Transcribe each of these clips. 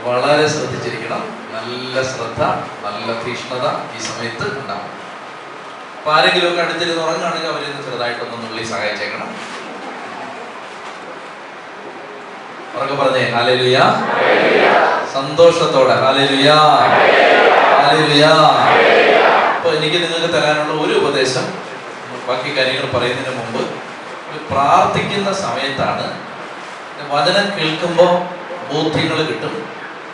വളരെ ശ്രദ്ധിച്ചിരിക്കണം. നല്ല ശ്രദ്ധ, നല്ല തീഷ്ണത ഈ സമയത്ത് ഉണ്ടാവും. അപ്പൊ ആരെങ്കിലുമൊക്കെ അടുത്തിരുന്ന് ഉറങ്ങുകയാണെങ്കിൽ അവരിന്ന് ചെറുതായിട്ടൊന്നും വിളി സഹായിച്ചേക്കണം. ഉറക്കെ പറഞ്ഞേ ഹല്ലേലൂയ, സന്തോഷത്തോടെ ഹല്ലേലൂയ, ഹല്ലേലൂയ. അപ്പൊ എനിക്ക് നിങ്ങൾക്ക് തരാനുള്ള ഒരു ഉപദേശം, ബാക്കി കാര്യങ്ങൾ പറയുന്നതിന് മുമ്പ്, പ്രാർത്ഥിക്കുന്ന സമയത്താണ് വചനം കേൾക്കുമ്പോൾ ബോധ്യങ്ങൾ കിട്ടും.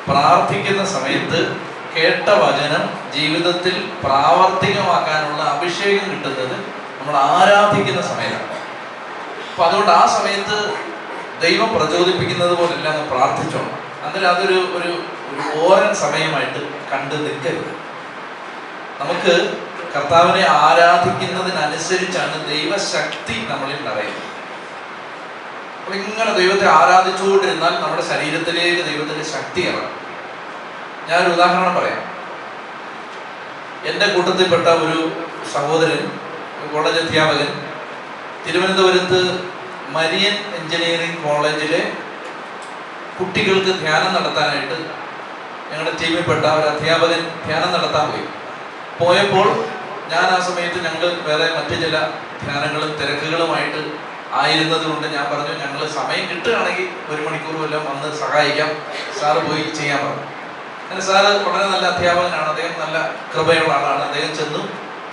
പ്രാർത്ഥിക്കുന്ന സമയത്ത് കേട്ട വചനം ജീവിതത്തിൽ പ്രാവർത്തികമാക്കാനുള്ള അഭിഷേകം കിട്ടുന്നത് നമ്മൾ ആരാധിക്കുന്ന സമയത്താണ്. അപ്പൊ അതുകൊണ്ട് ആ സമയത്ത് ദൈവം പ്രചോദിപ്പിക്കുന്നത് പോലെല്ലാം അങ്ങ് പ്രാർത്ഥിച്ചോണം. അതിൽ അതൊരു ഒരു ഒരു ഓരൻ സമയമായിട്ട് കണ്ടു നിൽക്കരുത്. നമുക്ക് കർത്താവിനെ ആരാധിക്കുന്നതിനനുസരിച്ചാണ് ദൈവശക്തി നമ്മളിൽ നിറയുന്നത്. അപ്പോൾ ഇങ്ങനെ ദൈവത്തെ ആരാധിച്ചുകൊണ്ടിരുന്നാൽ നമ്മുടെ ശരീരത്തിലേക്ക് ദൈവത്തിന്റെ ശക്തി ഇറങ്ങും. ഞാനൊരു ഉദാഹരണം പറയാം. എൻ്റെ കൂട്ടത്തിൽപ്പെട്ട ഒരു സഹോദരൻ, കോളേജ് അധ്യാപകൻ, തിരുവനന്തപുരത്ത് മരിയൻ എഞ്ചിനീയറിംഗ് കോളേജിലെ കുട്ടികൾക്ക് ധ്യാനം നടത്താനായിട്ട് ഞങ്ങളുടെ ടീമിൽപ്പെട്ട ഒരു അധ്യാപകൻ ധ്യാനം നടത്താൻ പോയപ്പോൾ ഞാൻ ആ സമയത്ത് ഞങ്ങൾ വേറെ മറ്റു ചില ധ്യാനങ്ങളും തിരക്കുകളുമായിട്ട് ആയിരുന്നത് കൊണ്ട് ഞാൻ പറഞ്ഞു, ഞങ്ങൾ സമയം കിട്ടുകയാണെങ്കിൽ 1 മണിക്കൂർ വല്ലതും വന്ന് സഹായിക്കാം, സാറ് പോയി ചെയ്യാൻ പറഞ്ഞു. അങ്ങനെ സാറ് വളരെ നല്ല അധ്യാപകനാണ്, അദ്ദേഹം നല്ല കൃപയുള്ള ആളാണ്. അദ്ദേഹം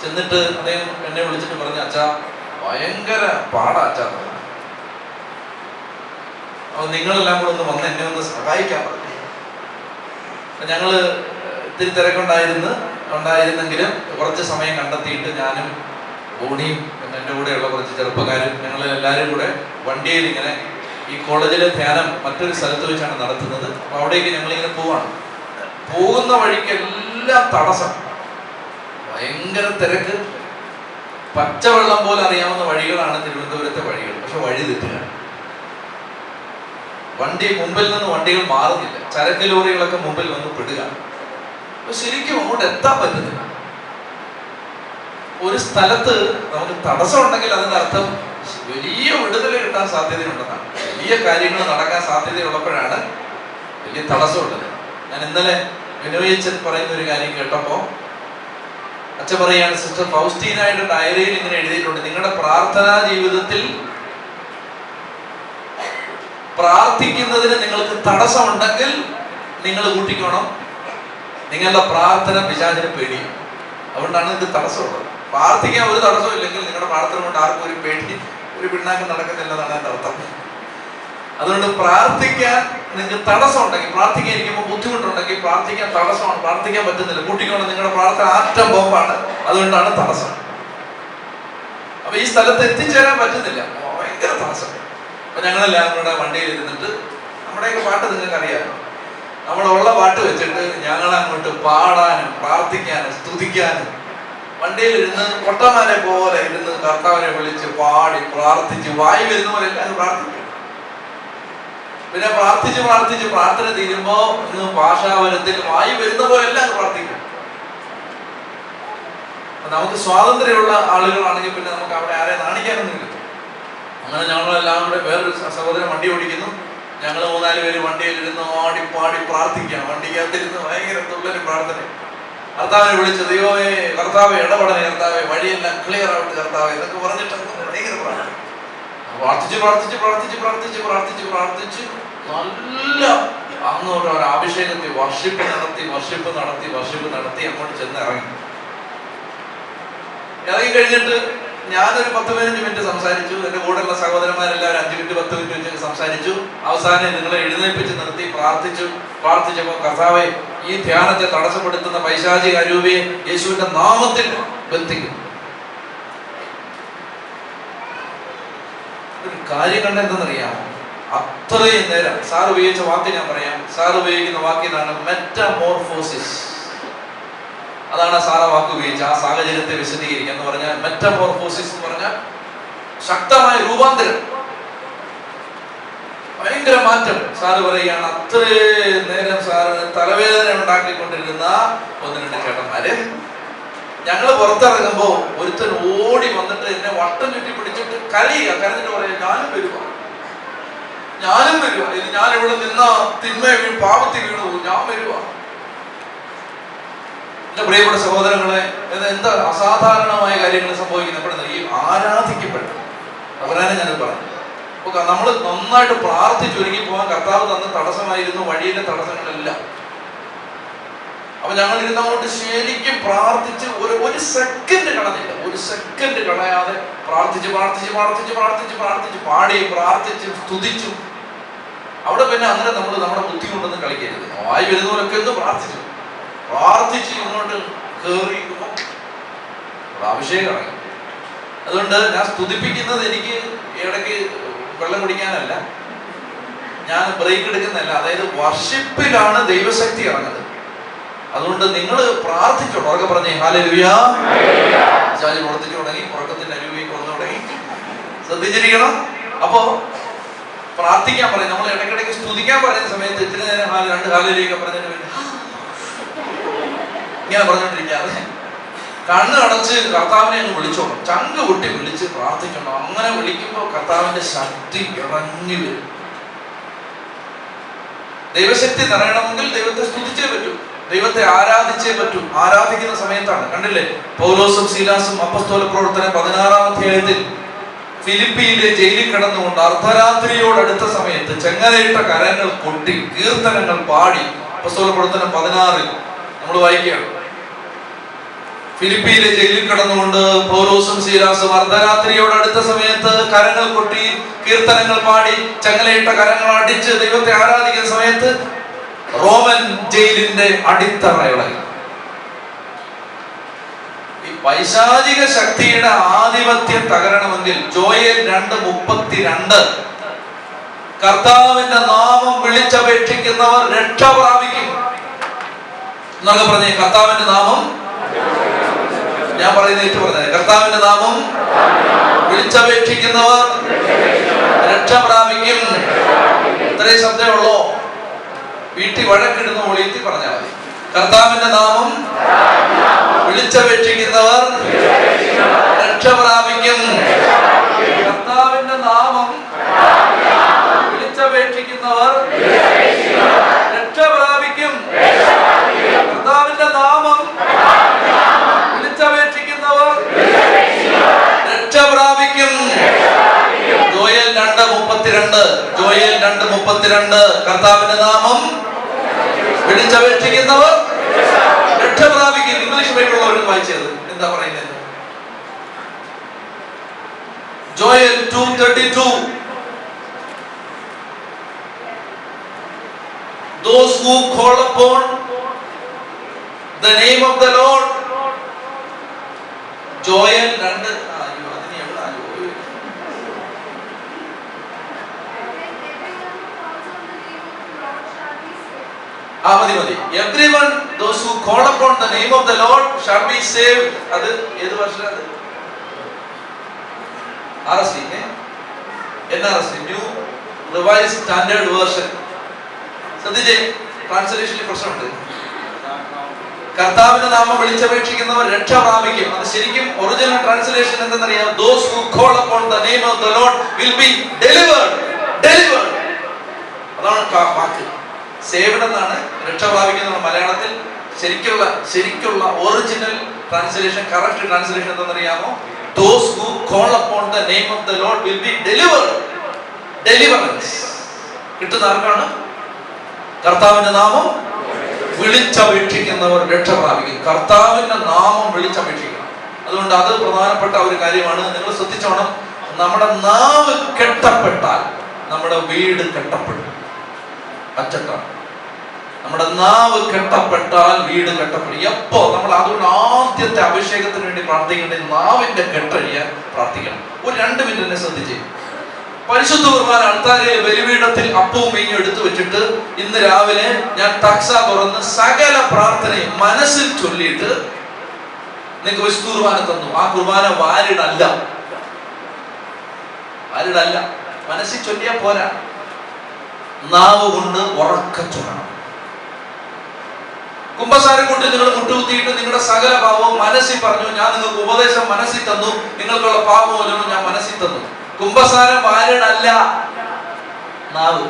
ചെന്നിട്ട് അദ്ദേഹം എന്നെ വിളിച്ചിട്ട് പറഞ്ഞു, അച്ഛാ ഭയങ്കര പാടാ അച്ഛാ, അപ്പോൾ നിങ്ങളെല്ലാം കൂടെ ഒന്ന് വന്ന് എന്നെ ഒന്ന് സഹായിക്കാൻ പറഞ്ഞു. ഞങ്ങള് ഇത്തിരി തിരക്കുണ്ടായിരുന്നെങ്കിലും കുറച്ച് സമയം കണ്ടെത്തിയിട്ട് ഞാനും ബോണിയും എൻ്റെ കൂടെയുള്ള കുറച്ച് ചെറുപ്പക്കാരും ഞങ്ങൾ എല്ലാവരും കൂടെ വണ്ടിയിൽ ഇങ്ങനെ ഈ കോളേജിലെ ധ്യാനം മറ്റൊരു സ്ഥലത്ത് വെച്ചാണ് നടത്തുന്നത്. അപ്പോൾ അവിടേക്ക് ഞങ്ങളിങ്ങനെ പോവാണ്. പോകുന്ന വഴിക്ക് എല്ലാം തടസ്സം, ഭയങ്കര തിരക്ക്, പച്ചവെള്ളം പോലെ അറിയാവുന്ന വഴികളാണ് തിരുവനന്തപുരത്തെ വഴികൾ. പക്ഷെ വഴി തെറ്റുകയാണ്. മുമ്പിൽ നിന്ന് വണ്ടികൾ മാറുന്നില്ല, ചരക്ക് ലോറികളൊക്കെ മുമ്പിൽ വന്ന് പെടുക. അപ്പൊ ശരിക്കും അങ്ങോട്ട് എത്താൻ പറ്റുന്നില്ല. ഒരു സ്ഥലത്ത് നമുക്ക് തടസ്സം ഉണ്ടെങ്കിൽ അതിന്റെ അർത്ഥം വലിയ വിടുതൽ കിട്ടാൻ സാധ്യതയുണ്ടെന്നാണ്. വലിയ കാര്യങ്ങൾ നടക്കാൻ സാധ്യതയുള്ളപ്പോഴാണ് വലിയ തടസ്സമുള്ളത്. ഞാൻ ഇന്നലെ വിനോയച്ചൻ പറയുന്ന ഒരു കാര്യം കേട്ടപ്പോ അച്ഛൻ പറയാണ്, സിസ്റ്റർ ഫൗസ്റ്റീനായുടെ ഡയറിയിൽ ഇങ്ങനെ എഴുതിയിട്ടുണ്ട്, നിങ്ങളുടെ പ്രാർത്ഥനാ ജീവിതത്തിൽ പ്രാർത്ഥിക്കുന്നതിന് നിങ്ങൾക്ക് തടസ്സമുണ്ടെങ്കിൽ നിങ്ങൾ കൂട്ടിക്കോണം, നിങ്ങളുടെ പ്രാർത്ഥന പിശാചിനെ പേടിയും. അതുകൊണ്ടാണ് ഇത് തടസ്സമുള്ളത്. പ്രാർത്ഥിക്കാൻ ഒരു തടസ്സം ഇല്ലെങ്കിൽ നിങ്ങളുടെ പ്രാർത്ഥന കൊണ്ട് ആർക്കും ഒരു പേടി, ഒരു പിണ്ണാക്കം നടക്കുന്നില്ലെന്നാണ് എൻ്റെ അർത്ഥം. അതുകൊണ്ട് പ്രാർത്ഥിക്കാൻ നിങ്ങൾക്ക് തടസ്സം ഉണ്ടെങ്കിൽ, പ്രാർത്ഥിക്കാൻ ഇരിക്കുമ്പോൾ ബുദ്ധിമുട്ടുണ്ടെങ്കിൽ, പ്രാർത്ഥിക്കാൻ തടസ്സമാണ്, പ്രാർത്ഥിക്കാൻ പറ്റുന്നില്ല, കൂട്ടിക്കോണം, നിങ്ങളുടെ പ്രാർത്ഥന ആറ്റം ബോംബാണ്. അതുകൊണ്ടാണ് തടസ്സം. അപ്പൊ ഈ സ്ഥലത്ത് എത്തിച്ചേരാൻ പറ്റുന്നില്ല, ഭയങ്കര തടസ്സം. അപ്പൊ ഞങ്ങളെല്ലാം കൂടെ വണ്ടിയിൽ ഇരുന്നിട്ട്, നമ്മുടെയൊക്കെ പാട്ട് നിങ്ങൾക്ക് അറിയാമല്ലോ, നമ്മളുള്ള പാട്ട് വെച്ചിട്ട് ഞങ്ങളങ്ങോട്ട് പാടാനും പ്രാർത്ഥിക്കാനും സ്തുതിക്കാനും വണ്ടിയിലിരുന്ന് പൊട്ടന്മാരെ പോലെ ഇരുന്ന് കർത്താവിനെ വിളിച്ച് പാടി പ്രാർത്ഥിച്ച് വായി വരുന്ന പോലെ എല്ലാം പ്രാർത്ഥിക്കും. പിന്നെ പ്രാർത്ഥിച്ച് പ്രാർത്ഥന തീരുമ്പോ ഭാഷാവരത്തിൽ വായി വരുന്ന പോലെ എല്ലാം പ്രാർത്ഥിക്കും. നമുക്ക് സ്വാതന്ത്ര്യമുള്ള ആളുകളാണെങ്കിൽ പിന്നെ നമുക്ക് അവിടെ ആരെ നാണിക്കാനൊന്നുമില്ല. അങ്ങനെ ഞങ്ങളെല്ലാം കൂടെ വേറൊരു സഹോദരൻ വണ്ടി ഓടിക്കുന്നു, ഞങ്ങൾ 3-4 പേര് വണ്ടിയിലിരുന്ന് ഓടി പാടി പ്രാർത്ഥിക്കാം. വണ്ടിക്കകത്തിരുന്ന് ഭയങ്കര തുള്ളലും പ്രാർത്ഥന. കർത്താവിനെ വിളിച്ച്, ദൈവമേ കർത്താവെ ഇടപെടണേ, കർത്താവെ വഴിയെല്ലാം ക്ലിയർ ആവട്ടെ കർത്താവെ എന്നൊക്കെ പറഞ്ഞിട്ട് ഭയങ്കര പ്രാർത്ഥന. പ്രാർത്ഥിച്ച് നല്ല അങ്ങോട്ട് ഒരു അഭിഷേകത്തിൽ വർഷിപ്പ് നടത്തി അങ്ങോട്ട് ചെന്ന് ഇറങ്ങി കഴിഞ്ഞിട്ട് ഞാനൊരു 10-15 മിനിറ്റ് സംസാരിച്ചു. എൻ്റെ കൂടെയുള്ള സഹോദരന്മാരെല്ലാവരും 5 മിനിറ്റ് 10 മിനിറ്റ് വെച്ച് സംസാരിച്ചു. അവസാനം നിങ്ങളെ എഴുന്നേൽപ്പിച്ച് നിർത്തി പ്രാർത്ഥിച്ചപ്പോൾ, കർത്താവേ ഈ ധ്യാനത്തെ തടസ്സപ്പെടുത്തുന്ന പൈശാചിക അരൂപിയെ യേശുവിന്റെ നാമത്തിൽ ബന്ധിക്കും. ഒരു കാര്യം കണ്ടെന്തെന്നറിയാമോ? അത്രയും നേരം സാർ ഉപയോഗിച്ച വാക്ക് ഞാൻ പറയാം. സാർ ഉപയോഗിക്കുന്ന വാക്കിനാണ് മെറ്റമോർഫോസിസ്. അതാണ് സാറ വാക്ക് ഉപയോഗിച്ച് ആ സാഹചര്യത്തെ വിശദീകരിക്കുക എന്ന് പറഞ്ഞാൽ. മെറ്റമോർഫോസിസ് എന്ന് പറഞ്ഞാൽ ശക്തമായ രൂപാന്തരം, ഭയങ്കര മാറ്റം. സാറ് പറയുകയാണ്, അത്രയും നേരം സാറിന് തലവേദന ഉണ്ടാക്കിക്കൊണ്ടിരുന്ന 1-2 ചേട്ടന്മാര് ഞങ്ങൾ പുറത്തിറങ്ങുമ്പോ ഒരുത്തൻ ഓടി വന്നിട്ട് എന്നെ വട്ടം ചുറ്റി പിടിച്ചിട്ട് കരഞ്ഞിട്ട് പറയാം, ഞാനും വരുമോ. ഞാനും വരുക, ഇത് ഞാൻ ഇവിടെ നിന്ന തിന്മ പാപത്തിൽ വീണു പോകും, ഞാൻ വരുക. എന്റെ പ്രിയപ്പെട്ട സഹോദരങ്ങളെ, എന്താ അസാധാരണമായ കാര്യങ്ങൾ സംഭവിക്കുന്നത്? ഈ ആരാധിക്കപ്പെട്ടു അവരാണ് ഞാനത് പറഞ്ഞു. അപ്പൊ നമ്മൾ നന്നായിട്ട് പ്രാർത്ഥിച്ചൊരുങ്ങി പോകാൻ കർത്താവ് തന്ന തടസ്സമായിരുന്നു വഴിയിലെ തടസ്സങ്ങളെല്ലാം. അപ്പൊ ഞങ്ങൾ ഇരുന്ന് അങ്ങോട്ട് ശരിക്കും പ്രാർത്ഥിച്ച് ഒരു സെക്കൻഡ് കളഞ്ഞില്ല, ഒരു സെക്കൻഡ് കളയാതെ പ്രാർത്ഥിച്ച് പ്രാർത്ഥിച്ച് പ്രാർത്ഥിച്ച് പ്രാർത്ഥിച്ച് പ്രാർത്ഥിച്ച് പാടി പ്രാർത്ഥിച്ച് സ്തുതിച്ചു. അവിടെ പിന്നെ അങ്ങനെ നമ്മൾ നമ്മുടെ ബുദ്ധി കൊണ്ടൊന്നും കളിക്കരുത്. വായി വരുന്നവരൊക്കെ ഒന്ന് പ്രാർത്ഥിച്ചു പ്രാർത്ഥിച്ച് ഇങ്ങോട്ട് കയറി അഭിഷേകമായി. അതുകൊണ്ട് ഞാൻ സ്തുതിപ്പിക്കുന്നത് എനിക്ക് ഇടയ്ക്ക് വെള്ളം കുടിക്കാനല്ല, ഞാൻ ബ്രേക്ക് എടുക്കുന്നതല്ല. അതായത് വർഷിപ്പിലാണ് ദൈവശക്തി ഇറങ്ങുന്നത്. അതുകൊണ്ട് നിങ്ങൾ പ്രാർത്ഥിച്ചോളൂ. ഉറക്കെ പറഞ്ഞേ ഹല്ലേലൂയ. ചാലി പ്രവർത്തിച്ചു തുടങ്ങി, ഉറക്കത്തിന്റെ അരുവിക്ക് വന്നു തുടങ്ങി. ശ്രദ്ധിച്ചിരിക്കണം. അപ്പോ പ്രാർത്ഥിക്കാൻ പറയും. നമ്മൾ ഇടയ്ക്കിടയ്ക്ക് സ്തുതിക്കാൻ പറയുന്ന സമയത്ത് ഇത്തിരി നേരം രണ്ട് ഹല്ലേലൂയ പറഞ്ഞതിന് വേണ്ടി ഇങ്ങനെ പറഞ്ഞോണ്ടിരിക്കാതെ കണ്ണ് അടച്ച് കർത്താവിനെ അങ്ങ് വിളിച്ചോണം. ചങ്ക് പൊട്ടി വിളിച്ച് പ്രാർത്ഥിക്കണം. അങ്ങനെ വിളിക്കുമ്പോൾ കർത്താവിന്റെ ശക്തി ഇറങ്ങി വരും. ദൈവശക്തി നിറയണമെങ്കിൽ ദൈവത്തെ സ്തുതിച്ചേ പറ്റൂ, ദൈവത്തെ ആരാധിച്ചേ പറ്റൂ. ആരാധിക്കുന്ന സമയത്താണ് കണ്ടില്ലേ, പൗലോസും ശീലാസും അപ്പസ്തോല പ്രവർത്തനം 16-ാം അധ്യായത്തിൽ ഫിലിപ്പിയിലെ ജയിലിൽ കിടന്നുകൊണ്ട് അർദ്ധരാത്രിയോടടുത്ത സമയത്ത് ചെങ്ങലയിട്ട കരങ്ങൾ കൊട്ടി കീർത്തനങ്ങൾ പാടി. അപ്പസ്തോല പ്രവർത്തനം 16-ൽ നമ്മൾ വായിക്കുകയാണ്. ഫിലിപ്പിയിലെ ജയിലിൽ കിടന്നുകൊണ്ട് പൗലോസും ശീലാസും അർദ്ധരാത്രിയോടടുത്ത സമയത്ത് കരങ്ങൾ കൊട്ടി കീർത്തനങ്ങൾ പാടി ചെങ്ങലയിട്ട കരങ്ങൾ അടിച്ച് ദൈവത്തെ ആരാധിക്കുന്ന സമയത്ത് റോമൻ ജയിലിന്റെ അടിത്തറ ഇളകി. ഈ പൈശാചിക ശക്തിയുടെ ആധിപത്യം തകരണമെങ്കിൽ ജോയേൽ 2:32 കർത്താവിന്റെ നാമം വിളിച്ചപേക്ഷിക്കുന്നവർ രക്ഷ പ്രാപിക്കും എന്നൊക്കെ പറഞ്ഞേ. കർത്താവിന്റെ നാമം, ഞാൻ പറയുന്ന ഏറ്റു പറഞ്ഞത്, കർത്താവിന്റെ നാമം വിളിച്ചപേക്ഷിക്കുന്നവർ രക്ഷ പ്രാപിക്കും. ഇത്രയും ശബ്ദമേ ഉള്ളോ? വീട്ടിൽ വഴക്കിടുന്ന ഒളിയത്തി പറഞ്ഞാൽ മതി. കർത്താവിന്റെ നാമം വിളിച്ചപേക്ഷിക്കുന്നവർ രക്ഷ പ്രാപിക്കും. കർത്താവിന്റെ നാമം വിളിച്ചപേക്ഷിക്കുന്നവർ രക്ഷ പ്രാപിക്കും. കർത്താവിന്റെ നാമം വിളിച്ചപേക്ഷിക്കുന്നവർ രക്ഷ പ്രാപിക്കും. ജോയേൽ 2:32 ജോയേൽ 2:32 കർത്താവിന്റെ നാമം വിളിച്ചപേക്ഷിക്കുന്നവർ രക്ഷ പ്രാപിക്കും. ഇംഗ്ലീഷ് ബൈബിളുള്ളവരും വായിച്ചത് എന്താ പറയുന്നത്? Joel 2:32 those who call upon the name of the Lord. Joel 2 മതി. Everyone those who call upon the name of the Lord shall be saved. അത് ഏത് വർഷമാണ്? RSV NRSV new revised standard version. ശ്രദ്ധിച്ചേ, ട്രാൻസ്ലേഷനിൽ പ്രശ്നമുണ്ട്. കർത്താവിന്റെ നാമം വിളിച്ചപേക്ഷിക്കുന്നവർ രക്ഷ പ്രാപിക്കും. അത് ശരിക്കും ഒറിജിനൽ ട്രാൻസ്ലേഷൻ എന്തെന്നറിയാം? those who call upon the name of the Lord will be delivered. അതാണ് വാക്ക്. സേവ്ഡ് എന്നാണ്, രക്ഷ പ്രാപിക്കുന്ന മലയാളത്തിൽ ശരിക്കുള്ള ഒറിജിനൽ ട്രാൻസ്ലേഷൻ, കറക്റ്റ് ട്രാൻസ്ലേഷൻ എന്തെന്നറിയാമോ? those who call upon the name of the Lord will be delivered. Deliverance കിട്ടുന്ന ആർക്കാണ്? കർത്താവിന്റെ നാമം വിളിച്ചപേക്ഷിക്കുന്നവർ രക്ഷ പ്രാപിക്കും. കർത്താവിന്റെ നാമം വിളിച്ചപേക്ഷിക്കണം. അതുകൊണ്ട് അത് പ്രധാനപ്പെട്ട ഒരു കാര്യമാണ്. നിങ്ങൾ ശ്രദ്ധിച്ചോണം. നമ്മുടെ നാവ് കെട്ടപ്പെട്ടാൽ നമ്മുടെ വീട് കെട്ടപ്പെടും. അച്ചട്ടാണ്. നമ്മുടെ നാവ് കെട്ടപ്പെട്ടാൽ വീട് കെട്ടപ്പെടും. എപ്പോ നമ്മൾ അതുകൊണ്ട് ആദ്യത്തെ അഭിഷേകത്തിന് വേണ്ടി പ്രാർത്ഥിക്കേണ്ടത് നാവിന്റെ കെട്ടഴിയാൻ പ്രാർത്ഥിക്കണം. ഒരു 2 മിനിറ്റ് തന്നെ ശ്രദ്ധിച്ചേ. പരിശുദ്ധ കുർബാന അൾത്താരയിലെ ബലിപീഠത്തിൽ അപ്പവും മീനും എടുത്തു വെച്ചിട്ട് ഇന്ന് രാവിലെ ഞാൻ തക്സ തുറന്ന് സകല പ്രാർത്ഥനയും മനസ്സിൽ ചൊല്ലിയിട്ട് നിങ്ങൾക്ക് വിശുദ്ധ കുർബാന തന്നു. ആ കുർബാന വാരിടല്ല, മനസ്സിൽ ചൊല്ലിയാൽ പോരാ, നാവ് കൊണ്ട് ഉറക്ക ചൊല്ലണം. കുമ്പസാരം കൊണ്ട് നിങ്ങൾ മുട്ടുകുത്തിയിട്ട് നിങ്ങളുടെ സകല പാപവും മനസ്സിൽ പറഞ്ഞു. ഞാൻ നിങ്ങൾക്ക് ഉപദേശം മനസ്സിൽ തന്നു, നിങ്ങൾക്കുള്ള പാപമോചനം ഞാൻ മനസ്സിൽ തന്നു. കുമ്പസാരം വാരിടല്ല. നാവ്.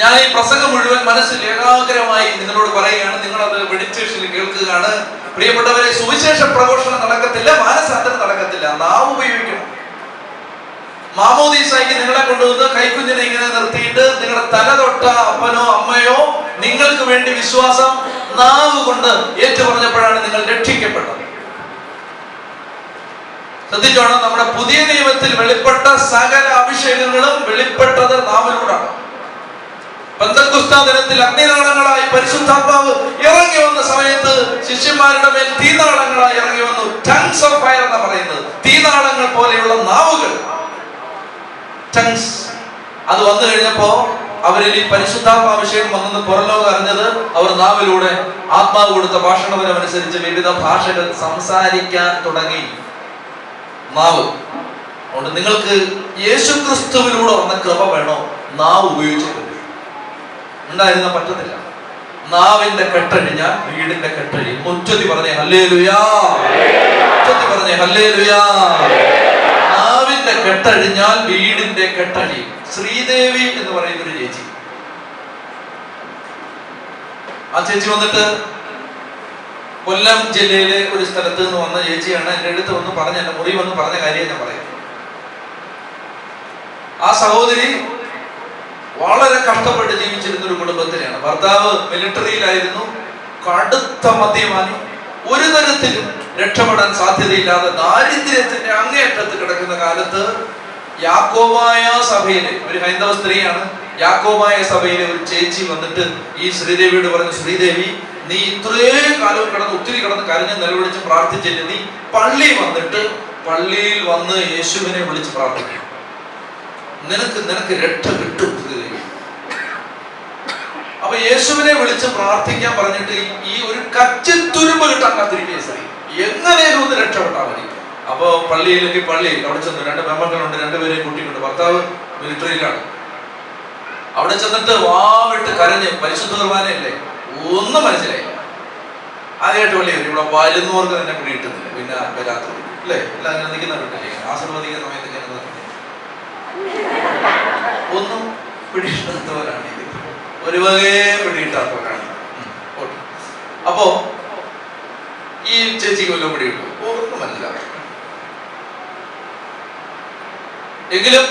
ഞാൻ ഈ പ്രസംഗം മുഴുവൻ മനസ്സിൽ ഏകാഗ്രമായി നിങ്ങളോട് പറയുകയാണ്. നിങ്ങളത് വെടിച്ചേഷിൽ കേൾക്കുകയാണ്. പ്രിയപ്പെട്ടവരെ, സുവിശേഷ പ്രഘോഷണം നടക്കത്തില്ല, മാനസാന്തരം നടക്കത്തില്ല. നാവ് ഉപയോഗിക്കണം. മാമോദീസായിക്ക് നിങ്ങളെ കൊണ്ടുവന്ന് കൈക്കുഞ്ഞിനെ ഇങ്ങനെ നിർത്തിയിട്ട് നിങ്ങളുടെ തല തൊട്ട അപ്പനോ അമ്മയോ നിങ്ങൾക്ക് വേണ്ടി വിശ്വാസം നാവ് കൊണ്ട് ഏറ്റുപറഞ്ഞപ്പോഴാണ് നിങ്ങൾ രക്ഷിക്കപ്പെട്ടത്. ശ്രദ്ധിച്ചോണം, നമ്മുടെ പുതിയ നിയമത്തിൽ വെളിപ്പെട്ട സകല അഭിഷേകങ്ങളും വെളിപ്പെട്ടത് നാവിലൂടാണ്. പെന്തക്കോസ്താ ദിനത്തിൽ അഗ്നിനാളങ്ങളായി പരിശുദ്ധാത്മാവ് ഇറങ്ങി വന്ന സമയത്ത് ശിഷ്യന്മാരുടെ മേൽ തീനാളങ്ങളായി ഇറങ്ങി വന്നു. ടങ്സ് ഓഫ് ഫയർ എന്ന് പറയുന്നത് തീനാളങ്ങൾ പോലെയുള്ള നാവുകൾ, ടങ്സ്. അത് വന്നു കഴിഞ്ഞപ്പോ അവരിൽ ഈ പരിശുദ്ധാത്മാഭിഷേകം വന്നെന്ന് പുറലോകം അറിഞ്ഞത് അവർ നാവിലൂടെ ആത്മാവ് കൊടുത്ത ഭാഷണപരമനുസരിച്ച് വിവിധ ഭാഷകൾ സംസാരിക്കാൻ തുടങ്ങി. നാവ്. അതുകൊണ്ട് നിങ്ങൾക്ക് യേശുക്രിസ്തുവിലൂടെ വന്ന കൃപ വേണോ? നാവ് ഉപയോഗിച്ചിട്ട് ഉണ്ടായിരുന്ന പറ്റത്തില്ല. നാവിന്റെ കെട്ടഴിഞ്ഞാൽ വീടിന്റെ കെട്ടഴിയും. ഉച്ചത്തി പറഞ്ഞേ ഹല്ലേലൂയാ, ഉച്ചത്തി പറഞ്ഞേ ഹല്ലേലൂയാ. നാവിന്റെ കെട്ടഴിഞ്ഞാൽ വീടിന്റെ കെട്ടഴിയും. ശ്രീദേവി എന്ന് പറയുന്ന ഒരു ചേച്ചി, ആ ചേച്ചി വന്നിട്ട് കൊല്ലം ജില്ലയിലെ ഒരു സ്ഥലത്ത് നിന്ന് വന്ന ചേച്ചിയാണ്. എൻ്റെ അടുത്ത് വന്ന് പറഞ്ഞ, എൻ്റെ മുറി വന്ന് പറഞ്ഞ കാര്യം ഞാൻ പറയാം. ആ സഹോദരി വളരെ കഷ്ടപ്പെട്ട് ജീവിച്ചിരുന്ന ഒരു കുടുംബത്തിലാണ്. ഭർത്താവ് മിലിറ്ററിയിലായിരുന്നു, കടുത്ത മദ്യപാനി, ഒരു തരത്തിലും രക്ഷപ്പെടാൻ സാധ്യതയില്ലാതെ ദാരിദ്ര്യത്തിന്റെ അങ്ങേയറ്റത്ത് കിടക്കുന്ന കാലത്ത് യാക്കോബായ സഭയിലെ ഒരു ഹൈന്ദവ സ്ത്രീയാണ്. യാക്കോബായ സഭയിലെ ഒരു ചേച്ചി വന്നിട്ട് ഈ ശ്രീദേവിയോട് പറഞ്ഞു, ശ്രീദേവി, നീ ഇത്രയും കാലവും ഒത്തിരി കിടന്ന് കരഞ്ഞ് നിലവിളിച്ച് പ്രാർത്ഥിച്ചില്ല, നീ പള്ളി വന്നിട്ട് പള്ളിയിൽ വന്ന് യേശുവിനെ വിളിച്ച് പ്രാർത്ഥിക്കും, നിനക്ക് രക്ഷ കിട്ടും. അപ്പൊ യേശുവിനെ വിളിച്ച് പ്രാർത്ഥിക്കാൻ പറഞ്ഞിട്ട് ഈ ഒരു കച്ചിത്തുരുമ്പ് കിട്ടാൻ കാത്തിരിക്കുക സ്ത്രീ, എങ്ങനെയും ഒന്ന് രക്ഷപ്പെട്ടാൽ മതി. അപ്പൊ പള്ളിയിലേക്ക് അവിടെ ചെന്നു. 2 മെമ്പറുകളുണ്ട്, 2 പേരെയും കൂട്ടിക്കൊണ്ട്. ഭർത്താവ് മിലിറ്ററിയിലാണ്. അവിടെ ചെന്നിട്ട് വാവിട്ട് കരഞ്ഞ്, പരിശുദ്ധ കുർബാനയല്ലേ, ഒന്നും മനസ്സിലായില്ല. ആദ്യമായിട്ട് പള്ളി വരും. ഇവിടെ വരുന്നവർക്ക് തന്നെ പിടി കിട്ടുന്നില്ല, പിന്നെ വരാത്തവർ അല്ലേ, എല്ലാം അങ്ങനെ നിൽക്കുന്ന കിട്ടില്ലേ, ആശീർവദിക്കുന്ന സമയത്ത് ഒന്നും പിടിയിട്ടാത്തവരാണ്, ഒരു വകയെ പിടിയിട്ടാത്തവരാണ്. അപ്പോ ഈ ചേച്ചിക്ക് വല്ലതും പിടിയിട്ടു, ഒന്നും മനസ്സിലാവും. എങ്കിലും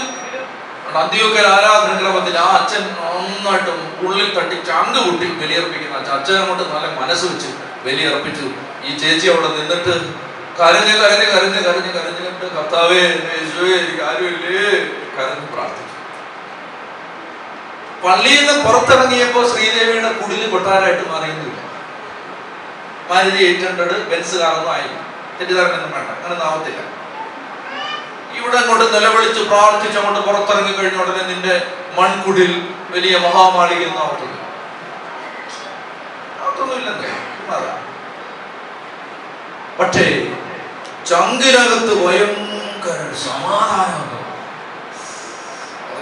അന്ത്യോക്യ ആരാധന ക്രമത്തിൽ ആ അച്ഛൻ നന്നായിട്ടും ഉള്ളിൽ തട്ടി ചങ്ക് കൂട്ടി ബലിയർപ്പിക്കുന്ന അച്ഛൻ അങ്ങോട്ട് നല്ല മനസ്സ് വെച്ച് ബലിയർപ്പിച്ചു. ഈ ചേച്ചി അവിടെ നിന്നിട്ട് കരഞ്ഞ് കർത്താവേ യേശുവേ എനിക്ക് ആരുമില്ലേ കരഞ്ഞ് പ്രാർത്ഥിച്ചു. പള്ളിയിൽ നിന്ന് പുറത്തിറങ്ങിയപ്പോ ശ്രീദേവിയുടെ കുടില് കൊട്ടാരായിട്ട് മാറിയൊന്നുമില്ല. മാരുതി 800 ബെൻസ് കാറൊന്നും ആയി, തെറ്റിദ്ധാരണയൊന്നും വേണ്ട, അങ്ങനെ നാവത്തില്ല. ഇവിടെ അങ്ങോട്ട് നിലവിളിച്ച് പ്രാർത്ഥിച്ച് അങ്ങോട്ട് പുറത്തിറങ്ങി കഴിഞ്ഞ ഉടനെ നിന്റെ മൺകുടിൽ വലിയ മഹാമാളികയൊന്നും ആവത്തില്ല, അതൊന്നുമില്ലെന്നേ. പക്ഷേ ചങ്കിനകത്ത് ഭയങ്കര സമാധാനം.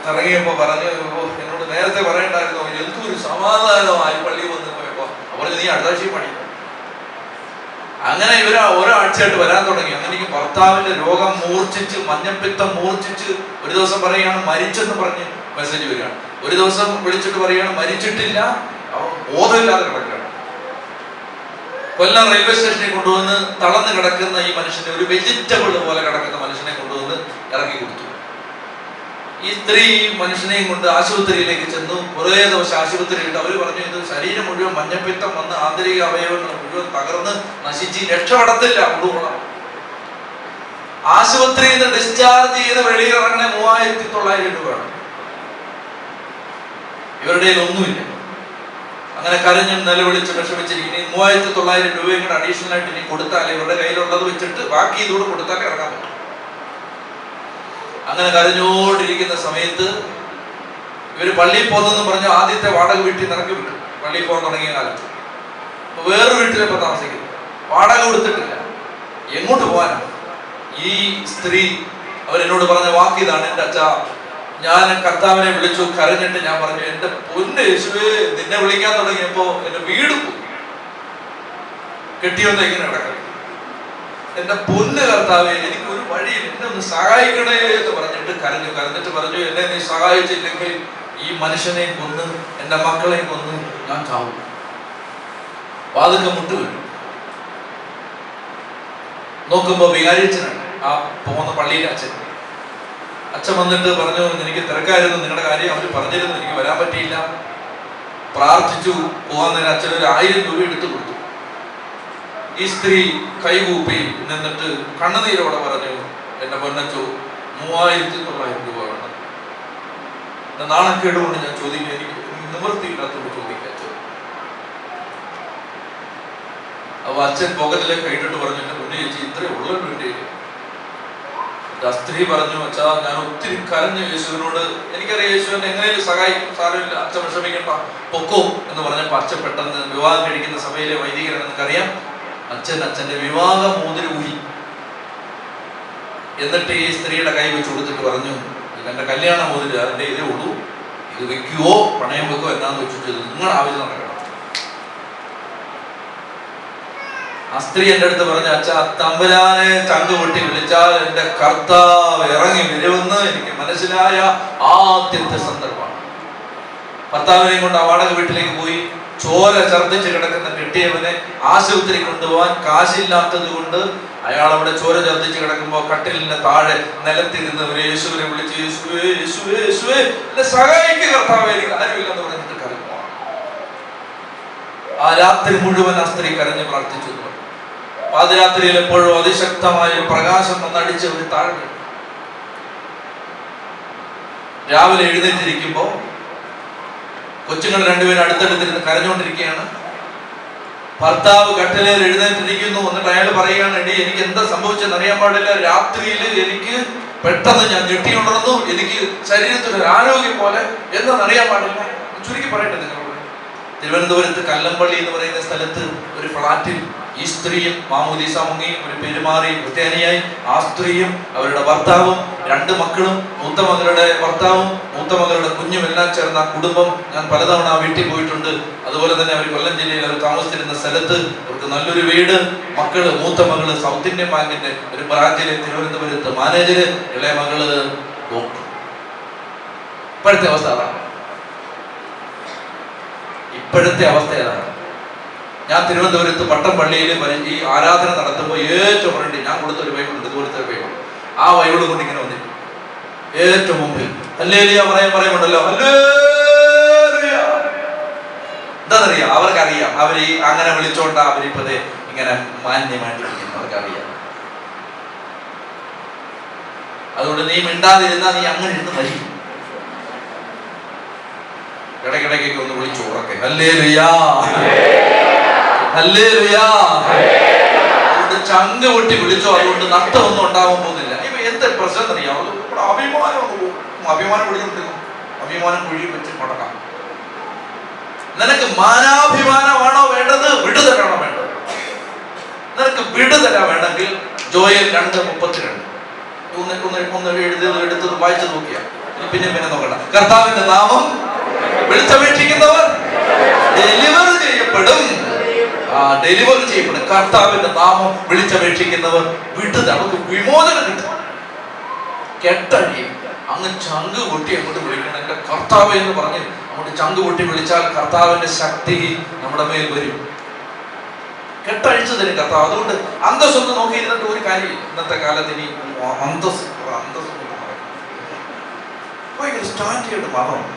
ഇറങ്ങിയപ്പോ പറഞ്ഞു, എന്നോട് നേരത്തെ പറയണ്ടായിരുന്നോ, എന്തൊരു സമാധാനമായി പള്ളി വന്ന് പോയപ്പോ. അവർ നീ അടുത്ത ആഴ്ചയും പണി. അങ്ങനെ ഇവര് ഒരാഴ്ചയായിട്ട് വരാൻ തുടങ്ങി. അങ്ങനെ എനിക്ക് ഭർത്താവിന്റെ രോഗം മൂർച്ഛിച്ച്, മഞ്ഞപ്പിത്തം മൂർച്ഛിച്ച്, ഒരു ദിവസം പറയുകയാണ് മരിച്ചെന്ന് പറഞ്ഞ് മെസ്സേജ് വരികയാണ്. ഒരു ദിവസം വിളിച്ചിട്ട് പറയുകയാണ് മരിച്ചിട്ടില്ല, ബോധമില്ലാതെ കിടക്കുകയാണ്. കൊല്ലം റെയിൽവേ സ്റ്റേഷനിൽ കൊണ്ടുവന്ന് തളർന്ന് കിടക്കുന്ന ഈ മനുഷ്യനെ, ഒരു വെജിറ്റബിൾ പോലെ കിടക്കുന്ന മനുഷ്യനെ കൊണ്ടുവന്ന് ഇറക്കി കൊടുത്തു. ഈ സ്ത്രീ മനുഷ്യനെയും കൊണ്ട് ആശുപത്രിയിലേക്ക് ചെന്നു. കുറേ ദിവസം ആശുപത്രിയിട്ട് അവർ പറഞ്ഞു, ഇത് ശരീരം മുഴുവൻ മഞ്ഞപ്പിത്തം വന്ന് ആന്തരിക അവയവങ്ങൾ മുഴുവൻ തകർന്ന് നശിച്ച് രക്ഷപ്പെടത്തില്ല, കൊണ്ടുപോകണം. ആശുപത്രിയിൽ നിന്ന് ഡിസ്ചാർജ് ചെയ്ത് വെളിയിലിറങ്ങണ 3900 രൂപയാണ്. ഇവരുടെ ഒന്നുമില്ല. അങ്ങനെ കരഞ്ഞും നിലവിളിച്ച് വിഷമിച്ചിരിക്കുന്നു. 3900 രൂപയും കൂടെ അഡീഷണൽ ആയിട്ട് ഇനി കൊടുത്താലേ, ഇവരുടെ കയ്യിലുള്ളത് വെച്ചിട്ട് ബാക്കി ഇതോട് കൊടുത്താലേ ഇറങ്ങാൻ പറ്റും. അങ്ങനെ കരഞ്ഞോണ്ടിരിക്കുന്ന സമയത്ത് ഇവര് പള്ളിയിൽ പോകുന്നെന്ന് പറഞ്ഞു ആദ്യത്തെ വാടക വീട്ടിൽ ഇറക്കി വിട്ടു. പള്ളിയിൽ പോകാൻ തുടങ്ങിയ കാലത്ത് വേറൊരു വീട്ടിലിപ്പോ താമസിക്കുന്നു, വാടക കൊടുത്തിട്ടില്ല. എങ്ങോട്ട് പോകാനാണ്? ഈ സ്ത്രീ അവരെന്നോട് പറഞ്ഞ വാക്ക് ഇതാണ്, എൻ്റെ അച്ഛാ, ഞാൻ കർത്താവിനെ വിളിച്ചു, കരഞ്ഞിട്ട് ഞാൻ പറഞ്ഞു, എന്റെ പൊന്ന് യേശുവേ, നിന്നെ വിളിക്കാൻ തുടങ്ങിയപ്പോ എന്റെ വീട് പോയി, കെട്ടിയൊന്ന് ഇങ്ങനെ കിടക്കണം. എന്റെ പൊന്ന് കർത്താവേ, എനിക്ക് ഒരു വഴിയിൽ എന്നെ ഒന്ന് സഹായിക്കണേ എന്ന് പറഞ്ഞിട്ട് കരഞ്ഞിട്ട് പറഞ്ഞു, എന്നെ നീ സഹായിച്ചില്ലെങ്കിൽ ഈ മനുഷ്യനെയും കൊന്ന് എൻ്റെ മക്കളെയും കൊന്ന് ഞാൻ ചാവും. വാതുക്ക മുട്ടുവീണു. നോക്കുമ്പോ വികാരിച്ചനാണ് ആ പോകുന്ന പള്ളിയിലെ അച്ഛൻ വന്നിട്ട് പറഞ്ഞു, എനിക്ക് തിരക്കായിരുന്നു, നിങ്ങളുടെ കാര്യം അവർ പറഞ്ഞിരുന്നു, എനിക്ക് വരാൻ പറ്റിയില്ല. പ്രാർത്ഥിച്ചു. പോകാൻ നേരം അച്ഛൻ ഒരു 1000 രൂപ എടുത്തു കൊടുത്തു. ഈ സ്ത്രീ കൈകൂപ്പി നിന്നിട്ട് കണ്ണുനീരോടെ പറഞ്ഞു, എന്റെ പൊന്നച്ചോ 3900 രൂപ വേണം. നാണക്കേട് കൊണ്ട് ഞാൻ ചോദിക്കുക, എനിക്ക് നിവൃത്തിയില്ലാത്തോട് ചോദിക്കാൻ. അപ്പൊ അച്ഛൻ പോക്കറ്റിലേക്ക് കൈയിട്ടിട്ട് പറഞ്ഞു, എന്റെ പൊന്നു ചേച്ചി ഇത്രയും ഉള്ളു എൻ്റെ. ആ സ്ത്രീ പറഞ്ഞു, അച്ഛാ ഞാൻ ഒത്തിരി കരഞ്ഞു യേശുവിനോട്, എനിക്കറിയാം യേശുവിനെ എങ്ങനെയും സഹായിക്കും, സാരമില്ല, അച്ഛൻ വിഷമിക്കണ്ട, പൊക്കോ എന്ന് പറഞ്ഞപ്പോൾ അച്ഛൻ പെട്ടെന്ന് വിവാഹം കഴിക്കുന്ന സഭയിലെ വൈദികരാണ്, നിങ്ങൾക്കറിയാം. അച്ഛന്റെ വിവാഹ മോതിരം ഊരി. എന്നിട്ട് ഈ സ്ത്രീയുടെ കൈ വെച്ച് കൊടുത്തിട്ട് പറഞ്ഞു, എന്റെ കല്യാണ മോതിരം അതിന്റെ ഇതേ ഉള്ളൂ, ഇത് വെക്കുവോ പണയം വെക്കോ എന്നാന്ന് വെച്ചിട്ട് നിങ്ങളുടെ ആവശ്യം നടക്കണം. ആ സ്ത്രീ എൻ്റെ അടുത്ത് പറഞ്ഞു, അച്ഛാ തമ്പുരാനെ ചങ്ക് പൊട്ടി വിളിച്ചാൽ എന്റെ കർത്താവ് ഇറങ്ങി വരുമെന്ന് എനിക്ക് മനസ്സിലായ ആദ്യത്തെ സന്ദർഭമാണ്. ഭർത്താവിനെയും കൊണ്ട് ആ വാടക വീട്ടിലേക്ക് പോയി. ചോര ഛർദ്ദിച്ച് കിടക്കുന്ന കെട്ടിയവനെ ആശുപത്രി കൊണ്ടുപോകാൻ കാശില്ലാത്തത് കൊണ്ട് അയാൾ അവിടെ ചോര ഛർദ്ദിച്ച് കിടക്കുമ്പോൾ കട്ടിലിന്റെ താഴെ നിലത്തിരുന്ന് യേശുവിനെ വിളിച്ച്, യേശുവേ യേശുവേ യേശുവേ എന്നെ സഹായിക്കുക കർത്താവേ, എനിക്ക് ആരുമില്ലെന്ന് പറഞ്ഞിട്ട് കരഞ്ഞു. ആ രാത്രി മുഴുവൻ ആ സ്ത്രീ കരഞ്ഞ് പ്രാർത്ഥിച്ചു. പാതിരാത്രിയിൽ എപ്പോഴും അതിശക്തമായ പ്രകാശം വന്നടിച്ച ഒരു താഴ്വ. രാവിലെ എഴുന്നേറ്റിരിക്കുമ്പോ കൊച്ചുങ്ങൾ രണ്ടുപേരും അടുത്തടുത്തിരുന്ന് കരഞ്ഞുകൊണ്ടിരിക്കുകയാണ്. ഭർത്താവ് കട്ടിലേൽ എഴുന്നേറ്റിരിക്കുന്നു. എന്നിട്ട് അയാൾ പറയുകയാണ്, എടി എനിക്ക് എന്താ സംഭവിച്ചെന്ന് അറിയാൻ പാടില്ല, രാത്രിയിൽ എനിക്ക് പെട്ടെന്ന് ഞാൻ ഞെട്ടിയുണർന്നു, എനിക്ക് ശരീരത്തിലൊരു ആരോഗ്യം പോലെ എന്താണെന്നറിയാൻ പാടില്ല. ചുരുക്കി പറയട്ടെ നിങ്ങളോട്, തിരുവനന്തപുരത്ത് കല്ലമ്പള്ളി എന്ന് പറയുന്ന സ്ഥലത്ത് ഒരു ഫ്ളാറ്റിൽ ഈ സ്ത്രീയും മാമോദീസ മുങ്ങി ഒരു പെരുമാറി ക്രിസ്ത്യാനിയായി. ആ സ്ത്രീയും അവരുടെ ഭർത്താവും 2 മക്കളും, മൂത്ത മകളുടെ ഭർത്താവും മൂത്ത മകളുടെ കുഞ്ഞും എല്ലാം ചേർന്ന ആ കുടുംബം. ഞാൻ പലതവണ ആ വീട്ടിൽ പോയിട്ടുണ്ട്. അതുപോലെ തന്നെ അവർ കൊല്ലം ജില്ലയിൽ അവർ താമസിച്ചിരുന്ന സ്ഥലത്ത് അവർക്ക് നല്ലൊരു വീട്, മക്കള്. മൂത്ത മകള് സൗത്ത് ഇന്ത്യൻ ബാങ്കിന്റെ ഒരു ബ്രാഞ്ചിലെ തിരുവനന്തപുരത്ത് മാനേജര്, ഇളയ മകള് ഡോക്ടർ. ഇപ്പോഴത്തെ അവസ്ഥ അതാണ്. ഇപ്പോഴത്തെ അവസ്ഥ ഏതാണ്? ഞാൻ തിരുവനന്തപുരത്ത് പട്ടംപള്ളിയിൽ ഈ ആരാധന നടത്തുമ്പോൾ ഏറ്റവും ഫ്രണ്ട് ഞാൻ കൊടുത്തൊരു ബൈബിളുണ്ട്, ഇതുപോലത്തെ ഒരു ബൈബിൾ. ആ ബൈബിൾ കൊണ്ട് ഇങ്ങനെ വന്നിട്ട് ഏറ്റവും മുമ്പിൽ ഹല്ലേലൂയ പറയുമുണ്ടല്ലോ, ഹല്ലേലൂയ. എന്താണെന്നറിയാം, അവർക്കറിയാം, അവർ ഈ അങ്ങനെ വിളിച്ചോണ്ടാ അവരിപ്പതേ ഇങ്ങനെ മാന്യമായിട്ട് വിളിക്കുന്നു, അവർക്കറിയാം. അതുകൊണ്ട് നീ മിണ്ടാതിരുന്നാ നീ അങ്ങനെ ഇരുന്ന് മരിക്കും. ഇടയ്ക്കിടയ്ക്കൊക്കെ ഒന്ന് വിളിച്ചു ഉറക്കെ ഹല്ലേലൂയ ഹല്ലേലൂയ. അതുകൊണ്ട് ചങ്ക് പൊട്ടി വിളിച്ചോ, അതുകൊണ്ട് നഷ്ടമൊന്നും ഉണ്ടാവാൻ പോകുന്നില്ല. ഇപ്പൊ എന്താ പ്രശ്നം അറിയാമോ? അഭിമാനം അഭിമാനം വിളിച്ചോണ്ടിരുന്നു, അഭിമാനം കുഴി വെച്ച് മുടക്കാം. നിനക്ക് മാനാഭിമാനമാണോ വേണ്ടത്, വിടുതലാണോ വേണ്ടത്? നിനക്ക് വിടുതല വേണമെങ്കിൽ ജോയൽ 2:32 ഒന്ന് എടുത്തത് വായിച്ചു നോക്കിയാ പിന്നെ നോക്കണ്ട. കർത്താവിന്റെ നാമം വിളിച്ചപേക്ഷിക്കുന്നവർ ഡെലിവർ ചെയ്യപ്പെടും. ഡെലിവർ ചെയ്യപ്പെടും. കർത്താവിന്റെ നാമം വിളിച്ചപേക്ഷിക്കുന്നവർ വിടുതൽ, നമുക്ക് വിമോചനം കിട്ടും. കെട്ടഴിയും. അങ്ങ് ചങ്ക് പൊട്ടി അങ്ങോട്ട് വിളിക്കണം, എന്റെ കർത്താവ് എന്ന് പറഞ്ഞ് അങ്ങോട്ട് ചങ്ക് പൊട്ടി വിളിച്ചാൽ കർത്താവിന്റെ ശക്തി നമ്മുടെ മേൽ വരും. കെട്ടഴിച്ചു തരും കർത്താവ്. അതുകൊണ്ട് അന്തസ്സൊന്നും നോക്കിയിരുന്നിട്ട് ഒരു കാര്യമില്ല. ഇന്നത്തെ കാലത്ത് ഇനി അന്തസ് ഭയങ്കര സ്റ്റാൻഡേർഡ് മതമാണ്.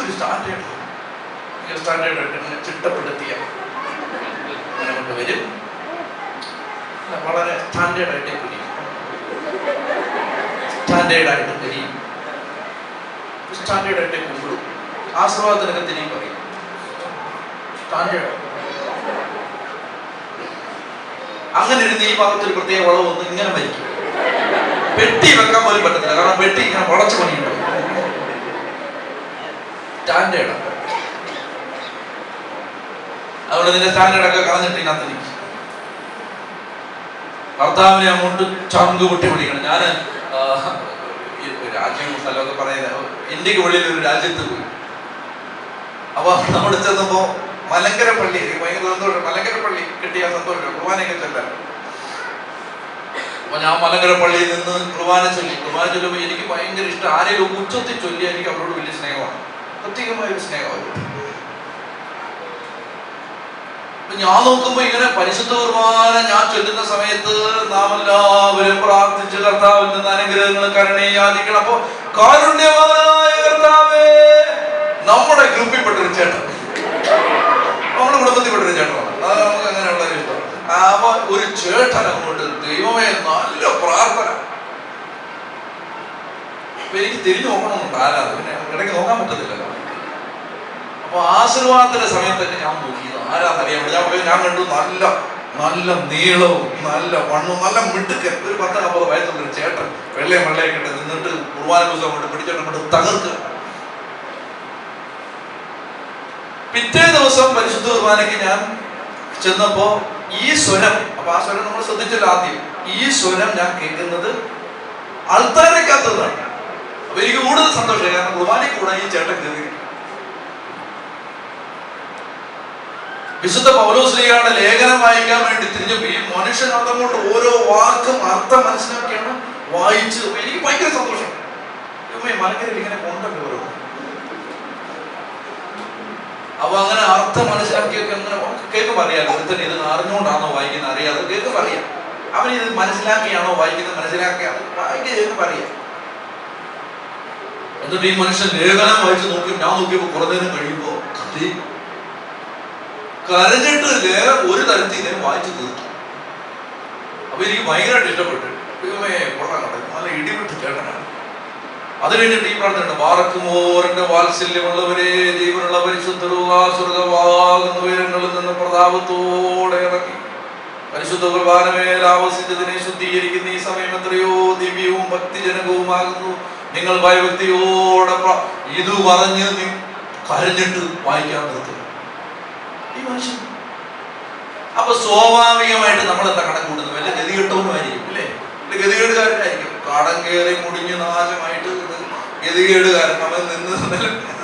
ഒരു സ്റ്റാൻഡേർഡായിട്ട് ഇങ്ങനെ ചിട്ടപ്പെടുത്തിയ അങ്ങനെ കൊണ്ട് വരും. വളരെ സ്റ്റാൻഡേർഡായിട്ട് കുരിയും, സ്റ്റാൻഡേർഡായിട്ട് കുരിയും, സ്റ്റാൻഡേർഡായിട്ട് കുമ്പിടും. ആശീർവാദത്തിനൊക്കെ തിരിയും പറയും സ്റ്റാൻഡേർഡ്. അങ്ങനെ ഇരുന്ന് ഈ ഭാഗത്തൊരു പ്രത്യേക വളവൊന്നും ഇങ്ങനെ മരിക്കും. പെട്ടി വെക്കാൻ പോലും പറ്റത്തില്ല, കാരണം പെട്ടി ഇങ്ങനെ വളച്ചു പണിയുണ്ടാവും. സ്റ്റാൻഡേർഡ്. അതുകൊണ്ട് നിന്റെ സ്റ്റാൻഡേർഡൊക്കെ കളഞ്ഞിട്ട് ഇതിനകത്ത് നിൽക്കും. ഭർത്താവിനെ അങ്ങോട്ട് ചങ്ക് പൊട്ടി പിടിക്കണം. ഞാൻ രാജ്യവും സ്ഥലമൊക്കെ പറയുന്നത് ഇന്ത്യക്ക് വെളിയിൽ ഒരു രാജ്യത്ത് പോയി. അപ്പൊ അവിടെ ചെന്നപ്പോ മലങ്കര പള്ളി, എനിക്ക് ഭയങ്കര സന്തോഷം. മലങ്കര പള്ളി കിട്ടിയ സന്തോഷം, കുർബാനയൊക്കെ ചെല്ലാൻ. അപ്പൊ ഞാൻ മലങ്കര പള്ളിയിൽ നിന്ന് കുർബാന ചൊല്ലുമ്പോൾ എനിക്ക് ഭയങ്കര ഇഷ്ടം. ആരെങ്കിലും ഉച്ചത്തിൽ ചൊല്ലിയാൽ എനിക്ക് അവരോട് വലിയ സ്നേഹമാണ്, പ്രത്യേകമായ ഒരു സ്നേഹമാണ്. ഞാൻ നോക്കുമ്പോ ഇങ്ങനെ പരിശുദ്ധ കുർബാന ഞാൻ ചൊല്ലുന്ന സമയത്ത് നാം എല്ലാവരും പ്രാർത്ഥിച്ച് കർത്താവിൽ നിന്ന് അനുഗ്രഹങ്ങളും കരുണയും യാചിക്കണം. അപ്പൊ കാരുണ്യവാനായ കർത്താവേ, നമ്മുടെ ഗ്രൂപ്പിൽപ്പെട്ടൊരു ചേട്ടൻ, നമ്മുടെ കുടുംബത്തിൽപ്പെട്ടൊരു ചേട്ടനാണ്. അത് നമുക്ക് അങ്ങനെയുള്ള ഒരു ഇഷ്ടം. അപ്പൊ ഒരു ചേട്ടൻ അങ്ങോട്ട്, ദൈവമേ നല്ല പ്രാർത്ഥന. അപ്പൊ എനിക്ക് തിരിഞ്ഞു നോക്കണമെന്നുണ്ട് ആരാ, പിന്നെ ഇടയ്ക്ക് നോക്കാൻ പറ്റത്തില്ലല്ലോ. അപ്പൊ ആശീർവാദത്തിന്റെ സമയത്തൊക്കെ ഞാൻ നോക്കിയത് ആരാന്നറിയാൻ ഞാൻ കണ്ടു നല്ല നല്ല നീളവും നല്ല വണ്ണവും നല്ല മിടുക്കൻ ഒരു 10-50 വയസ്സുള്ളൊരു ചേട്ടൻ, വെള്ളയൊക്കെ ഇട്ട് നിന്നിട്ട് കുർബാന പുസ്തകം കൊണ്ട് പിടിച്ചോണ്ട് തകർക്കുക. പിറ്റേ ദിവസം പരിശുദ്ധ കുർബാനയ്ക്ക് ഞാൻ ചെന്നപ്പോ ഈ സ്വരം, അപ്പൊ ആ സ്വരം നമ്മൾ ശ്രദ്ധിച്ചല്ലോ ആദ്യം, ഈ സ്വരം ഞാൻ കേൾക്കുന്നത് ആൾത്താരേക്കാത്തതാണ്. അപ്പൊ എനിക്ക് കൂടുതൽ സന്തോഷം, കാരണം കുർബാനയ്ക്ക് കൂടെ ഈ ചേട്ടൻ കയറി. വിശുദ്ധ പൗലോസ്ലീഹയുടെ ലേഖനം വായിക്കാൻ വേണ്ടി തിരിഞ്ഞപ്പോൾ ഈ മനുഷ്യൻ അതങ്ങോട്ട് ഓരോ വാക്കും അർത്ഥം മനസ്സിലാക്കിയാണ് വായിച്ച്. എനിക്ക് ഭയങ്കര സന്തോഷം. മലങ്കരയിൽ ഇങ്ങനെ കൊണ്ടല്ലോ ഓരോ. അപ്പൊ അങ്ങനെ അർത്ഥം മനസ്സിലാക്കിയൊക്കെ അങ്ങനെ കേൾക്കും അറിയാലോ. ഒരുത്തൻ ഇത് അറിഞ്ഞുകൊണ്ടാണോ വായിക്കുന്നത് അറിയാതെ കേൾക്കും അറിയാം. അവൻ ഇത് മനസ്സിലാക്കിയാണോ വായിക്കുന്നത് മനസ്സിലാക്കിയാണ് വായിക്കുക അറിയാം. എന്നിട്ട് ഈ മനുഷ്യൻ ലേഖനം വായിച്ച് നോക്കി. ഞാൻ നോക്കിയപ്പോ കുറെ നേരം കഴിയുമ്പോ കരഞ്ഞിട്ട് ലേഖനം ഒരു തരത്തിൽ ഇങ്ങനെ വായിച്ചു തീർത്തു. അപ്പൊ എനിക്ക് ഭയങ്കരമായിട്ട് ഇഷ്ടപ്പെട്ടു. കൊള്ളാം, നല്ല ഇടിവിട്ട് കേട്ടനാണ്. അത് കഴിഞ്ഞിട്ട് ഈ പ്രാർത്ഥന, വാർക്കുമോറിന്റെ വാത്സല്യമുള്ളവരെ, ജീവനുള്ള പരിശുദ്ധരുവാസുരവാകുന്ന ഉയരങ്ങളിൽ നിന്ന് പ്രതാപത്തോടെ ഇറങ്ങി പരിശുദ്ധ കുർബാനമേൽ ആവസിച്ചതിനെ ശുദ്ധീകരിക്കുന്ന ഈ സമയം എത്രയോ ദിവ്യവും ഭക്തിജനകവുമാകുന്നു. നിങ്ങൾ ഭയഭക്തിയോടെ ഇത് പറഞ്ഞ് കരഞ്ഞിട്ട് വായിക്കാൻ നിർത്തും ഈ മനുഷ്യൻ. അപ്പൊ സ്വാഭാവികമായിട്ട് നമ്മൾ എന്താ കണക്ക് കൂടുന്നത്? വല്ല ഗതികെട്ടവനുമായിരിക്കും അല്ലേ, ഗതികേടുകാരനായിരിക്കും. കടം കയറി മുടിഞ്ഞ് നാശമായിട്ട് ഗതികേടുകാരൻ അവൻ നിന്ന്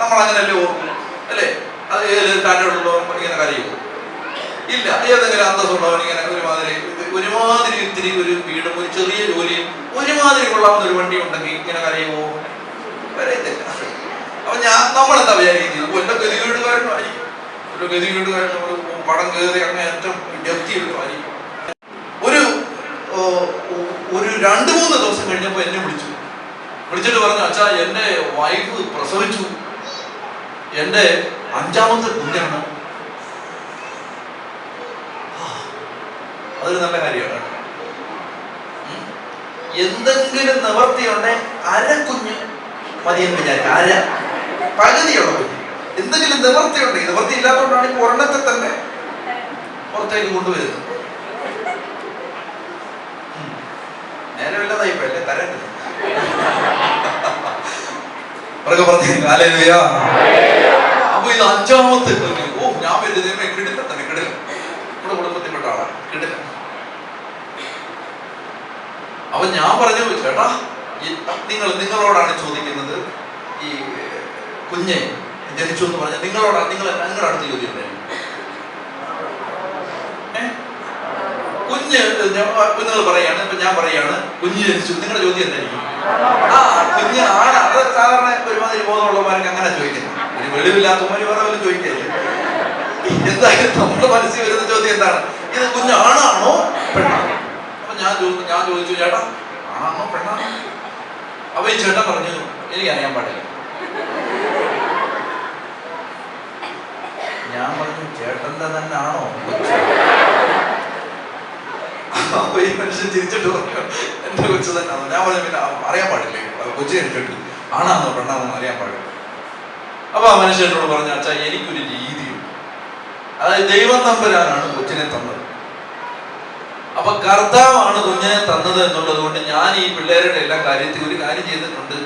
നമ്മൾ അങ്ങനെയല്ലേ ഓർക്കും അല്ലേ? അത് തന്നോടുള്ളവൻ ഇങ്ങനെ കരയുമോ? ഇല്ല. ഏതെങ്കിലും അന്തസ്സുള്ളവൻ ഇങ്ങനെ ഒരുമാതിരി ഇത്തിരി ഒരു വീടും ഒരു ചെറിയ ജോലിയും ഒരുമാതിരി കൊള്ളാവുന്ന ഒരു വണ്ടി ഉണ്ടെങ്കിൽ ഇങ്ങനെ കരയുമോ? കരയത്തില്ല. അപ്പൊ നമ്മളെന്താ വിചാരിക്കുന്നത്? വല്ല ഗതികേടുകാരനായിരിക്കും, ഒരു ഗതികേടുകാരൻ പടം കയറി അങ്ങനെ ഏറ്റവും ജപ്തിയുള്ളതായിരിക്കും. ഒരു 2-3 ദിവസം കഴിഞ്ഞപ്പോ എന്നെ വിളിച്ചിട്ട് പറഞ്ഞു, അച്ഛാ എന്റെ വൈഫ് പ്രസവിച്ചു, എന്റെ 5ാമത്തെ കുഞ്ഞാണ്. അതൊരു നല്ല കാര്യമാണ്. എന്തെങ്കിലും നിവർത്തിയുണ്ടെ അരക്കുഞ്ഞ് മതിയെന്ന് വിചാരിക്കും. പകുതിയുള്ള കുഞ്ഞ് എന്തെങ്കിലും നിവർത്തിയുണ്ട്. നിവർത്തി ഇല്ലാത്തതുകൊണ്ടാണ് ഈ ഒരെണ്ണത്തെ തന്നെ പുറത്തേക്ക് കൊണ്ടുവരുന്നത്. നേരമില്ലാതായി അല്ലേ തരേണ്ടത്. അപ്പൊ ഇത് 5ാമത്തെ കുഞ്ഞ്. ഞാൻ വരുന്നേ കിടില തന്നെ, കിടില. നമ്മുടെ കുടുംബത്തിൽപ്പെട്ട ആളാണ്, കിടില. അപ്പൊ ഞാൻ പറഞ്ഞു, ചേട്ടാ നിങ്ങളോടാണ് ചോദിക്കുന്നത്, ഈ കുഞ്ഞെ ജനിച്ചു എന്ന് പറഞ്ഞാൽ നിങ്ങളോടാണ്, നിങ്ങളുടെ അടുത്ത് ചോദ്യം ഉണ്ടായിരുന്നു. കുഞ്ഞ് നിങ്ങൾ പറയാണ്, ഇപ്പൊ ഞാൻ പറയാണ് കുഞ്ഞ് ജനിച്ചു, നിങ്ങളുടെ ചോദ്യം എന്തായിരിക്കും? കുഞ്ഞ് ആണ്. അത് സാധാരണ ഒരുമാതിരി ബോധമുള്ളവർക്ക് അങ്ങനെ ചോദിക്കുന്നത്. ഒരു വെളിവില്ലാത്തവര് വേറെ വല്ല ചോദിക്കല്ലേ. എന്തായാലും നമ്മുടെ മനസ്സിൽ വരുന്ന ചോദ്യം എന്താണ്? ഇത് കുഞ്ഞ് ആണാണോ പെണ്ണാണോ? അപ്പൊ ഞാൻ ചോദിച്ചു, ചേട്ടാ ആണാണോ പെണ്ണാണോ? അപ്പൊ ഈ ചേട്ടൻ പറഞ്ഞു, എനിക്കറിയാൻ പാടില്ല. ഞാൻ പറഞ്ഞു, ചേട്ടന്റെ തന്നെ ആണോ? അപ്പൊ ഈ മനുഷ്യൻ ചിരിച്ചിട്ട് പറഞ്ഞു, എന്റെ കൊച്ചു തന്നെ ആണോ? ഞാൻ പറഞ്ഞു, പിന്നെ അറിയാൻ പാടില്ലേ, കൊച്ചു ജനിച്ചിട്ട് ആണാന്നോ പെണ്ണാന്നോ അറിയാൻ പാടില്ല. അപ്പൊ ആ മനുഷ്യനോട് പറഞ്ഞു, അച്ഛാ എനിക്കൊരു രീതിയുണ്ട്. അതായത് ദൈവം തമ്പുരാനാണ് കൊച്ചിനെ തന്നത്. അപ്പൊ കർത്താവാണ് കുഞ്ഞിനെ തന്നത് എന്നുള്ളത് കൊണ്ട് ഞാൻ ഈ പിള്ളേരുടെ എല്ലാ കാര്യത്തിൽ ഒരു കാര്യം ചെയ്തിട്ടുണ്ട്.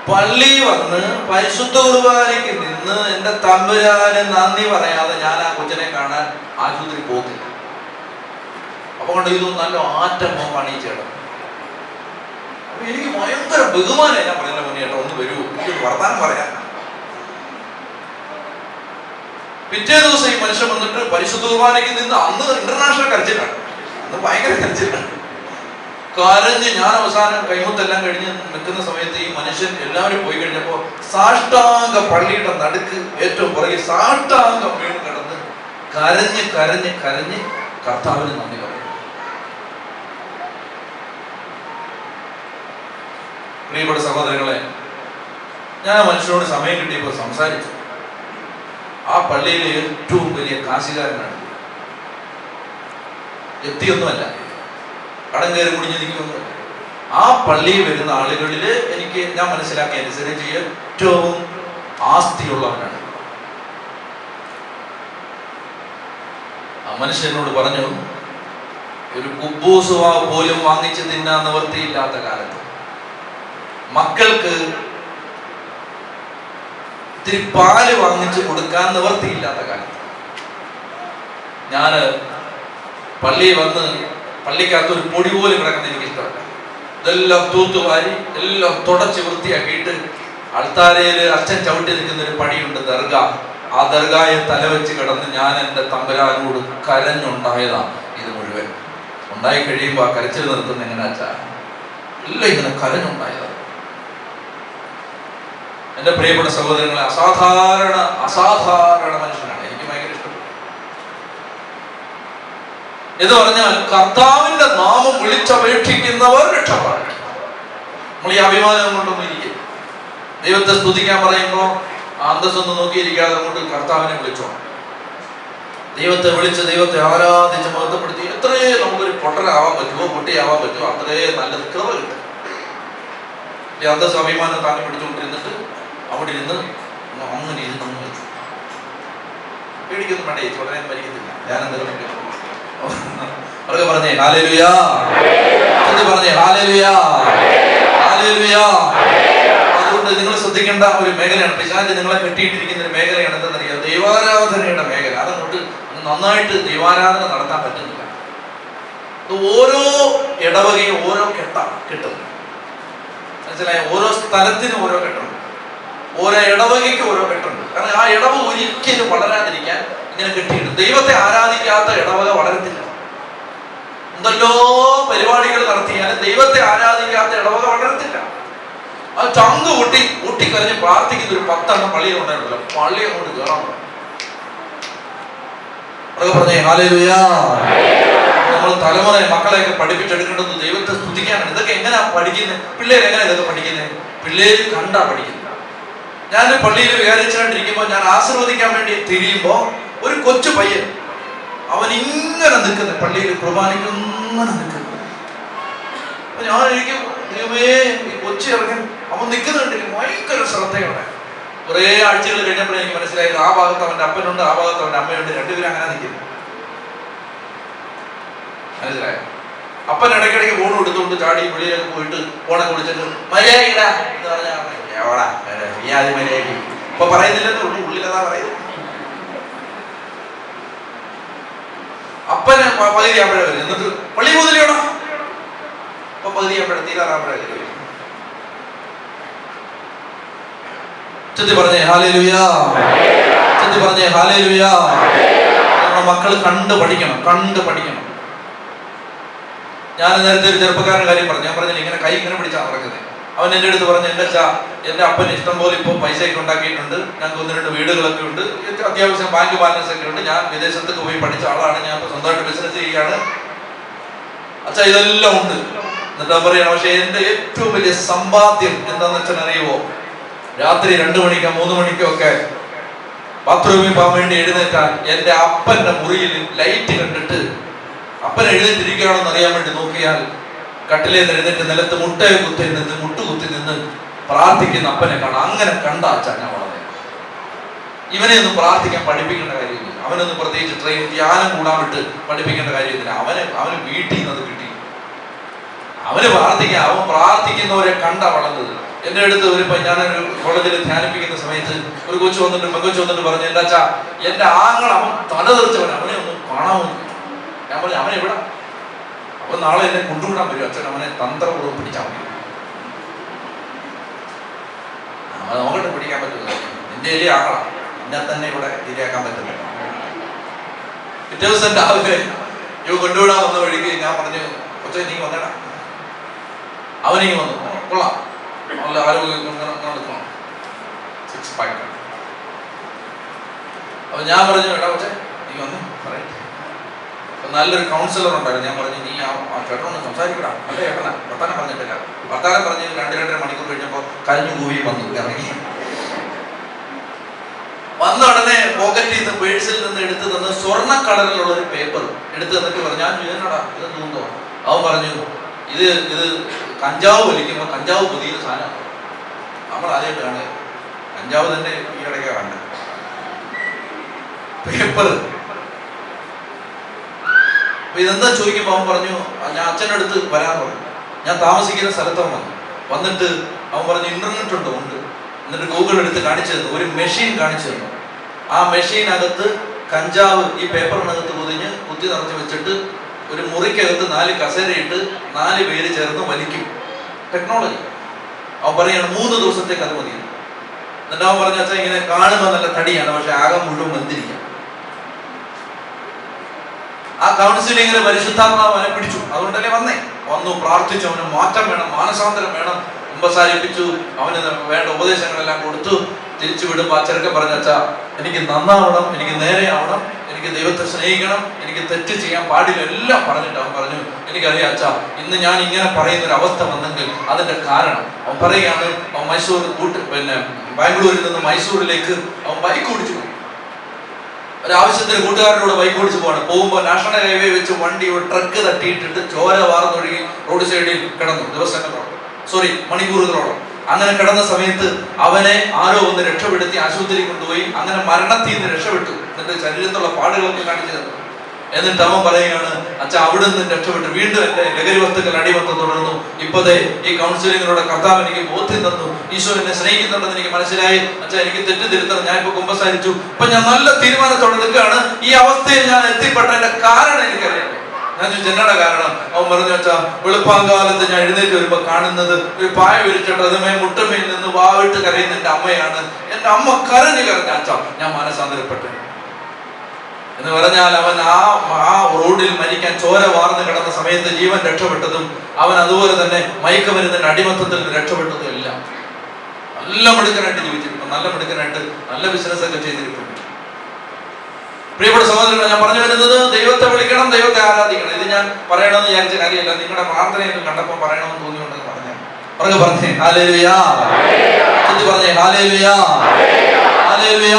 പള്ളി വന്ന് പരിശുദ്ധ കുർബാനയ്ക്ക് നിന്ന് എന്റെ തമ്പുരാന് നന്ദി പറയാതെ ഞാൻ ആ കൊച്ചിനെ കാണാൻ ആശുപത്രി പോകത്തില്ല. അപ്പൊ കൊണ്ട് ഇതൊന്നും നല്ല ആറ്റമാണ് ഈ ചേട്ടൻ. അപ്പൊ എനിക്ക് ഭയങ്കര ബഹുമാനം. ഞാൻ പറയുന്ന മുന്നേ ചേട്ടാ ഒന്ന് വരൂ, എനിക്ക് വർത്താനം പറയാൻ. പിറ്റേ ദിവസം ഈ മനുഷ്യൻ വന്നിട്ട് പരിശുദ്ധ കുർബാനയ്ക്ക് നിന്ന് അന്ന് ഇന്റർനാഷണൽ കരച്ചിലാണ്, അന്ന് ഭയങ്കര കരച്ചിലാണ്. കരഞ്ഞ് ഞാൻ അവസാനം കൈമുത്തെല്ലാം കഴിഞ്ഞ് നിൽക്കുന്ന സമയത്ത് ഈ മനുഷ്യൻ എല്ലാവരും പോയി കഴിഞ്ഞപ്പോ സാഷ്ടാംഗ പള്ളിയുടെ നടുക്ക് ഏറ്റവും പുറകെ സാഷ്ടാംഗം വീണ് കിടന്ന് കരഞ്ഞ് കരഞ്ഞ് കരഞ്ഞ് കർത്താവിന് നന്ദി പറയും. പ്രിയപ്പെട്ട സഹോദരങ്ങളെ, ഞാൻ മനുഷ്യനോട് സമയം കിട്ടിയപ്പോൾ സംസാരിച്ചു. ആ പള്ളിയിലെ ഏറ്റവും വലിയ കാശുകാരനാണ്, എത്തിയൊന്നുമല്ല, കടം കയറി കുടിഞ്ഞു നിൽക്കുമൊന്നുമല്ല. ആ പള്ളിയിൽ വരുന്ന ആളുകളില് ഞാൻ മനസ്സിലാക്കിയ അനുസരിച്ച് ഏറ്റവും ആസ്തിയുള്ളവനാണ്. ആ മനുഷ്യനോട് പറഞ്ഞു, ഒരു കുബൂസ് പോലും വാങ്ങിച്ച് തിന്നാൻ നിവൃത്തിയില്ലാത്ത കാലത്ത്, മക്കൾക്ക് ഇത്തിരി പാല് വാങ്ങിച്ച് കൊടുക്കാൻ നിവൃത്തിയില്ലാത്ത കാലത്ത്, ഞാന് പള്ളിയിൽ വന്ന് പള്ളിക്കകത്ത് ഒരു പൊടി പോലും കിടക്കുന്ന എനിക്ക് ഇഷ്ടമല്ല. ഇതെല്ലാം തൂത്തുവാരി എല്ലാം തുടച്ച് വൃത്തിയാക്കിയിട്ട് അൾത്താരയിൽ അച്ഛൻ ചവിട്ടി നിൽക്കുന്ന ഒരു പടിയുണ്ട്, ദർഗ. ആ ദർഗയെ തലവെച്ച് കിടന്ന് ഞാൻ എൻ്റെ തമ്പുരാനോട് കരഞ്ഞുണ്ടായതാ. ഇത് മുഴുവൻ ഉണ്ടായി കഴിയുമ്പോൾ ആ കരച്ചിൽ നിർത്തുന്ന എങ്ങനെ വെച്ചാ എല്ലാം ഇങ്ങനെ കരഞ്ഞുണ്ടായതാ. എൻ്റെ പ്രിയപ്പെട്ട സഹോദരങ്ങളെ, അസാധാരണ മനുഷ്യനാണ്, എനിക്ക് ഭയങ്കര ഇഷ്ടപ്പെട്ടു. എന്ന് പറഞ്ഞാൽ കർത്താവിന്റെ നാമം വിളിച്ചപേക്ഷിക്കുന്നവർ രക്ഷപ്പെടും. നമ്മൾ ഈ അഭിമാനം കൊണ്ടൊന്നും ഇരിക്കും. ദൈവത്തെ സ്തുതിക്കാൻ പറയുമ്പോൾ അന്തസ്സൊന്നും നോക്കിയിരിക്കാതെ അങ്ങോട്ട് കർത്താവിനെ വിളിച്ചോ. ദൈവത്തെ വിളിച്ച് ദൈവത്തെ ആരാധിച്ച് മഹത്വപ്പെടുത്തി എത്രയേ നമുക്കൊരു പൊട്ടനാവാൻ പറ്റുമോ, പൊട്ടിയാവാൻ പറ്റുമോ, അത്രയേ നല്ല കൃപ കിട്ടും. ഈ അന്തസ്സ് അഭിമാനം താങ്ങി പിടിച്ചുകൊണ്ടിരുന്നിട്ട് അവിടെ ഇരുന്ന് അങ്ങനെ ഇരുന്ന് വെച്ചു. പേടിക്കൊന്നും വേണ്ട, ചേച്ചി ഉടനെ മരിക്കത്തില്ല. ഞാനെന്തെങ്കിലും അവർക്ക് പറഞ്ഞേ ഹല്ലേലൂയാ, പറഞ്ഞേ ഹല്ലേലൂയാ, ഹല്ലേലൂയാ. അതുകൊണ്ട് നിങ്ങൾ ശ്രദ്ധിക്കേണ്ട ഒരു മേഖലയാണ്, പിശാച് നിങ്ങളെ കെട്ടിയിട്ടിരിക്കുന്ന ഒരു മേഖലയാണ്. എന്തെന്നറിയാം, ദൈവാരാധനയുടെ മേഖല. അതങ്ങോട്ട് നന്നായിട്ട് ദൈവാരാധന നടത്താൻ പറ്റുന്നില്ല. ഓരോ ഇടവകയും ഓരോ കെട്ടും, മനസ്സിലായ? ഓരോ സ്ഥലത്തിനും ഓരോ കെട്ടുണ്ട്, ഓരോ ഇടവകയ്ക്ക് ഓരോ കെട്ടുണ്ട്. കാരണം ആ ഇടവ ഒരിക്കലും വളരാതിരിക്കാൻ ഇങ്ങനെ കെട്ടിയിടും. ദൈവത്തെ ആരാധിക്കാത്ത ഇടവക വളരത്തില്ല. എന്തല്ലോ പരിപാടികൾ നടത്തിയാലും ദൈവത്തെ ആരാധിക്കാത്ത ഇടവക വളരത്തില്ല. അത് ചങ്ക് പൊട്ടിക്കരഞ്ഞ് പ്രാർത്ഥിക്കുന്ന ഒരു 10 എണ്ണം പള്ളിയിൽ ഉണ്ടായിട്ടില്ല. പള്ളി അങ്ങോട്ട് കയറാൻ പറഞ്ഞു. പറഞ്ഞേ ഹല്ലേലൂയാ. നമ്മൾ തലമുറ മക്കളെയൊക്കെ പഠിപ്പിച്ചെടുക്കേണ്ടത് ദൈവത്തെ സ്തുതിക്കാനാണ്. ഇതൊക്കെ എങ്ങനെയാ പഠിക്കുന്നത്? പിള്ളേരെങ്ങനെ ഇതൊക്കെ പഠിക്കുന്നത്? പിള്ളേര് കണ്ടാ പഠിക്കുന്നത്. ഞാൻ പള്ളിയിൽ വിചാരിച്ചുകൊണ്ടിരിക്കുമ്പോൾ ഞാൻ ആശീർവദിക്കാൻ വേണ്ടി തിരിയുമ്പോൾ ഒരു കൊച്ചു പയ്യൻ, അവൻ ഇങ്ങനെ നിൽക്കുന്നു, പള്ളിയിൽ കുർബാനയ്ക്ക് ഇങ്ങനെ നിൽക്കുന്നു. അപ്പൊ ഞാൻ എനിക്ക് ദൈവമേ, ഈ കൊച്ചു ഇറങ്ങി അവൻ നിൽക്കുന്നുണ്ടെങ്കിൽ ഭയങ്കര ശ്രദ്ധയോടെ. കുറേ ആഴ്ചകൾ കഴിഞ്ഞപ്പോൾ എനിക്ക് മനസ്സിലായത് ആ ഭാഗത്ത് അവന്റെ അപ്പനുണ്ട്, ആ ഭാഗത്ത് അവന്റെ അമ്മയുണ്ട്, രണ്ടുപേരും അങ്ങനെ നിൽക്കുന്നു. മനസ്സിലായോ? അപ്പൻ ഇടയ്ക്കിടയ്ക്ക് ഫോൺ എടുത്തുകൊണ്ട് ചാടി വെളിയിലൊക്കെ പോയിട്ട് ഫോണൊക്കെ വിളിച്ചിട്ട് മര്യാദ എന്ന് പറഞ്ഞാൽ എവിടാ നീ ആദ്യം മര്യാദ ഇപ്പൊ പറയുന്നില്ലെന്ന് ഉള്ളിലതാ പറയുന്നത്. അപ്പന് പകുതി ആമ്പഴ വരും, എന്നിട്ട് പള്ളി മുതലിയോടാ അപ്പൊ പകുതി ആമ്പഴ തീരാറാമ്പഴ വരും. ചെത്തി പറഞ്ഞേ ഹല്ലേലൂയാ, ചെത്തി പറഞ്ഞേ ഹല്ലേലൂയാ. നമ്മുടെ മക്കൾ കണ്ട് പഠിക്കണം. ഞാൻ നേരത്തെ ഒരു ചെറുപ്പക്കാരൻ്റെ കാര്യം പറഞ്ഞു. ഞാൻ പറഞ്ഞില്ല, ഇങ്ങനെ കൈ ഇങ്ങനെ പിടിച്ചാ നടക്കുന്നത്. അവൻ എൻ്റെ അടുത്ത് പറഞ്ഞു, എൻ്റെ അപ്പൻ ഇഷ്ടം പോലെ ഇപ്പോൾ പൈസയൊക്കെ ഉണ്ടാക്കിയിട്ടുണ്ട്, ഞങ്ങൾക്ക് 1-2 വീടുകളൊക്കെ ഉണ്ട്, അത്യാവശ്യം ബാങ്ക് ബാലൻസ് ഒക്കെ ഉണ്ട്, ഞാൻ വിദേശത്തൊക്കെ പോയി പഠിച്ച ആളാണ്, ഞാൻ ഇപ്പോൾ സ്വന്തമായിട്ട് ബിസിനസ് ചെയ്യുകയാണ് അച്ഛാ, ഇതെല്ലാം ഉണ്ട്. എന്നിട്ട് പറയണം, പക്ഷെ എൻ്റെ ഏറ്റവും വലിയ സമ്പാദ്യം എന്താണെന്ന് വെച്ചാൽ അറിയുമോ? രാത്രി 2 മണിക്കോ 3 മണിക്കോ ഒക്കെ ബാത്റൂമിൽ പോകാൻ വേണ്ടി എഴുന്നേറ്റാൽ എൻ്റെ അപ്പൻ്റെ മുറിയിൽ ലൈറ്റ് കണ്ടിട്ട് അപ്പൻ എഴുന്നേറ്റിരിക്കുകയാണെന്ന് അറിയാൻ വേണ്ടി നോക്കിയാൽ കട്ടിലേന്ന് എഴുന്നേറ്റ് നിലത്ത് മുട്ടുകുത്തി നിന്ന് പ്രാർത്ഥിക്കുന്ന അപ്പനെ കാണാം. അങ്ങനെ കണ്ട അച്ഛാ ഞാൻ വളരെ. ഇവനെ ഒന്നും പ്രാർത്ഥിക്കാൻ പഠിപ്പിക്കേണ്ട കാര്യമില്ല, അവനൊന്നും പ്രത്യേകിച്ച് ധ്യാനം കൂടാൻ വിട്ട് പഠിപ്പിക്കേണ്ട കാര്യമില്ല. അവന് വീട്ടിൽ നിന്ന് അത് കിട്ടി. അവന് പ്രാർത്ഥിക്കാൻ, അവൻ പ്രാർത്ഥിക്കുന്നവരെ കണ്ട വളർന്നത്. എൻ്റെ അടുത്ത് ഞാനൊരു കോളേജിൽ ധ്യാനിപ്പിക്കുന്ന സമയത്ത് ഒരു പെങ്കൊച്ചു വന്നിട്ട് പറഞ്ഞു, എൻ്റെ അച്ഛാ, എൻ്റെ ആങ്ങൾ അവൻ തല തെറിച്ചവൻ, അവനെ ഒന്ന് കാണാമോ? ഞാൻ പറഞ്ഞു, അവൻ എവിടെ? അവൻ നാളെ എന്നെ കൊണ്ടുവിടാൻ വരും അച്ഛൻ, അവനെ തന്ത്രപൂർവ്വം പിടിച്ചാൽ മതി. അവൻ നോക്കട്ടെ, പിടിക്കാൻ പറ്റുന്നത് നിന്റെ വലിയ ആങ്ങളാണ്. എന്നെ തന്നെ ഇവിടെ ശരിയാക്കാൻ പറ്റുന്നില്ല. പിറ്റേ ദിവസം രാവിലെ കൊണ്ടുവിടാൻ വന്ന വഴിക്ക് ഞാൻ പറഞ്ഞു, കൊച്ചേ നീ വന്നേടാ. അവനിങ്ങി വന്നു, കൊള്ളാം, നല്ല ആരോഗ്യം എടുക്കണം, 6 pack. അപ്പൊ ഞാൻ പറഞ്ഞു, എടാ കൊച്ചേ നീ വന്നു പറയട്ടെ. അപ്പൊ നല്ലൊരു കൗൺസിലർ ഉണ്ടായിരുന്നു. ഞാൻ പറഞ്ഞു, നീ ആ ചേട്ടനൊന്ന് സംസാരിക്കടാ. നല്ല ചേട്ടനാ, വർത്താനം പറഞ്ഞിട്ടില്ല. വർത്താനം പറഞ്ഞ് 2-2.5 മണിക്കൂർ കഴിഞ്ഞപ്പോ കരഞ്ഞു കൂവി വന്നു ഇറങ്ങി. വന്ന ഉടനെ പോക്കറ്റിൽ നിന്ന് പേഴ്സിൽ നിന്ന് എടുത്തു തന്ന് സ്വർണ്ണ കളറിലുള്ള ഒരു പേപ്പർ എടുത്തു തന്നിട്ട് പറഞ്ഞു, ഞാൻ ചോദിച്ചടാ ഇത് തോന്നുന്നോ? അവൻ പറഞ്ഞു, ഇത് കഞ്ചാവ് വലിക്കുമ്പോ കഞ്ചാവ് പുതിയ സാധനം. നമ്മൾ ആദ്യമായിട്ട് കാണുക, കഞ്ചാവ് തന്നെ ഈ ഇടയ്ക്ക് കണ്ട പേപ്പർ. അപ്പൊ ഇതെന്താ ചോദിക്കുമ്പോ അവൻ പറഞ്ഞു, ഞാൻ അച്ഛൻ്റെ അടുത്ത് വരാൻ പറഞ്ഞു. ഞാൻ താമസിക്കുന്ന സ്ഥലത്തവൻ വന്നിട്ട് അവൻ പറഞ്ഞു, ഇന്റർനെറ്റ് ഉണ്ടോ? ഉണ്ട്. എന്നിട്ട് ഗൂഗിൾ എടുത്ത് കാണിച്ചു തന്നു, ഒരു മെഷീൻ കാണിച്ചു തന്നു. ആ മെഷീനകത്ത് കഞ്ചാവ് ഈ പേപ്പറിനകത്ത് പൊതിഞ്ഞ് കുത്തി നിറച്ച് വെച്ചിട്ട് ഒരു മുറിക്കകത്ത് 4 കസേരയിട്ട് 4 പേര് ചേർന്ന് വലിക്കും. ടെക്നോളജി. അവൻ പറയാണ് 3 ദിവസത്തേക്ക് അത് മതി. എന്നിട്ട് അവൻ പറഞ്ഞ വെച്ചാൽ ഇങ്ങനെ കാണുമ്പോൾ നല്ല തടിയാണ്, പക്ഷെ ആകെ മുഴുവൻ വെന്തിരിക്കാം. ആ കൗൺസിലിങ്ങിന് പരിശുദ്ധാത്മാവ് അവനെ പിടിച്ചു. അതുകൊണ്ടല്ലേ വന്നു പ്രാർത്ഥിച്ചു, അവന് മാറ്റം വേണം, മാനസാന്തരം വേണം, കുമ്പസാരിപ്പിച്ചു, അവന് വേണ്ട ഉപദേശങ്ങളെല്ലാം കൊടുത്തു. തിരിച്ചു വിടുമ്പോ ആ ചെറുക്കൻ പറഞ്ഞ, അച്ഛാ എനിക്ക് നന്നാവണം, എനിക്ക് നേരെയാവണം, എനിക്ക് ദൈവത്തെ സ്നേഹിക്കണം, എനിക്ക് തെറ്റ് ചെയ്യാൻ പാടില്ല, എല്ലാം പറഞ്ഞിട്ട് അവൻ പറഞ്ഞു, എനിക്കറിയാം അച്ഛാ, ഇന്ന് ഞാൻ ഇങ്ങനെ പറയുന്ന ഒരു അവസ്ഥ വന്നെങ്കിൽ അതിന്റെ കാരണം അവൻ പറയുകയാണ്. അവൻ ബാംഗ്ലൂരിൽ നിന്ന് മൈസൂരിലേക്ക് അവൻ ബൈക്ക് ഓടിച്ചു പോയി. ഒരാവശ്യത്തിന് കൂട്ടുകാരനോട് ബൈക്ക് ഓടിച്ചു പോവാണ്. പോകുമ്പോൾ നാഷണൽ ഹൈവേ വെച്ച് വണ്ടി ഒരു ട്രക്ക് തട്ടിയിട്ടിട്ട് ചോര വാർന്നൊഴുകി റോഡ് സൈഡിൽ കിടന്നു മണിക്കൂറുകളോളം. അങ്ങനെ കിടന്ന സമയത്ത് അവനെ ആരോ ഒന്ന് രക്ഷപ്പെടുത്തി ആശുപത്രി കൊണ്ടുപോയി. അങ്ങനെ മരണത്തിൽ നിന്ന് രക്ഷപ്പെട്ടു. എന്നിട്ട് ശരീരത്തുള്ള പാടുകളൊക്കെ കാണിച്ചു തന്നു. എന്നിട്ട് അവൻ പറയുകയാണ്, അച്ഛാ അവിടെ നിന്ന് രക്ഷപ്പെട്ടു, വീണ്ടും എന്റെ ലഹരി വസ്തുക്കൾ അടിമത്തം തുടർന്നു. ഇപ്പതേ ഈ കൗൺസിലിങ്ങിലൂടെ കർത്താവ് എനിക്ക് ബോധ്യം തന്നു, ഈശോ എന്നെ സ്നേഹിക്കുന്നുണ്ടെന്ന് എനിക്ക് മനസ്സിലായി. അച്ഛാ എനിക്ക് തെറ്റ് തിരുത്തണം, ഞാൻ ഇപ്പൊ കുമ്പസാരിച്ചു, ഇപ്പൊ ഞാൻ നല്ല തീരുമാനത്തോടെ നിൽക്കുകയാണ്. ഈ അവസ്ഥയിൽ ഞാൻ എത്തിപ്പെട്ടതിന്റെ കാരണം എനിക്കറിയാം. ഞാൻ ചോദിച്ചു, എന്നോட കാരണം? അവൻ പറഞ്ഞു, വെച്ചാ വെളുപ്പാങ്കാലത്ത് ഞാൻ എഴുന്നേറ്റ് വരുമ്പോ കാണുന്നത് ഒരു പായ വിരിച്ചിട്ട് അതുമേ മുട്ടമേൽ നിന്ന് വാവിട്ട് കരയുന്ന എന്റെ അമ്മയാണ്. എന്റെ അമ്മ കരഞ്ഞു അച്ഛാ ഞാൻ മാനസാന്തരപ്പെട്ടു എന്ന് പറഞ്ഞാൽ അവൻ ആ റോഡിൽ മരിക്കാൻ ചോര വാർന്ന് കിടന്ന സമയത്ത് ജീവൻ രക്ഷപ്പെട്ടതും അവൻ അതുപോലെ തന്നെ മയക്കുമരുന്നിന്റെ അടിമത്തത്തിൽ നിന്ന് രക്ഷപ്പെട്ടതും എല്ലാം നല്ല മിടുക്കനായിട്ട് ജീവിച്ചിരിക്കും, നല്ല മിടുക്കനായിട്ട് നല്ല ബിസിനസ് ഒക്കെ ചെയ്തിരിക്കും. പ്രിയപ്പെട്ട സഹോദരങ്ങളെ, ഞാൻ പറഞ്ഞു വരുന്നത് ദൈവത്തെ വിളിക്കണം, ദൈവത്തെ ആരാധിക്കണം. ഇത് ഞാൻ പറയണമെന്ന് വിചാരിച്ച കാര്യമല്ല, നിങ്ങളുടെ പ്രാർത്ഥനയൊക്കെ കണ്ടപ്പോൾ പറയണമെന്ന് തോന്നിയുണ്ടെന്ന് പറഞ്ഞേ ഹല്ലേലൂയ, പറഞ്ഞേ ഹല്ലേലൂയ, ഹല്ലേലൂയ.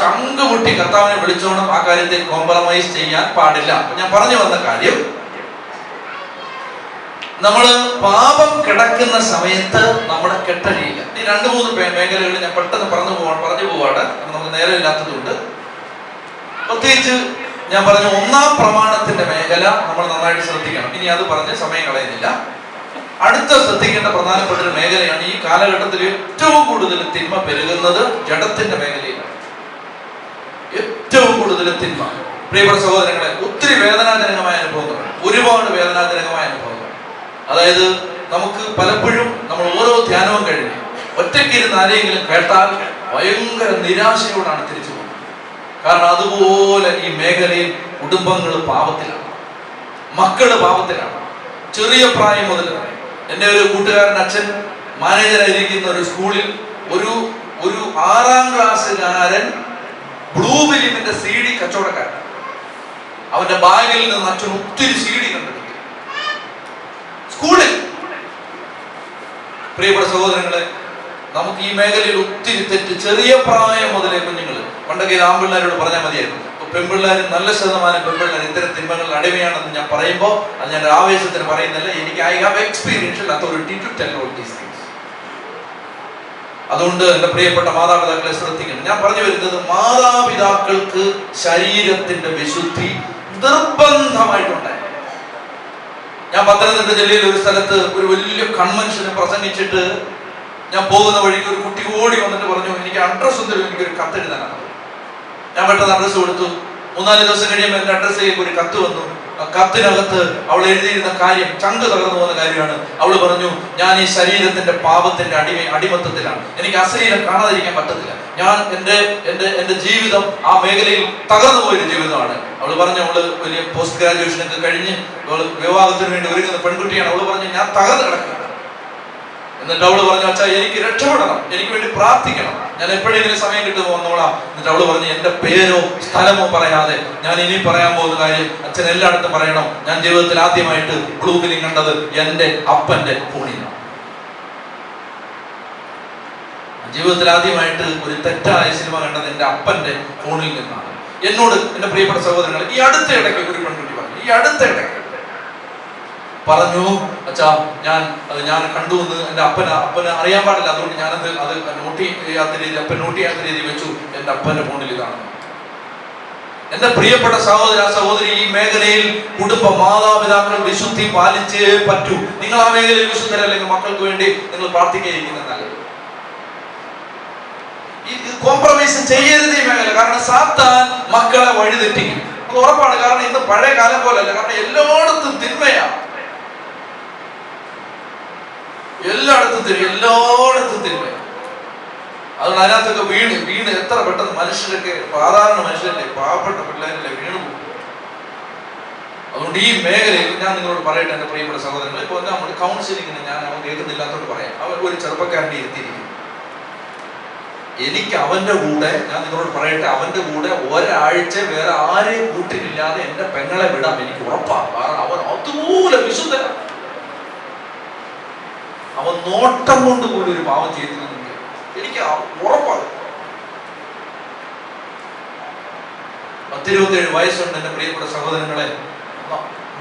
ചങ്ക് മുട്ടി കർത്താവിനെ വിളിച്ചോണം, ആ കാര്യത്തിൽ കോംപ്രമൈസ് ചെയ്യാൻ പാടില്ല. ഞാൻ പറഞ്ഞു വന്ന കാര്യം, നമ്മള് പാപം കിടക്കുന്ന സമയത്ത് നമ്മുടെ കെട്ടഴിയില്ല. ഈ 2-3 മേഖലകളിൽ ഞാൻ പെട്ടെന്ന് പറഞ്ഞു പോവാണ്, നമുക്ക് നേരം ഇല്ലാത്തതുകൊണ്ട്. പ്രത്യേകിച്ച് ഞാൻ പറഞ്ഞു, 1-ാം പ്രമാണത്തിന്റെ മേഖല നമ്മൾ നന്നായിട്ട് ശ്രദ്ധിക്കണം. ഇനി അത് പറഞ്ഞ് സമയം കളയുന്നില്ല. അടുത്ത ശ്രദ്ധിക്കേണ്ട പ്രധാനപ്പെട്ട ഒരു മേഖലയാണ്, ഈ കാലഘട്ടത്തിൽ ഏറ്റവും കൂടുതൽ തിന്മ പെരുകുന്നത് ജഡത്തിന്റെ മേഖലയിലാണ്. ഏറ്റവും കൂടുതൽ തിന്മ. പ്രിയപ്പെട്ട സഹോദരങ്ങളെ, ഒത്തിരി വേദനാജനകമായ അനുഭവങ്ങളാണ്, ഒരുപാട് വേദനാജനകമായ അനുഭവങ്ങൾ. അതായത് നമുക്ക് പലപ്പോഴും നമ്മൾ ഓരോ ധ്യാനവും കഴിഞ്ഞ് ഒറ്റയ്ക്കിരുന്ന് ആരെങ്കിലും കേട്ടാൽ ഭയങ്കര നിരാശയോടാണ് തിരിച്ചു പോകുന്നത്. കാരണം അതുപോലെ ഈ മേഖലയിൽ കുടുംബങ്ങൾ പാപത്തിലാണ്, മക്കള് പാപത്തിലാണ്. ചെറിയ പ്രായം മുതൽ എൻ്റെ ഒരു കൂട്ടുകാരൻ അച്ഛൻ മാനേജറായിരിക്കുന്ന ഒരു സ്കൂളിൽ ഒരു 6-ാം ക്ലാസ്സുകാരൻ ബ്ലൂ ഫിലിമിന്റെ CD കച്ചവടക്കാരൻ. അവന്റെ ബാഗിൽ നിന്ന് അച്ഛൻ ഒത്തിരി CD കണ്ടെടുത്തു സ്കൂളിൽ. പ്രിയപ്പെട്ട സഹോദരങ്ങളെ, നമുക്ക് ഈ മേഖലയിൽ ഒത്തിരി തെറ്റ് ചെറിയ പ്രായം മുതലേ കുഞ്ഞുങ്ങൾ. പണ്ടൊക്കെ ആൺപിള്ളേരോട് പറഞ്ഞാൽ മതിയായിരുന്നു. പെൺപിള്ളേർ, നല്ല ശതമാനം പെൺപിള്ളേർ ഇത്തരം തിന്മകൾ അടിമയാണെന്ന് ഞാൻ പറയുമ്പോൾ അത് ഞാൻ ആവേശത്തിന് പറയുന്നില്ല. എനിക്ക് I have experiential authority to tell all these things. അതുകൊണ്ട് എൻ്റെ പ്രിയപ്പെട്ട മാതാപിതാക്കളെ ശ്രദ്ധിക്കണം. ഞാൻ പറഞ്ഞു വരുന്നത്, മാതാപിതാക്കൾക്ക് ശരീരത്തിന്റെ വിശുദ്ധി നിർബന്ധമായിട്ടുണ്ടായി. ഞാൻ പത്തനംതിട്ട ജില്ലയിൽ ഒരു സ്ഥലത്ത് ഒരു വലിയ കൺവെൻഷന് പ്രസംഗിച്ചിട്ട് ഞാൻ പോകുന്ന വഴിക്ക് ഒരു കുട്ടി ഓടി വന്നിട്ട് പറഞ്ഞു, എനിക്ക് അഡ്രസ് ഒന്നും എനിക്കൊരു കത്തെഴുതാനാണ്. ഞാൻ പെട്ടെന്ന് അഡ്രസ്സ് കൊടുത്തു. 3-4 ദിവസം കഴിയുമ്പോൾ എൻ്റെ അഡ്രസ്സിലേക്ക് ഒരു കത്ത് വന്നു. കത്തിനകത്ത് അവൾ എഴുതിയിരുന്ന കാര്യം ചങ്ക് തകർന്നു പോകുന്ന കാര്യമാണ്. അവൾ പറഞ്ഞു, ഞാൻ ഈ ശരീരത്തിന്റെ പാപത്തിന്റെ അടിമത്തത്തിലാണ്, എനിക്ക് അശ്ലീലം കാണാതിരിക്കാൻ പറ്റത്തില്ല, ഞാൻ എന്റെ ജീവിതം ആ മേഖലയിൽ തകർന്നു പോയൊരു ജീവിതമാണ്. അവൾ പറഞ്ഞു, അവള് വലിയ പോസ്റ്റ് ഗ്രാജുവേഷനൊക്കെ കഴിഞ്ഞ് അവള് വിവാഹത്തിന് വേണ്ടി ഒരുങ്ങുന്ന പെൺകുട്ടിയാണ്. അവള് പറഞ്ഞു, ഞാൻ തകർന്നു കിടക്കുകയാണ്. എന്നിട്ട് അവള് പറഞ്ഞു, അച്ഛാ എനിക്ക് രക്ഷപ്പെടണം, എനിക്ക് വേണ്ടി പ്രാർത്ഥിക്കണം, ഞാൻ എപ്പോഴെങ്കിലും സമയം കിട്ടുമോ വന്നോളാം. എന്നിട്ട് അവള് പറഞ്ഞു, എന്റെ പേരോ സ്ഥലമോ പറയാതെ ഞാൻ ഇനി പറയാൻ പോകുന്ന കാര്യം അച്ഛൻ എല്ലായിടത്തും പറയണം. ഞാൻ ജീവിതത്തിൽ ആദ്യമായിട്ട് ബ്ലൂ ഫിലിം കണ്ടത് എന്റെ അപ്പന്റെ ഫോണിലാണ്. ജീവിതത്തിൽ ആദ്യമായിട്ട് ഒരു തെറ്റായ സിനിമ കണ്ടത് എന്റെ അപ്പന്റെ ഫോണിൽ നിന്നാണ്. എന്നോട് എന്റെ പ്രിയപ്പെട്ട സഹോദരങ്ങൾ, ഈ അടുത്ത ഇടയ്ക്ക് ഒരു പെൺകുട്ടി പറഞ്ഞു, ഈ അടുത്ത ഇടയ്ക്ക് പറഞ്ഞു, അച്ഛാ ഞാൻ കണ്ടു എന്ന് എന്റെ അപ്പന് അറിയാൻ പാടില്ല, അതുകൊണ്ട് ഞാനത് നോട്ട് ചെയ്യാത്ത രീതി വെച്ചു. എന്റെ അപ്പന്റെ ഫോണിൽ ഇതാണ്. എന്റെ പ്രിയപ്പെട്ട സഹോദര സഹോദരി, ഈ മേഖലയിൽ കുടുംബ മാതാപിതാക്കൾ വിശുദ്ധി പാലിച്ചേ പറ്റൂ. നിങ്ങൾ ആ മേഖലയിൽ വിശുദ്ധരല്ലെങ്കിൽ മക്കൾക്ക് വേണ്ടി നിങ്ങൾ പ്രാർത്ഥിക്കുകയിരിക്കുന്നത് നല്ലത്. കോംപ്രമൈസ് ചെയ്യരുത് ഈ മേഖല. കാരണം സാത്താൻ മക്കളെ വഴിതെറ്റിക്കും, അത് ഉറപ്പാണ്. കാരണം ഇന്ന് പഴയ കാലം പോലല്ല. കാരണം എല്ലായിടത്തും തിന്മയാണ്, എല്ലായിടത്തും തിന്മയാണ്. അതുകൊണ്ട് അതിനകത്തൊക്കെ വീണ് എത്ര പെട്ടെന്ന് മനുഷ്യരൊക്കെ, സാധാരണ മനുഷ്യരല്ലേ, പാവപ്പെട്ട പിള്ളേരല്ലേ വീണു പോകും. അതുകൊണ്ട് ഈ മേഖലയിൽ ഞാൻ നിങ്ങളോട് പറയട്ടെ എന്റെ പ്രിയപ്പെട്ട സഹോദരങ്ങൾ, ഇപ്പൊ നമ്മൾ കൗൺസിലിങ്ങിന് ഞാൻ അവൻ കേൾക്കുന്നില്ലാത്തോണ്ട് പറയാം. അവൻ ഒരു ചെറുപ്പക്കാരനെ ഇരുത്തിയിരിക്കും. എനിക്ക് അവന്റെ കൂടെ, ഞാൻ നിങ്ങളോട് പറയട്ടെ, അവന്റെ കൂടെ ഒരാഴ്ച വേറെ ആരെയും കൂട്ടിലില്ലാതെ എന്റെ പെങ്ങളെ വിടാം, എനിക്ക് ഉറപ്പാണ്. കാരണം അവൻ അതുപോലെ വിശുദ്ധനാണ്. അവൻ നോട്ടം കൊണ്ട് പോലും ഒരു പാവം ചെയ്തിരുന്നെങ്കിൽ എനിക്ക് ഉറപ്പാണ്. 27 വയസ്സുണ്ട് എന്റെ പ്രിയപ്പെട്ട സഹോദരങ്ങളെ.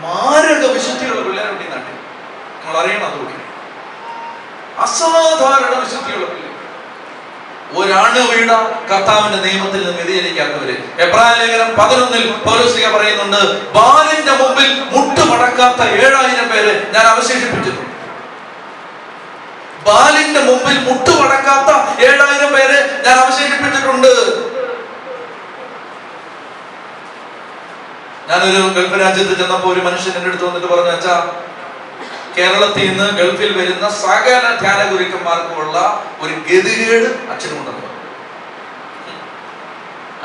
മാരക വിശുദ്ധിയുള്ള പിള്ളേരുണ്ട് ഈ നാട്ടിൽ, നിങ്ങൾ അറിയണം. അതുകൂടി അസാധാരണ വിശുദ്ധിയുള്ള പിള്ളേർ, ഒരാണ് വീണ കർത്താവിന്റെ നിയമത്തിൽ നിന്ന് വ്യതിചലിക്കാത്തവര്. എബ്രായ ലേഖനം 11 പൗലോസ് പറയുന്നുണ്ട്, ബാലിന്റെ മുമ്പിൽ മുട്ടുമടക്കാത്ത 7000 പേരെ ഞാൻ അവശേഷിപ്പിച്ചിട്ടുണ്ട്. ബാലിന്റെ മുമ്പിൽ മുട്ടുമടക്കാത്ത 7000 പേരെ ഞാൻ അവശേഷിപ്പിച്ചിട്ടുണ്ട്. ഞാനൊരു ഗൾഫ് രാജ്യത്ത് ചെന്നപ്പോ ഒരു മനുഷ്യൻ എന്റെ അടുത്ത് വന്നിട്ട് പറഞ്ഞു, അച്ഛാ, കേരളത്തിൽ നിന്ന് ഗൾഫിൽ വരുന്ന സകല ധ്യാന ഗുരുക്കന്മാർക്കുമുള്ള ഒരു ഗതികേട് അച്ഛനുണ്ടെന്ന്.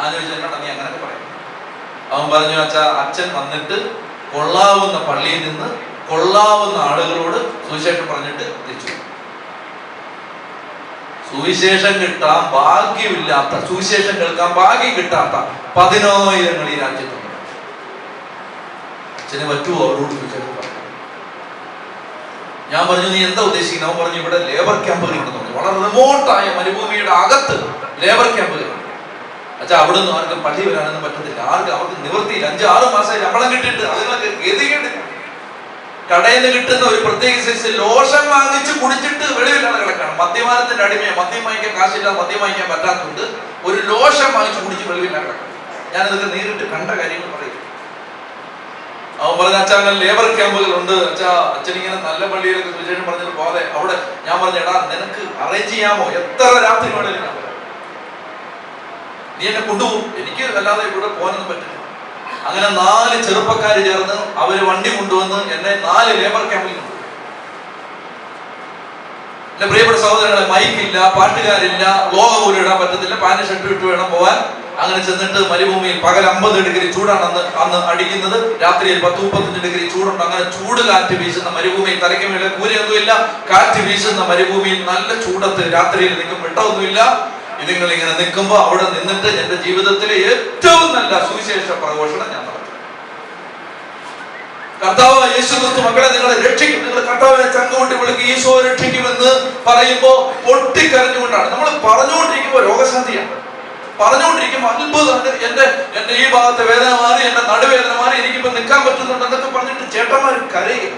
ആലോചിച്ച എന്നോട് നീ അങ്ങനെയൊക്കെ പറയും. അവൻ പറഞ്ഞു, അച്ഛാ, അച്ഛൻ വന്നിട്ട് കൊള്ളാവുന്ന പള്ളിയിൽ നിന്ന് കൊള്ളാവുന്ന ആളുകളോട് സുവിശേഷം പറഞ്ഞിട്ട് തിരിച്ചു. സുവിശേഷം കിട്ടാൻ ഭാഗ്യമില്ലാത്ത, സുവിശേഷം കേൾക്കാൻ ഭാഗ്യം കിട്ടാത്ത 10,000 ഈ രാജ്യത്തുണ്ട്. അച്ഛന് പറ്റുമോ അവരോട് സുവിശേഷം പറഞ്ഞു? ഞാൻ പറഞ്ഞു, നീ എന്താ ഉദ്ദേശിക്കുന്നത്? അവൻ പറഞ്ഞു, ഇവിടെ ലേബർ ക്യാമ്പുകൾ ഉണ്ടെന്ന് പറഞ്ഞു. വളരെ റിമോട്ടായ മരുഭൂമിയുടെ അകത്ത് ലേബർ ക്യാമ്പുകൾ. അച്ഛാ, അവിടെ നിന്ന് ആർക്കും പള്ളി വരാനൊന്നും പറ്റത്തില്ല. അവർക്ക് നിവൃത്തിയില്ല. 5-6 മാസമായി ശമ്പളം കിട്ടിയിട്ട് അതുങ്ങളൊക്കെ ഗതികേട്. കടയിൽ നിന്ന് കിട്ടുന്ന ഒരു പ്രത്യേക സൈസ് ലോഷൻ വാങ്ങിച്ച് കുടിച്ചിട്ട് വെളിവില്ലാതെ കിടക്കാണ്. മദ്യപാനത്തിന്റെ അടിമയെ, മദ്യം വാങ്ങിക്കാൻ കാശില്ലാതെ മദ്യം വാങ്ങിക്കാൻ പറ്റാത്തതുകൊണ്ട് ഒരു ലോഷൻ വാങ്ങിച്ച് കുടിച്ച് വെളിവില്ലാതെ കിടക്കണം. ഞാനിതൊക്കെ നേരിട്ട് കണ്ട കാര്യങ്ങൾ പറയും. അവൻ പറഞ്ഞ, അച്ഛാ, അങ്ങനെ ലേബർ ക്യാമ്പുകൾ ഉണ്ട്. അച്ഛാ, അച്ഛനിങ്ങനെ നല്ല പള്ളിയിലൊക്കെ സുവിശേഷം പറഞ്ഞിട്ട് പോകാതെ അവിടെ. ഞാൻ പറഞ്ഞു, എടാ, നിനക്ക് അറേഞ്ച് ചെയ്യാമോ? എത്ര രാത്രി വേണേലും ഞാൻ പറയാം, നീ എന്നെ കൊണ്ടുപോകും. എനിക്ക് അല്ലാതെ ഇവിടെ പോകാനൊന്നും പറ്റില്ല. അങ്ങനെ 4 ചെറുപ്പക്കാർ ചേർന്ന് അവര് വണ്ടി കൊണ്ടുവന്ന് എന്നെ 4 ലേബർ ക്യാമ്പിൽ കൊണ്ടുപോയി. എന്റെ പ്രിയപ്പെട്ട സഹോദരങ്ങളെ, മൈക്കില്ല, പാട്ടുകാരില്ല, ലോക പോലും ഇടാൻ പറ്റത്തില്ല, പാന്റ് ഷർട്ട് ഇട്ട് വേണം പോവാൻ. അങ്ങനെ ചെന്നിട്ട് മരുഭൂമിയിൽ പകൽ 50 ഡിഗ്രി ചൂടാണ് അന്ന് അടിക്കുന്നത്, രാത്രിയിൽ 10-35 ഡിഗ്രി ചൂടുണ്ട്. അങ്ങനെ ചൂട് കാറ്റ് വീശുന്ന മരുഭൂമിയിൽ, തലയ്ക്ക് മേലെ കൂരയൊന്നുമില്ല, കാറ്റ് വീശുന്ന മരുഭൂമിയിൽ നല്ല ചൂടത്ത് രാത്രിയിൽ നിൽക്കും, വെട്ടമൊന്നുമില്ല. നിങ്ങൾ ഇങ്ങനെ നിൽക്കുമ്പോൾ അവിടെ നിന്നിട്ട് എന്റെ ജീവിതത്തിലെ ഏറ്റവും നല്ല സുവിശേഷ പ്രഘോഷണം ഞാൻ നടത്തി. കർത്താവ് യേശു ക്രിസ്തു മക്കളെ നിങ്ങളെ രക്ഷിക്കും, നിങ്ങൾ കർത്താവിനെ ചങ്കുകൊട്ടി വിളിക്കും, ഈശോ രക്ഷിക്കുമെന്ന് പറയുമ്പോൾ പൊട്ടിക്കരഞ്ഞുകൊണ്ടാണ് നമ്മൾ പറഞ്ഞുകൊണ്ടിരിക്കുമ്പോൾ രോഗശാന്തിയാണ്. പറഞ്ഞുകൊണ്ടിരിക്കുമ്പോൾ അത്ഭുതമാണ്. എന്റെ ഈ ഭാഗത്തെ വേദന മാറി, എന്റെ നടുവേദന മാറി, എനിക്കിപ്പോ നിൽക്കാൻ പറ്റുന്നുണ്ട് എന്നൊക്കെ പറഞ്ഞിട്ട് ചേട്ടന്മാർ കരയുക.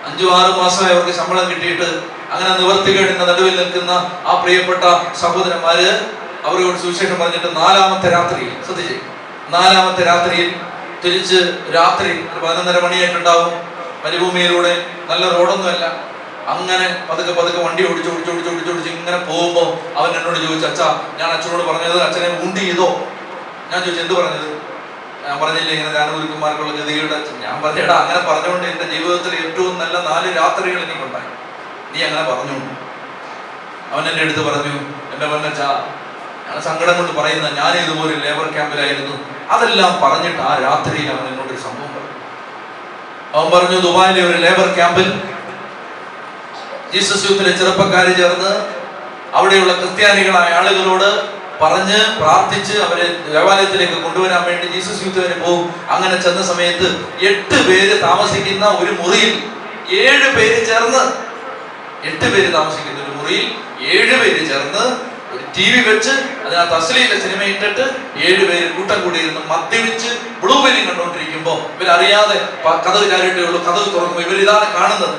5-6 മാസമായി അവർക്ക് ശമ്പളം കിട്ടിയിട്ട് അങ്ങനെ നിവർത്തികേടിന്റെ നടുവിൽ നിൽക്കുന്ന ആ പ്രിയപ്പെട്ട സഹോദരന്മാര് അവരോട് സുവിശേഷം പറഞ്ഞിട്ട് 4ാമത്തെ രാത്രിയിൽ, ശ്രദ്ധിച്ചേ, 4ാമത്തെ രാത്രിയിൽ തിരിച്ച് രാത്രി 11:30 മണിയായിട്ടുണ്ടാവും. മരുഭൂമിയിലൂടെ നല്ല റോഡൊന്നുമല്ല. അങ്ങനെ പതുക്കെ വണ്ടി ഓടിച്ച് ഇങ്ങനെ പോകുമ്പോ അവൻ എന്നോട് ചോദിച്ചു, അച്ഛാ, ഞാൻ അച്ഛനോട് പറഞ്ഞത് അച്ഛനെ ഊണ്ടി ചെയ്തോ? ഞാൻ ചോദിച്ചു, എന്ത് പറഞ്ഞത്? ഞാൻ പറഞ്ഞില്ലേ ഇങ്ങനെ ജ്ഞാനഗുരുക്കന്മാർക്കുള്ള ഗതിയുടെ, ഞാൻ പറഞ്ഞേടാ അങ്ങനെ പറഞ്ഞുകൊണ്ട് എൻ്റെ ജീവിതത്തിൽ ഏറ്റവും നല്ല 4 രാത്രികൾ എനിക്കുണ്ടായി. നീ അങ്ങനെ പറഞ്ഞു. അവൻ എൻ്റെ അടുത്ത് പറഞ്ഞു, എൻ്റെ പൊന്നച്ചാ, ഞാൻ സങ്കടം കൊണ്ട് പറയുന്ന, ഞാൻ ഇതുപോലെ ലേബർ ക്യാമ്പിലായിരുന്നു. അതെല്ലാം പറഞ്ഞിട്ട് ആ രാത്രിയിൽ അവൻ എന്നോടൊരു സംഭവം പറഞ്ഞു. അവൻ പറഞ്ഞു, ദുബായിലെ ഒരു ലേബർ ക്യാമ്പിൽ ജീസസ് യൂത്തിലെ ചെറുപ്പക്കാർ ചേർന്ന് അവിടെയുള്ള ക്രിസ്ത്യാനികളായ ആളുകളോട് പറഞ്ഞ് പ്രാർത്ഥിച്ച് അവരെ ദേവാലയത്തിലേക്ക് കൊണ്ടുവരാൻ വേണ്ടി ജീസസ് യൂത്ത് വരെ പോകും. അങ്ങനെ ചെന്ന സമയത്ത് 8 പേര് താമസിക്കുന്ന ഒരു മുറിയിൽ 7 പേര് ചേർന്ന്, 8 പേര് താമസിക്കുന്ന ഒരു മുറിയിൽ 7 പേര് ചേർന്ന് ഒരു TV വെച്ച് അതിനകത്ത് അശ്ലീല സിനിമ ഇട്ടിട്ട് 7 പേര് കൂട്ടം കൂടിയിരുന്ന് മദ്യപിച്ച് ബ്ലൂ വെല്ലിങ് കണ്ടുകൊണ്ടിരിക്കുമ്പോ ഇവരറിയാതെ കതക് ചാരിട്ടേ ഉള്ളൂ, കതക് തുറക്കുമ്പോൾ ഇവരിതാണ് കാണുന്നത്.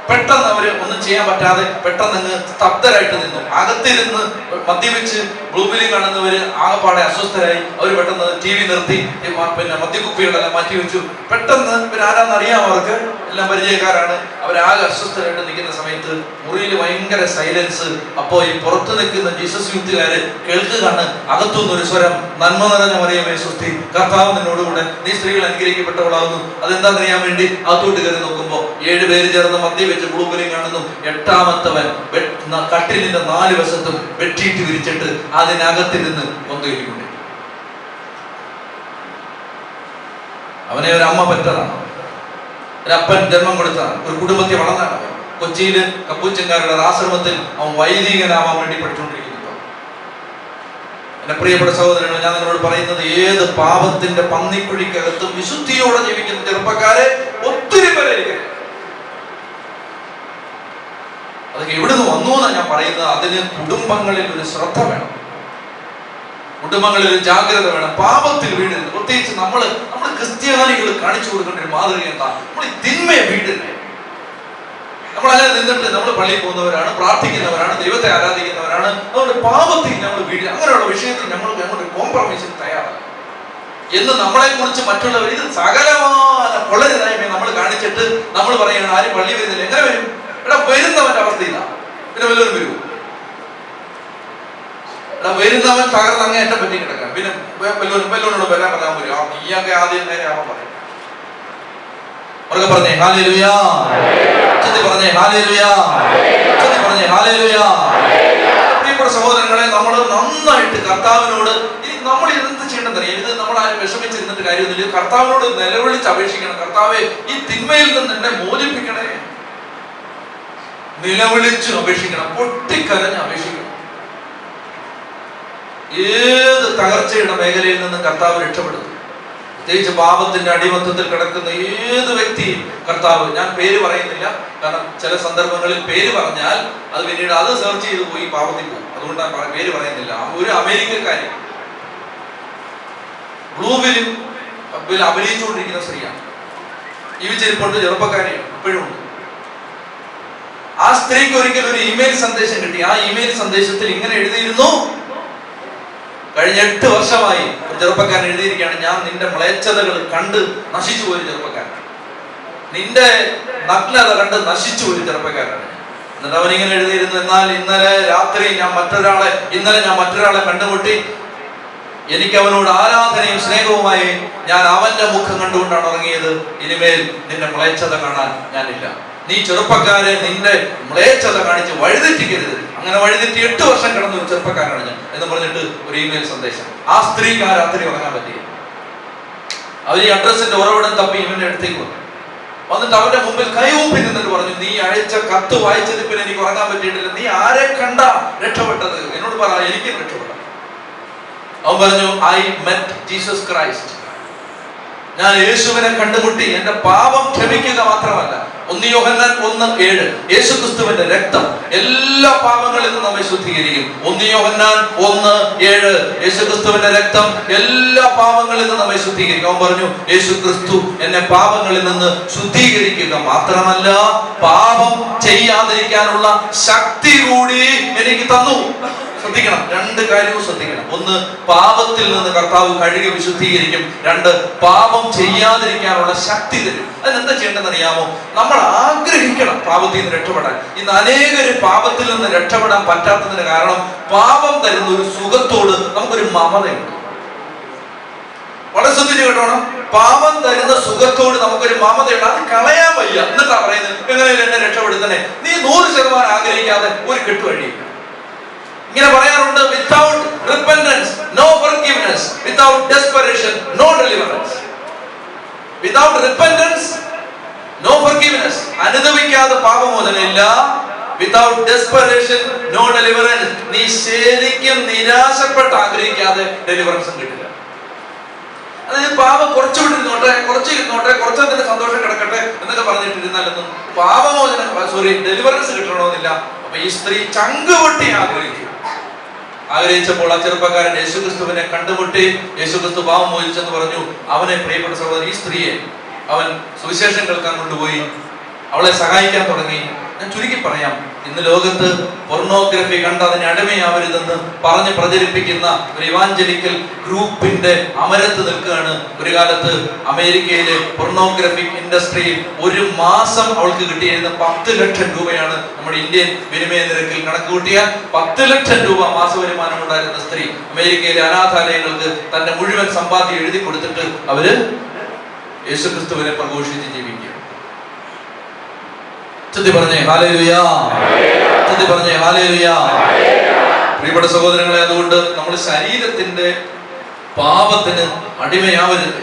പെട്ടെന്ന് അവര് ഒന്നും ചെയ്യാൻ പറ്റാതെ പെട്ടെന്ന് സ്തബ്ധരായിട്ട് നിന്നു. അകത്തിരുന്ന് മദ്യപിച്ച് ബ്ലൂ വെല്ലിങ് കാണുന്നവര് ആകെപ്പാടെ അസ്വസ്ഥരായി. അവർ പെട്ടെന്ന് TV നിർത്തി, പിന്നെ മദ്യക്കുപ്പികളെല്ലാം മാറ്റി വെച്ചു. പെട്ടെന്ന് ഇവരാരാന്ന് അറിയാമോ? അവർക്ക് എല്ലാം പരിചയക്കാരാണ്. അവരാകെ അസ്വസ്ഥരായിട്ട് നിൽക്കുന്ന സമയത്ത് മുറിയിൽ ഭയങ്കര സൈലൻസ്. അപ്പോ ഈ പുറത്തു നിൽക്കുന്ന ജീസസ് യൂത്തുകാര് കേൾക്കുകയാണ് അകത്തുനിന്നൊരു സ്വരം, നന്മ നിറഞ്ഞ മറിയമേ സ്വസ്തി, കർത്താവ് നിന്നോടുകൂടെ, നീ സ്ത്രീകൾ അനുഗ്രഹിക്കപ്പെട്ടവളാകുന്നു. അതെന്താണെന്നറിയാൻ വേണ്ടി അകത്തോട്ട് കയറി നോക്കുമ്പോ 7 പേര് ചേർന്ന് മദ്യപിച്ച് ബ്ലൂ വെല്ലിങ് കാണുന്നു. 8ാമത്തവൻ കട്ടിലിന്റെ 4 വശത്തും ബെഡ്ഷീറ്റ് വിരിച്ചിട്ട് അതിനകത്തിരുന്ന് കൊന്തയിലിക്കൊണ്ട്. അവനെ ഒരു അമ്മ പെറ്റതാണ്, ഒരു അപ്പൻ ജന്മം കൊടുത്തതാണ്, ഒരു കുടുംബത്തെ വളർന്നാണ്. അവൻ കൊച്ചിയില് കപ്പൂച്ചൻകാരുടെ ആശ്രമത്തിൽ അവൻ വൈദികനാവാൻ വേണ്ടി പഠിച്ചുകൊണ്ടിരിക്കുന്നു. എന്റെ പ്രിയപ്പെട്ട സഹോദരങ്ങൾ, ഞാൻ നിങ്ങളോട് പറയുന്നത്, ഏത് പാപത്തിന്റെ പന്നിക്കുഴിക്കകത്തും വിശുദ്ധിയോടെ ജീവിക്കുന്ന ചെറുപ്പക്കാരെ ഒത്തിരി പേരെ ഇരിക്കുന്നത്. അതൊക്കെ എവിടുന്ന് വന്നു എന്നാണ് ഞാൻ പറയുന്നത്. അതിന് കുടുംബങ്ങളിൽ ഒരു ശ്രദ്ധ വേണം, കുടുംബങ്ങളിൽ ഒരു ജാഗ്രത വേണം. പാപത്തിൽ വീടരുത്. പ്രത്യേകിച്ച് നമ്മൾ ക്രിസ്ത്യാനികൾ കാണിച്ചു കൊടുക്കേണ്ട ഒരു മാതൃക എന്താ? നമ്മൾ ഈ തിന്മയെ വീടരുത്. നമ്മളങ്ങനെ നിന്നിട്ട് നമ്മൾ പള്ളിയിൽ പോകുന്നവരാണ്, പ്രാർത്ഥിക്കുന്നവരാണ്, ദൈവത്തെ ആരാധിക്കുന്നവരാണ്. അതുകൊണ്ട് പാപത്തിൽ നമ്മൾ വീട്, അങ്ങനെയുള്ള വിഷയത്തിൽ ഞങ്ങളുടെ കോംപ്രമൈസിന് തയ്യാറാണ് എന്ന് നമ്മളെ കുറിച്ച് മറ്റുള്ളവർ ഇത് സകലമായ കൊള്ളരുതായ്മയെ നമ്മൾ കാണിച്ചിട്ട് നമ്മൾ പറയുകയാണ് ആരും പള്ളി വരുന്നില്ല. എങ്ങനെ വരും? എടാ, വരുന്നവന്റെ അവസ്ഥ ഇതാ. പിന്നെ വല്ലവരും വരുമോ? എടാ, വരുന്നവൻ തകർന്ന് അങ്ങേറ്റം പറ്റി കിടക്കാം. പിന്നെ വല്ലവനോട് വരാൻ പറയാൻ വരും. നീയൊക്കെ ആദ്യം നേരെ ആവാൻ പറയും. അവർക്ക് പറഞ്ഞേ ഹല്ലേലൂയ, പറഞ്ഞേ ഹല്ലേലൂയ, പറഞ്ഞേ ഹല്ലേലൂയ. പ്രിയപ്പെട്ട സഹോദരങ്ങളെ, നമ്മൾ നന്നായിട്ട് കർത്താവിനോട് നമ്മൾ എന്ത് ചെയ്യണമെന്നറിയാം. ഇത് നമ്മളാരും വിഷമിച്ചിരുന്നിട്ട് കാര്യമൊന്നുമില്ല. കർത്താവിനോട് നിലവിളിച്ച് അപേക്ഷിക്കണം. കർത്താവെ, ഈ തിന്മയിൽ നിന്ന് എന്നെ മോചിപ്പിക്കണേ. നിലവിളിച്ച് അപേക്ഷിക്കണം, പൊട്ടിക്കരഞ്ഞ് അപേക്ഷിക്കണം. ഏത് തകർച്ചയുടെ മേഖലയിൽ നിന്ന് കർത്താവ് രക്ഷപ്പെടുന്നു. പ്രത്യേകിച്ച് പാപത്തിന്റെ അടിമത്തത്തിൽ കിടക്കുന്ന ഏത് വ്യക്തിയും കർത്താവ്, ഞാൻ പേര് പറയുന്നില്ല, കാരണം ചില സന്ദർഭങ്ങളിൽ പേര് പറഞ്ഞാൽ അത് പിന്നീട് അത് സെർച്ച് ചെയ്ത് പോയി പാപത്തിൽ പോകും. അതുകൊണ്ടാണ് പേര് പറയുന്നില്ല. ഒരു അമേരിക്കക്കാരി ബ്ലൂ വെല്ലിങ് അഭിനയിച്ചുകൊണ്ടിരിക്കുന്ന സ്ത്രീയാണ്, ജീവിച്ചിരിപ്പുണ്ട്, ചെറുപ്പക്കാരിയാണ്, ഇപ്പോഴും ഉണ്ട്. ആ സ്ത്രീക്ക് ഒരിക്കൽ ഒരു ഇമെയിൽ സന്ദേശം കിട്ടി. ആ ഇമെയിൽ സന്ദേശത്തിൽ ഇങ്ങനെ എഴുതിയിരുന്നു, കഴിഞ്ഞ 8 വർഷമായി ഒരു ചെറുപ്പക്കാരൻ എഴുതിയിരിക്കുകയാണ്, ഞാൻ നിന്റെ മ്ലേച്ഛതകൾ കണ്ട് നശിച്ചു പോയൊരു ചെറുപ്പക്കാരൻ, നിന്റെ നഗ്നത കണ്ട് നശിച്ചു പോയൊരു ചെറുപ്പക്കാരനാണ്. എന്നിട്ട് അവനിങ്ങനെ എഴുതിയിരുന്നു, എന്നാൽ ഇന്നലെ രാത്രി ഞാൻ മറ്റൊരാളെ കണ്ടുമുട്ടി. എനിക്ക് അവനോട് ആരാധനയും സ്നേഹവുമായി ഞാൻ അവന്റെ മുഖം കണ്ടുകൊണ്ടാണ് ഉറങ്ങിയത്. ഇനിമേൽ നിന്റെ മ്ലേച്ഛത കാണാൻ ഞാനില്ല. നീ ചെറുപ്പക്കാരെ നിന്റെ മ്ലേച്ഛത കാണിച്ച് വഴിതെറ്റിക്കരുത്. അങ്ങനെ വഴിതെറ്റി 8 വർഷം കിടന്ന ഒരു ചെറുപ്പക്കാരാണ് ഞാൻ എന്ന് പറഞ്ഞിട്ട് ഒരു ഇമെയിൽ സന്ദേശം. ആ സ്ത്രീക്ക് ആ രാത്രി ഉറങ്ങാൻ പറ്റിയ. അവർ ഈ അഡ്രസ്സിന്റെ ഉറവിടം തപ്പി ഇവന്റെ അടുത്തേക്ക് വന്നിട്ട് അവന്റെ മുമ്പിൽ കൈകൂപ്പി നിന്നിട്ട് പറഞ്ഞു, നീ അയച്ച കത്ത് വായിച്ചത് പിന്നെ എനിക്ക് ഉറങ്ങാൻ പറ്റിയിട്ടില്ല. നീ ആരെ കണ്ടാ രക്ഷപ്പെട്ടത്? എന്നോട് പറ, എനിക്കും രക്ഷപ്പെടാം. അവൻ പറഞ്ഞു, ഐ മെറ്റ് ജീസസ് ക്രൈസ്റ്റ്. ഞാൻ യേശുവിനെ കണ്ടുമുട്ടി. എന്റെ പാപം ക്ഷമിക്കുക മാത്രമല്ല, 1 യോഹന്നാൻ 1:7, യേശുക്രിസ്തുവിന്റെ രക്തം എല്ലാ പാപങ്ങളിൽ നിന്നും നമ്മെ ശുദ്ധീകരിക്കും. 1 യോഹന്നാൻ 1:7, യേശുക്രിസ്തുവിന്റെ രക്തം എല്ലാ പാപങ്ങളിൽ നിന്നും നമ്മെ ശുദ്ധീകരിക്കും. അവൻ പറഞ്ഞു, യേശുക്രിസ്തു എന്നെ പാപങ്ങളിൽ നിന്ന് ശുദ്ധീകരിക്കുക മാത്രമല്ല, പാപം ചെയ്യാതിരിക്കാനുള്ള ശക്തി കൂടി എനിക്ക് തന്നു. ശ്രദ്ധിക്കണം, 2 കാര്യവും ശ്രദ്ധിക്കണം. 1, പാപത്തിൽ നിന്ന് കർത്താവ് കഴുകി വിശുദ്ധീകരിക്കും. 2, പാപം ചെയ്യാതിരിക്കാനുള്ള ശക്തി തരും. അതിനെന്താ ചെയ്യേണ്ടതെന്ന് അറിയാമോ? നമ്മൾ ആഗ്രഹിക്കണം പാപത്തിൽ നിന്ന് രക്ഷപ്പെടാൻ. ഇന്ന് അനേകര് പാപത്തിൽ നിന്ന് രക്ഷപ്പെടാൻ പറ്റാത്തതിന് കാരണം പാപം തരുന്ന ഒരു സുഖത്തോട് നമുക്കൊരു മമതയുണ്ട്. വളരെ ശ്രദ്ധിച്ച് കേട്ടോണം. പാപം തരുന്ന സുഖത്തോട് നമുക്കൊരു മമതയുണ്ട്, അത് കളയാൻ വയ്യ. എന്നിട്ടാ പറയുന്നത് എങ്ങനെയും എന്നെ രക്ഷപ്പെടുത്തണേ. നീ 100% ആഗ്രഹിക്കാതെ ഒരു കെട്ടുവഴിയില്ല. ഇങ്ങനെ പറയാറുണ്ട്, without repentance no forgiveness, without desperation no deliverance. Without repentance no forgiveness, അനുദപിക്കാതെ പാപമോചനമില്ല. വിത്തൗട്ട് ഡെസ്പറേഷൻ നോ ഡെലിവറൻസ്, നീ ശരിക്കും നിരാശപ്പെട്ട് ആഗ്രഹിക്കാതെ ഡെലിവറൻസും കിട്ടില്ല. അതായത് പാപം കുറച്ചുവിട്ടിരുന്നോട്ടെ, കുറച്ചതിന്റെ സന്തോഷം കിടക്കട്ടെ എന്നൊക്കെ പറഞ്ഞിട്ടിരുന്നാലൊന്നും പാപമോചനം ഡെലിവറൻസ് കിട്ടണമെന്നില്ല. അപ്പൊ ഈ സ്ത്രീ ചങ്കുപൊട്ടി ആഗ്രഹിച്ചപ്പോൾ ആ ചെറുപ്പക്കാരൻ യേശുക്രിസ്തുവിനെ കണ്ടുമുട്ടി. യേശുക്രിസ്തു പാപം മോചിച്ചെന്ന് പറഞ്ഞു. അവനെ പ്രിയപ്പെട്ട സഹോദരൻ, ഈ സ്ത്രീയെ അവൻ സുവിശേഷം കേൾക്കാൻ കൊണ്ടുപോയി, അവളെ സഹായിക്കാൻ തുടങ്ങി. ഞാൻ ചുരുക്കി പറയാം, ഇന്ന് ലോകത്ത് പൊർണോഗ്രഫി കണ്ട് അതിന് അടിമയാവരുതെന്ന് പറഞ്ഞ് പ്രചരിപ്പിക്കുന്ന ഒരു ഇവാഞ്ചലിക്കൽ ഗ്രൂപ്പിന്റെ അമരത്ത് നിൽക്കുകയാണ്. ഒരു കാലത്ത് അമേരിക്കയിലെ പൊർണോഗ്രഫിക് ഇൻഡസ്ട്രിയിൽ ഒരു മാസം അവൾക്ക് കിട്ടിയിരുന്ന 10 ലക്ഷം രൂപയാണ്. നമ്മുടെ ഇന്ത്യൻ വിനിമയ നിരക്കിൽ കണക്ക് കൂട്ടിയാൽ 10 ലക്ഷം രൂപ മാസ വരുമാനം ഉണ്ടായിരുന്ന സ്ത്രീ അമേരിക്കയിലെ അനാഥാലയങ്ങൾക്ക് തന്റെ മുഴുവൻ സമ്പാദ്യം എഴുതി കൊടുത്തിട്ട് അവര് യേശുക്രിസ്തുവിനെ പ്രഘോഷിച്ച് ജീവിക്കുക. പറഞ്ഞേ ഹല്ലേലൂയ, പറഞ്ഞേ ഹല്ലേലൂയ. പ്രിയപ്പെട്ട സഹോദരങ്ങളെ, അതുകൊണ്ട് നമ്മൾ ശരീരത്തിന്റെ പാപത്തിന് അടിമയാവരുത്.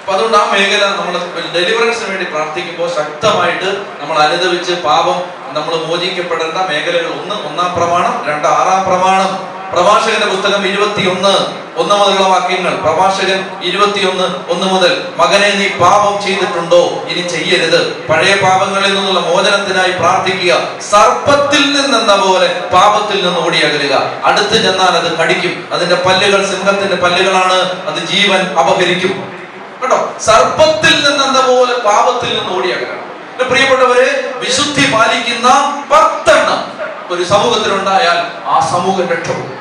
അപ്പൊ അതുകൊണ്ട് ആ മേഖല നമ്മൾ ഡെലിവറൻസിന് വേണ്ടി പ്രാർത്ഥിക്കുമ്പോൾ ശക്തമായിട്ട് നമ്മൾ അനുദപിച്ച് പാപം നമ്മൾ മോചിക്കപ്പെടേണ്ട മേഖലകൾ. ഒന്നാം പ്രമാണം, 2 6 പ്രമാണം. പ്രഭാഷകന്റെ പുസ്തകം 21:1 മുതലുള്ള വാക്യങ്ങൾ. പ്രഭാഷകൻ 21:1 മുതൽ, മകനെ നീ പാപം ചെയ്തിട്ടുണ്ടോ? ഇനി ചെയ്യരുത്. പഴയ പാപങ്ങളിൽ നിന്നുള്ള മോചനത്തിനായി പ്രാർത്ഥിക്കുക. സർപ്പത്തിൽ നിന്നെന്ന പോലെ പാപത്തിൽ നിന്ന് ഓടിയകലുക. അടുത്ത് ചെന്നാൽ അത് കടിക്കും, അതിന്റെ പല്ലുകൾ സിംഹത്തിന്റെ പല്ലുകളാണ്, അത് ജീവൻ അപഹരിക്കും. കേട്ടോ, സർപ്പത്തിൽ നിന്നെന്ന പോലെ പാപത്തിൽ നിന്ന് ഓടിയകലുക. പ്രിയപ്പെട്ടവരെ, വിശുദ്ധി പാലിക്കുന്ന 10 എണ്ണം ഒരു സമൂഹത്തിലുണ്ടായാൽ ആ സമൂഹം രക്ഷപ്പെടും.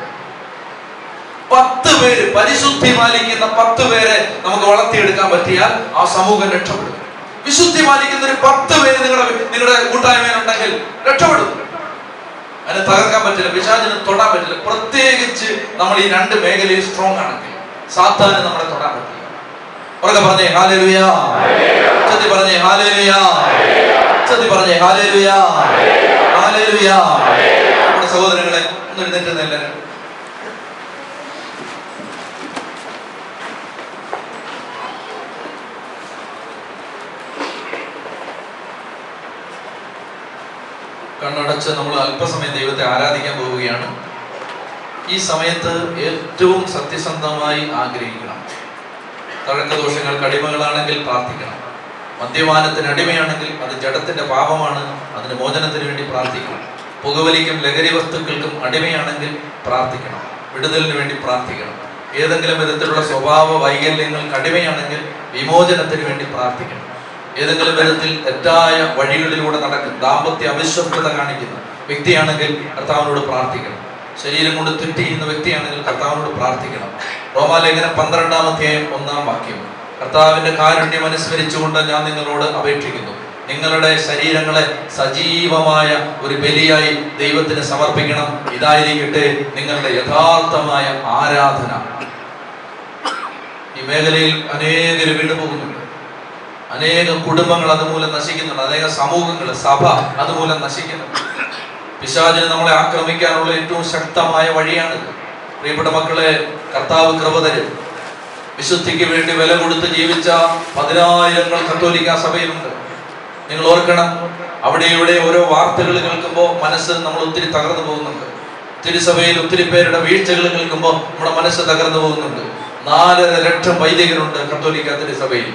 10 പേര് പരിശുദ്ധി പാലിക്കുന്ന 10 പേരെ നമുക്ക് വളർത്തിയെടുക്കാൻ പറ്റിയാൽ ആ സമൂഹം രക്ഷപ്പെടും. വിശുദ്ധി പാലിക്കുന്ന ഒരു 10 പേര് നിങ്ങളുടെ കൂട്ടായ്മയിലുണ്ടെങ്കിൽ രക്ഷപ്പെടും. അതിനെ തകർക്കാൻ പറ്റില്ല, പിശാചിനെ തൊടാൻ പറ്റില്ല. പ്രത്യേകിച്ച് നമ്മൾ ഈ 2 മേഖലയിൽ സ്ട്രോങ് ആണെങ്കിൽ സാത്താന് നമ്മളെ തൊടാൻ പറ്റില്ല. ഉറക്കെ പറഞ്ഞേ ഹല്ലേലൂയ, ഉച്ചത്തിൽ പറഞ്ഞേ ഹല്ലേലൂയ, ഉച്ചത്തിൽ പറഞ്ഞേ ഹല്ലേലൂയ, ഹല്ലേലൂയ. നമ്മുടെ സഹോദരങ്ങളെ ഒന്ന് എഴുന്നേറ്റ് എല്ലാവരും. കണ്ണടച്ച് നമ്മൾ അല്പസമയം ദൈവത്തെ ആരാധിക്കാൻ പോവുകയാണ്. ഈ സമയത്ത് ഏറ്റവും സത്യസന്ധമായി ആഗ്രഹിക്കണം. തഴക്കദോഷങ്ങൾക്ക് അടിമകളാണെങ്കിൽ പ്രാർത്ഥിക്കണം. മദ്യപാനത്തിന് അടിമയാണെങ്കിൽ അത് ജഡത്തിന്റെ പാപമാണ്, അതിന് മോചനത്തിന് വേണ്ടി പ്രാർത്ഥിക്കണം. പുകവലിക്കും ലഹരി വസ്തുക്കൾക്കും അടിമയാണെങ്കിൽ പ്രാർത്ഥിക്കണം, വിടുതലിന് വേണ്ടി പ്രാർത്ഥിക്കണം. ഏതെങ്കിലും വിധത്തിലുള്ള സ്വഭാവ വൈകല്യങ്ങൾക്ക് അടിമയാണെങ്കിൽ വിമോചനത്തിന് വേണ്ടി പ്രാർത്ഥിക്കണം. ഏതെങ്കിലും വിധത്തിൽ തെറ്റായ വഴികളിലൂടെ നടക്കുന്ന ദാമ്പത്യ അവിശ്വസ്തത കാണിക്കുന്ന വ്യക്തിയാണെങ്കിൽ കർത്താവിനോട് പ്രാർത്ഥിക്കണം. ശരീരം കൊണ്ട് തെറ്റിയുന്ന വ്യക്തിയാണെങ്കിൽ കർത്താവിനോട് പ്രാർത്ഥിക്കണം. റോമാലേഖനം 12-ാം അധ്യായം 1-ാം വാക്യം. കർത്താവിന്റെ കാരുണ്യം അനുസ്മരിച്ചുകൊണ്ട് ഞാൻ നിങ്ങളോട് അപേക്ഷിക്കുന്നു, നിങ്ങളുടെ ശരീരങ്ങളെ സജീവമായ ഒരു ബലിയായി ദൈവത്തിന് സമർപ്പിക്കണം. ഇതായിരിക്കട്ടെ നിങ്ങളുടെ യഥാർത്ഥമായ ആരാധന. ഈ മേഖലയിൽ അനേകർ വീണുപോകുന്നുണ്ട്. അനേകം കുടുംബങ്ങൾ അതുമൂലം നശിക്കുന്നുണ്ട്. അനേകം സമൂഹങ്ങൾ, സഭ അതുമൂലം നശിക്കുന്നുണ്ട്. പിശാചിന് നമ്മളെ ആക്രമിക്കാനുള്ള ഏറ്റവും ശക്തമായ വഴിയാണിത്. പ്രിയപ്പെട്ട മക്കളെ, കർത്താവ് കൃപ തരും. വിശുദ്ധിക്ക് വേണ്ടി വില കൊടുത്ത് ജീവിച്ച 10,000 കത്തോലിക്ക സഭയിലുണ്ട്. നിങ്ങൾ ഓർക്കണം, അവിടെ ഇവിടെ ഓരോ വാർത്തകൾ കേൾക്കുമ്പോൾ മനസ്സ് നമ്മൾ ഒത്തിരി തകർന്നു പോകുന്നുണ്ട്. തിരുസഭയിൽ ഒത്തിരി പേരുടെ വീഴ്ചകൾ കേൾക്കുമ്പോൾ നമ്മുടെ മനസ്സ് തകർന്നു പോകുന്നുണ്ട്. 4.5 ലക്ഷം വൈദികരുണ്ട് കത്തോലിക്ക തിരുസഭയിൽ.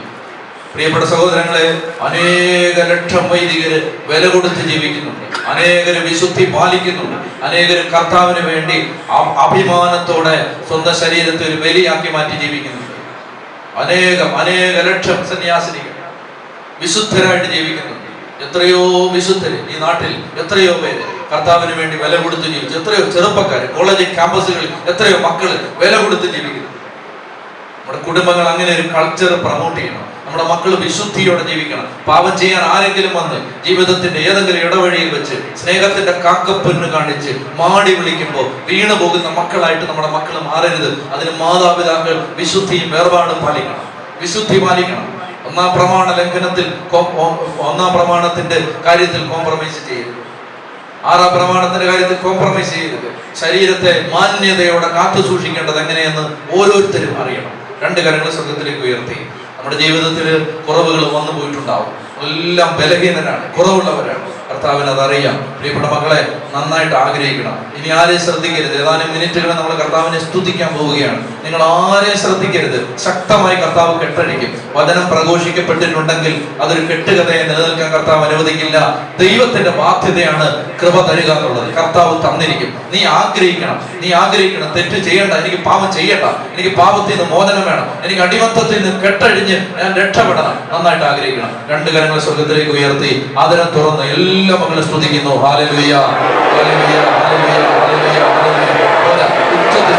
പ്രിയപ്പെട്ട സഹോദരങ്ങളെ, അനേക ലക്ഷം വൈദികര് വില കൊടുത്ത് ജീവിക്കുന്നുണ്ട്. അനേകര് വിശുദ്ധി പാലിക്കുന്നുണ്ട്. അനേകര് കർത്താവിന് വേണ്ടി അഭിമാനത്തോടെ സ്വന്തം ശരീരത്തെ ഒരു ബലിയാക്കി മാറ്റി ജീവിക്കുന്നുണ്ട്. അനേക ലക്ഷം സന്യാസിനികൾ വിശുദ്ധരായിട്ട് ജീവിക്കുന്നുണ്ട്. എത്രയോ വിശുദ്ധര് ഈ നാട്ടിൽ, എത്രയോ പേര് കർത്താവിന് വേണ്ടി വില കൊടുത്ത് ജീവിച്ചു. എത്രയോ ചെറുപ്പക്കാര് കോളേജ് ക്യാമ്പസുകളിൽ എത്രയോ മക്കള് വില കൊടുത്ത് ജീവിക്കുന്നു. നമ്മുടെ കുടുംബങ്ങൾ അങ്ങനെ ഒരു കൾച്ചർ പ്രൊമോട്ട് ചെയ്യണം. നമ്മുടെ മക്കൾ വിശുദ്ധിയോടെ ജീവിക്കണം. പാപം ചെയ്യാൻ ആരെങ്കിലും വന്ന് ജീവിതത്തിന്റെ ഏതെങ്കിലും ഇടവഴിയിൽ വെച്ച് സ്നേഹത്തിന്റെ കാക്കപ്പൊന്ന് കാണിച്ച് മാടി വിളിക്കുമ്പോൾ വീണു പോകുന്ന മക്കളായിട്ട് നമ്മുടെ മക്കൾ മാറരുത്. അതിന് മാതാപിതാക്കൾ വിശുദ്ധിയും വേർപാടും പാലിക്കണം, വിശുദ്ധി പാലിക്കണം. ഒന്നാം പ്രമാണ ലംഘനത്തിൽ, ഒന്നാം പ്രമാണത്തിന്റെ കാര്യത്തിൽ കോംപ്രമൈസ് ചെയ്യരുത്. ആറാം പ്രമാണത്തിന്റെ കാര്യത്തിൽ കോംപ്രമൈസ് ചെയ്യരുത്. ശരീരത്തെ മാന്യതയോടെ കാത്തു സൂക്ഷിക്കേണ്ടത് എങ്ങനെയെന്ന് ഓരോരുത്തരും അറിയണം. രണ്ട് കരങ്ങൾ സ്വർഗത്തിലേക്ക് ഉയർത്തി. നമ്മുടെ ജീവിതത്തിൽ കുറവുകൾ വന്നു പോയിട്ടുണ്ടാവും. എല്ലാം ബലഹീനരാണ്, കുറവുള്ളവരാണ്. കർത്താവിന് അതറിയാം. പ്രിയപ്പെട്ട മക്കളെ, നന്നായിട്ട് ആഗ്രഹിക്കണം. ഇനി ആരെയും ശ്രദ്ധിക്കരുത്. ഏതാനും മിനിറ്റുകൾ നമ്മൾ കർത്താവിനെ സ്തുതിക്കാൻ പോവുകയാണ്. നിങ്ങൾ ആരെയും ശ്രദ്ധിക്കരുത്. ശക്തമായി കർത്താവ് കെട്ടഴിക്കും. വചനം പ്രഘോഷിക്കപ്പെട്ടിട്ടുണ്ടെങ്കിൽ അതൊരു കെട്ടുകഥയെ നിലനിൽക്കാൻ കർത്താവ് അനുവദിക്കില്ല. ദൈവത്തിന്റെ ബാധ്യതയാണ് കൃപ തരിക എന്നുള്ളത്. കർത്താവ് തന്നിരിക്കും. നീ ആഗ്രഹിക്കണം, നീ ആഗ്രഹിക്കണം. തെറ്റ് ചെയ്യണ്ട, എനിക്ക് പാപം ചെയ്യണ്ട, എനിക്ക് പാപത്തിൽ നിന്ന് മോചനം വേണം, എനിക്ക് അടിമത്തത്തിൽ നിന്ന് കെട്ടഴിഞ്ഞ് ഞാൻ രക്ഷപ്പെടണം. നന്നായിട്ട് ആഗ്രഹിക്കണം. രണ്ട് കരങ്ങൾ സ്വർഗത്തിലേക്ക് ഉയർത്തി ആദരം തുറന്ന് എല്ലാ മക്കളും സ്തുതിക്കുന്നു. Hallelujah, hallelujah, hallelujah, hallelujah, hallelujah. പോരാ, ഉച്ചത്തിൽ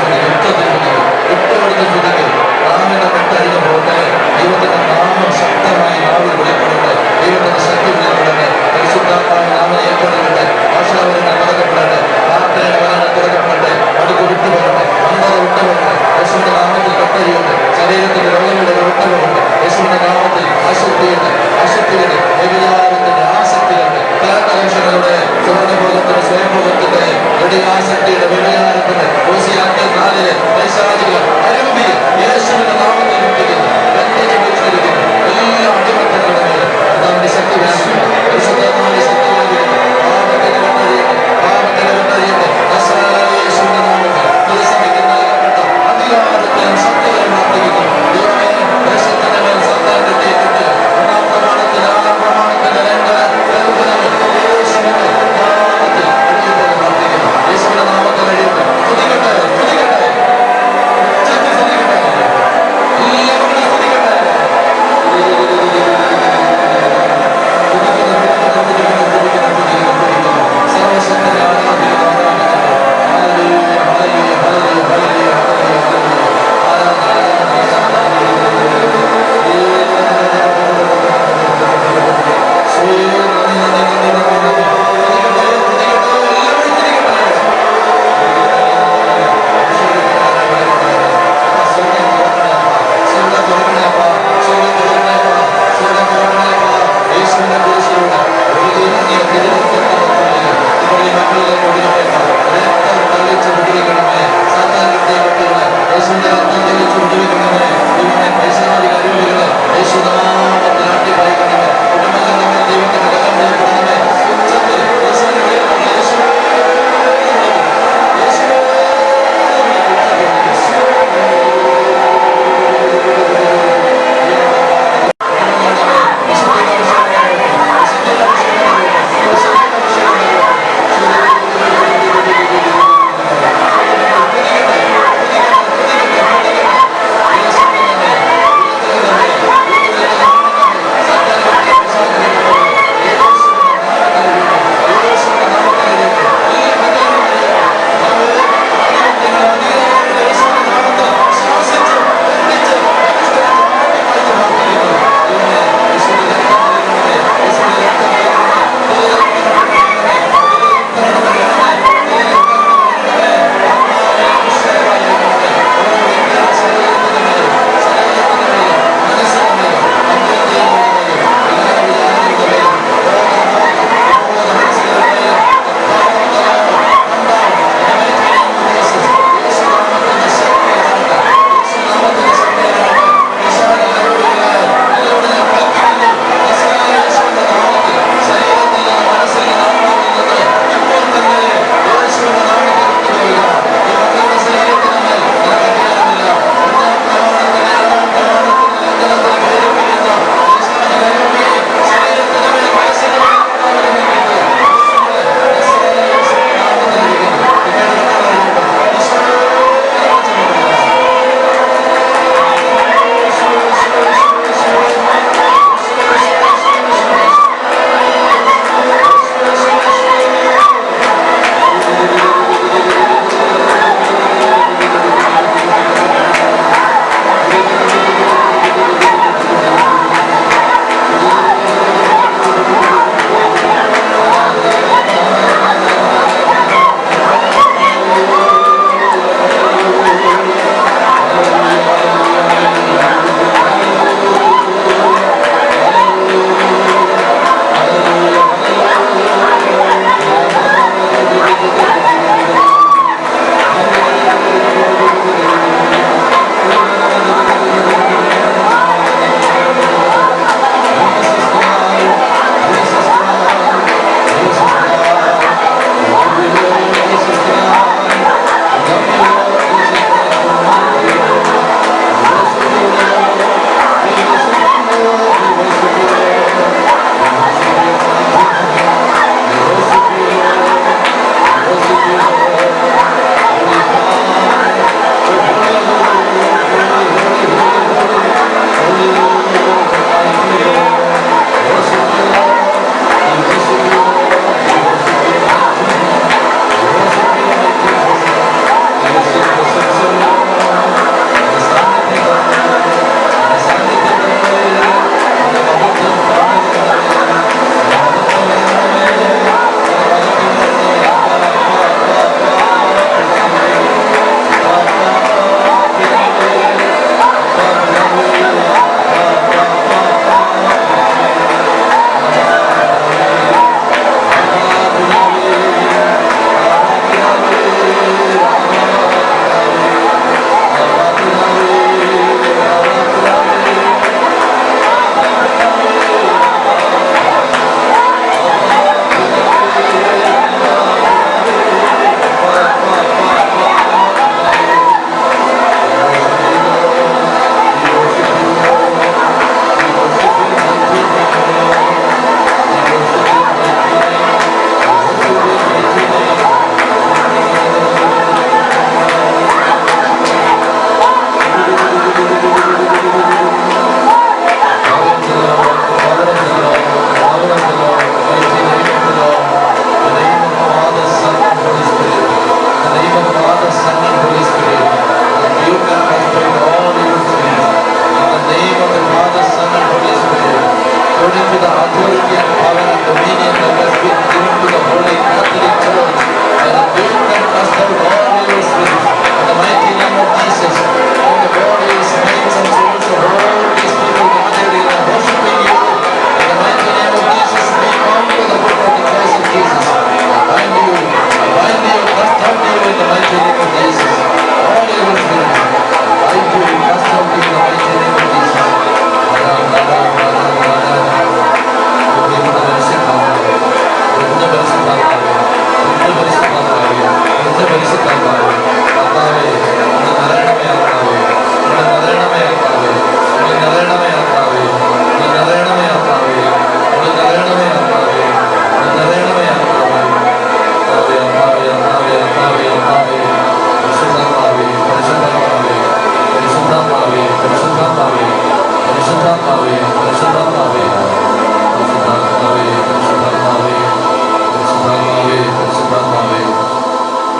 വിട്ടുകൊടുത്ത് സ്തുതിക്കും. നാമിന്റെ കെട്ടഴിഞ്ഞ പോട്ടെ. ദൈവത്തിന്റെ നാമം ശക്തമായി നാവിൽ വിളിപ്പെടട്ടെ. ദൈവത്തിന്റെ ശക്തി വിളിപ്പെടട്ടെ. പരിശുദ്ധാത്മാവിന്റെ നാമം ഏറ്റെടുക്കട്ടെ. ഭാഷാവരങ്ങൾ തുറക്കപ്പെടട്ടെ. പ്രാർത്ഥനയുടെ വരങ്ങൾ തുറക്കപ്പെടട്ടെ. അടുക്ക് വിട്ടുപോകട്ടെ. അന്ധത വിട്ടുപോകട്ടെ. യേശുവിന്റെ നാമത്തിൽ കെട്ടഴിയട്ടെ. ശരീരത്തിന്റെ രോഗങ്ങളുടെ വിട്ടുപോകട്ടെ. യേശുവിന്റെ നാമത്തിൽ ആശുദ്ധിയുടെ വ്യഭിചാരത്തിന്റെ ആസക്തികളുടെ കലകലക്ഷങ്ങളുടെ സ്വർണ്ണഭോഗത്തിന്റെ സ്വയംഭോഗത്തിന്റെ ആസക്തിയുടെ വ്യഭിചാരത്തിന്റെ പൈശാചിക അരൂപി യേശുവിന്റെ നാമത്തിൽ വിട്ടിരിക്കുന്നു. എല്ലാ അടിമത്തങ്ങളുടെ മേൽ കർത്താവിന്റെ ശക്തി വ്യാപിക്കുന്നു. പരിശുദ്ധമായ ശക്തി വ്യാപിക്കുന്നു. പാപത്തിന് വിട്ടറിയട്ടെ, പാപത്തിന് വിട്ടറിയട്ടെ. യേശുവിന്റെ നാമത്തിൽ പുതുസഭയ്ക്ക് നൽകപ്പെട്ട അധികാരത്തെയും ശക്തികളും പ്രാർത്ഥിക്കുന്നു. ദൈവമേ, ദേശത്തിന്റെ മേൽ സർക്കാർ കിട്ടിയിട്ടുണ്ട്. ഒന്നാം പ്രമാണത്തിൽ, ആറാം പ്രമാണത്തിന്റെ യേശുവിന്റെ നാമത്തിൽ അഴിയട്ടെ പ്രാർത്ഥിക്കുന്നു. യേശുവിന്റെ നാമത്തിൽ അഴിയട്ടെ. സ്തുതിക്കട്ടെ, സ്തുതിക്കട്ടെ, സ്തുതിക്കട്ടെ. എല്ലാവരും സ്തുതിക്കട്ടെ.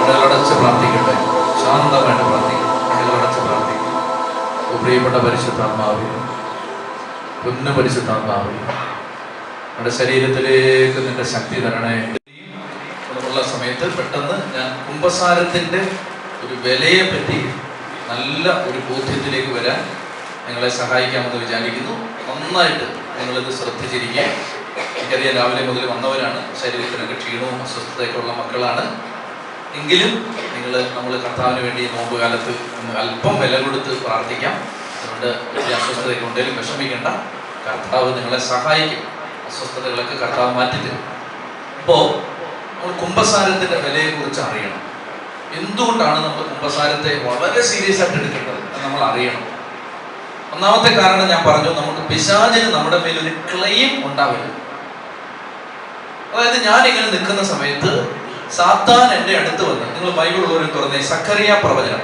കണ്ണുകളടച്ച് പ്രാർത്ഥിക്കട്ടെ. ശാന്തമായിട്ട് പ്രാർത്ഥിക്കും. കണ്ണുകളടച്ച് പ്രാർത്ഥിക്കും. പ്രിയപ്പെട്ട പരിശുദ്ധാത്മാവേ, പൊന്നു പരിശുദ്ധാത്മാവേ, നമ്മുടെ ശരീരത്തിലേക്ക് നിന്റെ ശക്തി തരണേ. ഉള്ള സമയത്ത് പെട്ടെന്ന് ഞാൻ കുമ്പസാരത്തിൻ്റെ ഒരു വിലയെ പറ്റി നല്ല ഒരു ബോധ്യത്തിലേക്ക് വരാൻ നിങ്ങളെ സഹായിക്കാമെന്ന് വിചാരിക്കുന്നു. നന്നായിട്ട് നിങ്ങളിത് ശ്രദ്ധിച്ചിരിക്കുക. എനിക്കറിയാം, രാവിലെ മുതൽ വന്നവരാണ്, ശരീരത്തിനൊക്കെ ക്ഷീണവും അസ്വസ്ഥതയൊക്കെ ഉള്ള മക്കളാണ്. എങ്കിലും നമ്മൾ കർത്താവിന് വേണ്ടി നോമ്പ് കാലത്ത് അല്പം വില കൊടുത്ത് പ്രാർത്ഥിക്കാം. അതുകൊണ്ട് വലിയ അസ്വസ്ഥതയൊക്കെ ഉണ്ടെങ്കിലും വിഷമിക്കേണ്ട, കർത്താവ് നിങ്ങളെ സഹായിക്കും. അസ്വസ്ഥതകളൊക്കെ കർത്താവ് മാറ്റിത്തരും. അപ്പോൾ നമ്മൾ കുമ്പസാരത്തിൻ്റെ വിലയെക്കുറിച്ച് അറിയണം. എന്തുകൊണ്ടാണ് നമ്മൾ കുമ്പസാരത്തെ വളരെ സീരിയസ് ആയിട്ട് എടുക്കേണ്ടത് നമ്മൾ അറിയണം. ഒന്നാമത്തെ കാരണം ഞാൻ പറഞ്ഞു, നമുക്ക് പിശാചിന് നമ്മുടെ മേലൊരു ക്ലെയിം ഉണ്ടാവില്ല. അതായത് ഞാനിങ്ങനെ നിൽക്കുന്ന സമയത്ത് സാത്താൻ എൻ്റെ അടുത്ത് വന്ന്, നിങ്ങൾ ബൈബിൾ ഉള്ളവരും തുറന്നേ, സഖറിയ പ്രവചനം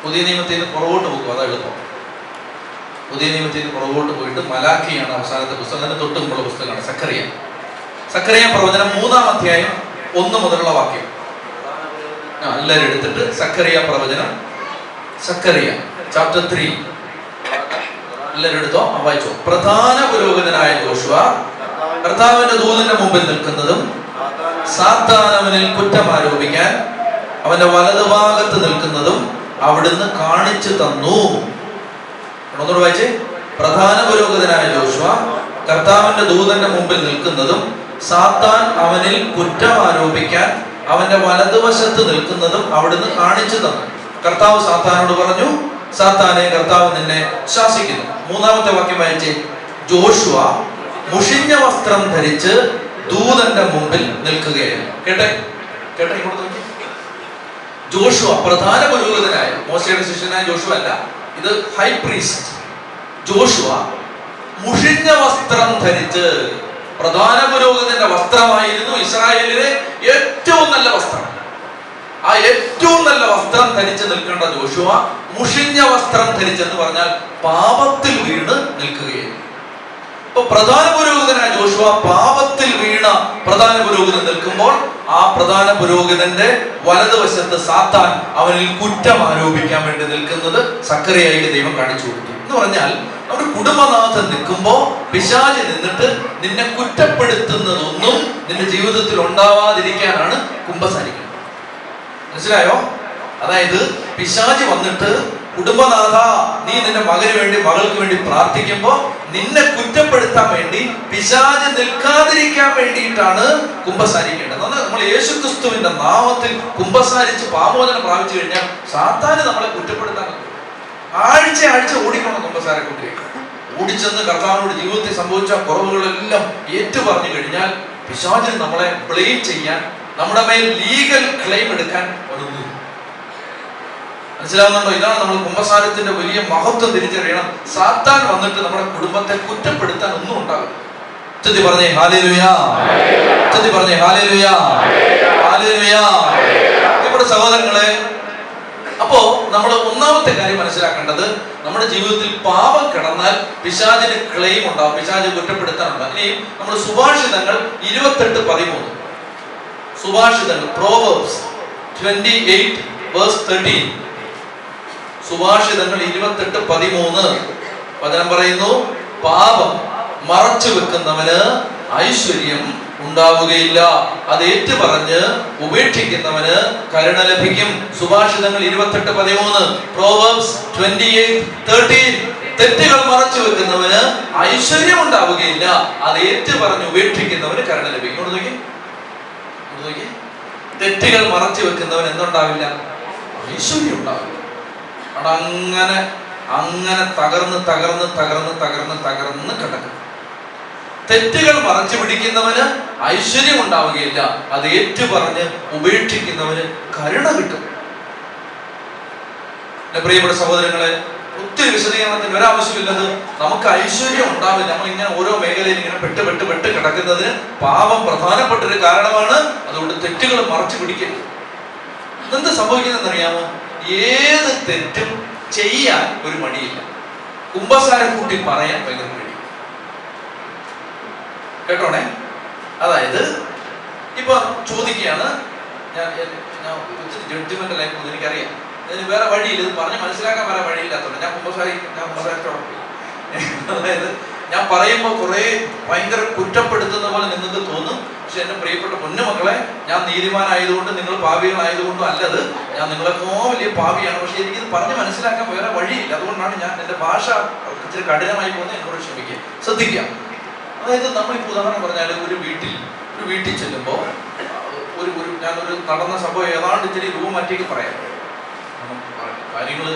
പുതിയ നിയമത്തിൽ നിന്ന് പുറകോട്ട് പോകും. അതാ എളുപ്പം. പുതിയ നിയമത്തിൽ നിന്ന് പുറകോട്ട് പോയിട്ട് മലാഖിയാണ് അവസാനത്തെ പുസ്തകം. അതിന് തൊട്ട് മുമ്പുള്ള പുസ്തകമാണ് സഖറിയ പ്രവചനം 3-ാം അധ്യായം 1 മുതലുള്ള വാക്യം. എല്ലാവരും എടുത്തിട്ട് സഖറിയ പ്രവചനം, സഖറിയ ചാപ്റ്റർ 3 എല്ലാവരും എടുത്തോ, വായിച്ചോ. പ്രധാന പുരോഹിതനായ യോശുവ കർത്താവിന്റെ ദൂതന്റെ മുമ്പിൽ നിൽക്കുന്നതും സാത്താൻ അവനിൽ കുറ്റം ആരോപിക്കാൻ അവന്റെ വലതുഭാഗത്ത് നിൽക്കുന്നതും അവിടുന്ന് കാണിച്ചു തന്നു. ഒന്നുകൂടെ വായിച്ചേ. പ്രധാന പുരോഹിതനായ യോശുവ കർത്താവിന്റെ ദൂതന്റെ മുമ്പിൽ നിൽക്കുന്നതും സാത്താൻ അവനിൽ കുറ്റം ആരോപിക്കാൻ അവന്റെ വലതുവശത്ത് നിൽക്കുന്നതും അവിടുന്ന് കാണിച്ചു തന്നു. കർത്താവ് സാത്താനോട് പറഞ്ഞു, സാത്താനെ, കർത്താവ് നിന്നെ ശാസിക്കുന്നു. 3-ാമത്തെ വാക്യം വായിച്ചേ. ജോഷുവ മുഷിഞ്ഞ വസ്ത്രം ധരിച്ച് ദൂതന്റെ മുമ്പിൽ നിൽക്കുകയായിരുന്നു. കേട്ടെ ഇങ്ങോട്ട് നോക്കി. ജോഷുവ പ്രധാന പുരോഹിതനായ, മോശയുടെ ശിഷ്യനായ ജോഷുവ അല്ല, ഇത് ഹൈ പ്രീസ്റ്റ് ജോഷുവ മുഷിഞ്ഞ വസ്ത്രം ധരിച്ച്, പ്രധാന പുരോഹിതന്റെ വസ്ത്രമായിരുന്നു ഇസ്രായേലിലെ ഏറ്റവും നല്ല വസ്ത്രം. ആ ഏറ്റവും നല്ല വസ്ത്രം ധരിച്ച് നിൽക്കേണ്ട ജോഷുവ മുഷിഞ്ഞ വസ്ത്രം ധരിച്ചെന്ന് പറഞ്ഞാൽ പാപത്തിൽ വീണ് നിൽക്കുകയായിരുന്നു. ഇപ്പൊ പ്രധാന പുരോഹിതനായ ജോഷുവ പാപത്തിൽ വീണ പ്രധാന പുരോഹിതൻ നിൽക്കുമ്പോൾ ആ പ്രധാന പുരോഹിതന്റെ വലതുവശത്ത് സാത്താൻ അവനിൽ കുറ്റം ആരോപിക്കാൻ വേണ്ടി നിൽക്കുന്നത് സഖറിയായിക്ക് ദൈവം കാണിച്ചു കൊടുത്തു. എന്ന് പറഞ്ഞാൽ നമ്മുടെ കുടുംബനാഥൻ നിൽക്കുമ്പോ പിശാച് നിന്നിട്ട് നിന്നെ കുറ്റപ്പെടുത്തുന്നതൊന്നും നിന്റെ ജീവിതത്തിൽ ഉണ്ടാവാതിരിക്കാനാണ് കുമ്പസാരിക്കുന്നത്. മനസ്സിലായോ? അതായത് പിശാച് വന്നിട്ട്, കുടുംബനാഥ, നീ നിന്റെ മകന് വേണ്ടി മകൾക്ക് വേണ്ടി പ്രാർത്ഥിക്കുമ്പോൾ നിന്നെ കുറ്റപ്പെടുത്താൻ വേണ്ടി പിശാച് നിൽക്കാതിരിക്കാൻ വേണ്ടിയിട്ടാണ് കുമ്പസാരിക്കേണ്ടത്. നമ്മൾ യേശുക്രിസ്തുവിന്റെ നാമത്തിൽ കുമ്പസാരിച്ച് പാപമോചനം പ്രാപിച്ചു കഴിഞ്ഞാൽ സാത്താന് നമ്മളെ കുറ്റപ്പെടുത്താൻ ആഴ്ച ഓടിക്കണം. കുമ്പസാരക്കുട്ടിയെ ഓടിച്ചെന്ന് കർത്താവിനോട് ജീവിതത്തിൽ സംഭവിച്ച കുറവുകളെല്ലാം ഏറ്റു പറഞ്ഞു കഴിഞ്ഞാൽ പിശാചിന് നമ്മളെ ബ്ലെയിം ചെയ്യാൻ, നമ്മുടെ മേൽ ലീഗൽ ക്ലെയിം എടുക്കാൻ ഒന്നും. മനസ്സിലാവുന്നുണ്ടോ? ഇതാണ് നമ്മൾ കുമ്പസാരത്തിന്റെ വലിയ മഹത്വം തിരിച്ചറിയണം. സാത്താൻ വന്നിട്ട് നമ്മുടെ കുടുംബത്തെ കുറ്റപ്പെടുത്താൻ ഒന്നും ഉണ്ടാകും. ചൊല്ലി പറഞ്ഞേ ഹല്ലേലൂയ, ചൊല്ലി പറഞ്ഞേ ഹല്ലേലൂയ, ഹല്ലേലൂയ. നമ്മുടെ സഹോദരങ്ങളെ, അപ്പോ നമ്മൾ ഒന്നാമത്തെ കാര്യം മനസ്സിലാക്കേണ്ടത്, നമ്മുടെ ജീവിതത്തിൽ പാപം കിടന്നാൽ പിശാചിന് ക്ലെയിം ഉണ്ടാവും, പിശാച് കുറ്റപ്പെടുത്താനുണ്ടാവും. ഇനി നമ്മൾ സുഭാഷിതങ്ങൾ 28:13, സുഭാഷിതങ്ങൾ പ്രോവേർബ്സ് 28:13, സുഭാഷിതങ്ങൾ 28:13 വചനം പറയുന്നു, പാപം മറച്ചു വെക്കുന്നവന് ഐശ്വര്യം ഉണ്ടാവുകയില്ല, അത് ഏറ്റുപറഞ്ഞ് ഉപേക്ഷിക്കുന്നവന് കരുണ ലഭിക്കും. സുഭാഷിതങ്ങൾ 28:13, പ്രോവേർബ്സ് 28:13. തെറ്റുകൾ മറച്ചു വെക്കുന്നവന് ഐശ്വര്യം ഉണ്ടാവുകയില്ല, അത് ഏറ്റുപറഞ്ഞ് ഉപേക്ഷിക്കുന്നവന് കരുണ ലഭിക്കും. നോക്കി, തെറ്റുകൾ മറച്ചു വെക്കുന്നവൻ എന്തുണ്ടാവില്ല? ഐശ്വര്യം ഉണ്ടാവില്ല. അങ്ങനെ തകർന്ന് കിടക്കും. തെറ്റുകൾ മറച്ചു പിടിക്കുന്നവന് ഐശ്വര്യം ഉണ്ടാവുകയില്ല, അത് ഏറ്റുപറഞ്ഞ് ഉപേക്ഷിക്കുന്നവന് കരുണ കിട്ടും. പ്രിയപ്പെട്ട സഹോദരങ്ങളെ, ഒത്തിരി വിശദീകരണത്തിന് ഒരാവശ്യമില്ലത്. നമുക്ക് ഐശ്വര്യം ഉണ്ടാവില്ല. നമ്മളിങ്ങനെ ഓരോ മേഖലയിൽ ഇങ്ങനെ പെട്ട് കിടക്കുന്നതിന് പാപം പ്രധാനപ്പെട്ട ഒരു കാരണമാണ്. അതുകൊണ്ട് തെറ്റുകൾ മറച്ചു പിടിക്കരുത്. എന്ത് സംഭവിക്കുന്നതെന്നറിയാമോ? ഏത് തെറ്റും ചെയ്യാൻ ഒരു മടിയില്ല, കുമ്പസാരം കൂട്ടി പറയാൻ ഭയങ്കര മടി. കേട്ടോണേ. അതായത് ഇപ്പൊ ചോദിക്കുകയാണ്, ഞാൻ ഒത്തിരി ജഡ്ജ്മെന്റ് ലൈഫ് പോകുന്നത് എനിക്കറിയാം. അതിന് വേറെ വഴിയില്ല, ഇത് പറഞ്ഞ് മനസ്സിലാക്കാൻ വേറെ വഴിയില്ലാത്തതുകൊണ്ട് ഞാൻ കുമ്പസാരിച്ചോളാം. അതായത് ഞാൻ പറയുമ്പോൾ കുറെ ഭയങ്കര കുറ്റപ്പെടുത്തുന്ന പോലെ നിങ്ങൾക്ക് തോന്നും. പക്ഷെ എന്റെ പ്രിയപ്പെട്ട പൊന്നുമക്കളെ, ഞാൻ നീതിമാനായതുകൊണ്ട് നിങ്ങൾ പാപികളായതുകൊണ്ടും അല്ലത്. ഞാൻ നിങ്ങളെക്കോ വലിയ പാപിയാണ്. പക്ഷെ എനിക്കിത് പറഞ്ഞ് മനസ്സിലാക്കാൻ വേറെ വഴിയില്ല. അതുകൊണ്ടാണ് ഞാൻ എന്റെ ഭാഷ ഇച്ചിരി കഠിനമായി പോകുന്നത്. എന്നോട് ക്ഷമിക്കുക, ശ്രദ്ധിക്കാം. അതായത് നമ്മളിപ്പോൾ ഉദാഹരണം പറഞ്ഞാൽ ഒരു വീട്ടിൽ ചെല്ലുമ്പോൾ ഞാനൊരു നടന്ന സംഭവം ഏതാണ്ട് ഇത്തിരി രൂപം മാറ്റിയൊക്കെ പറയാം. കാര്യങ്ങൾ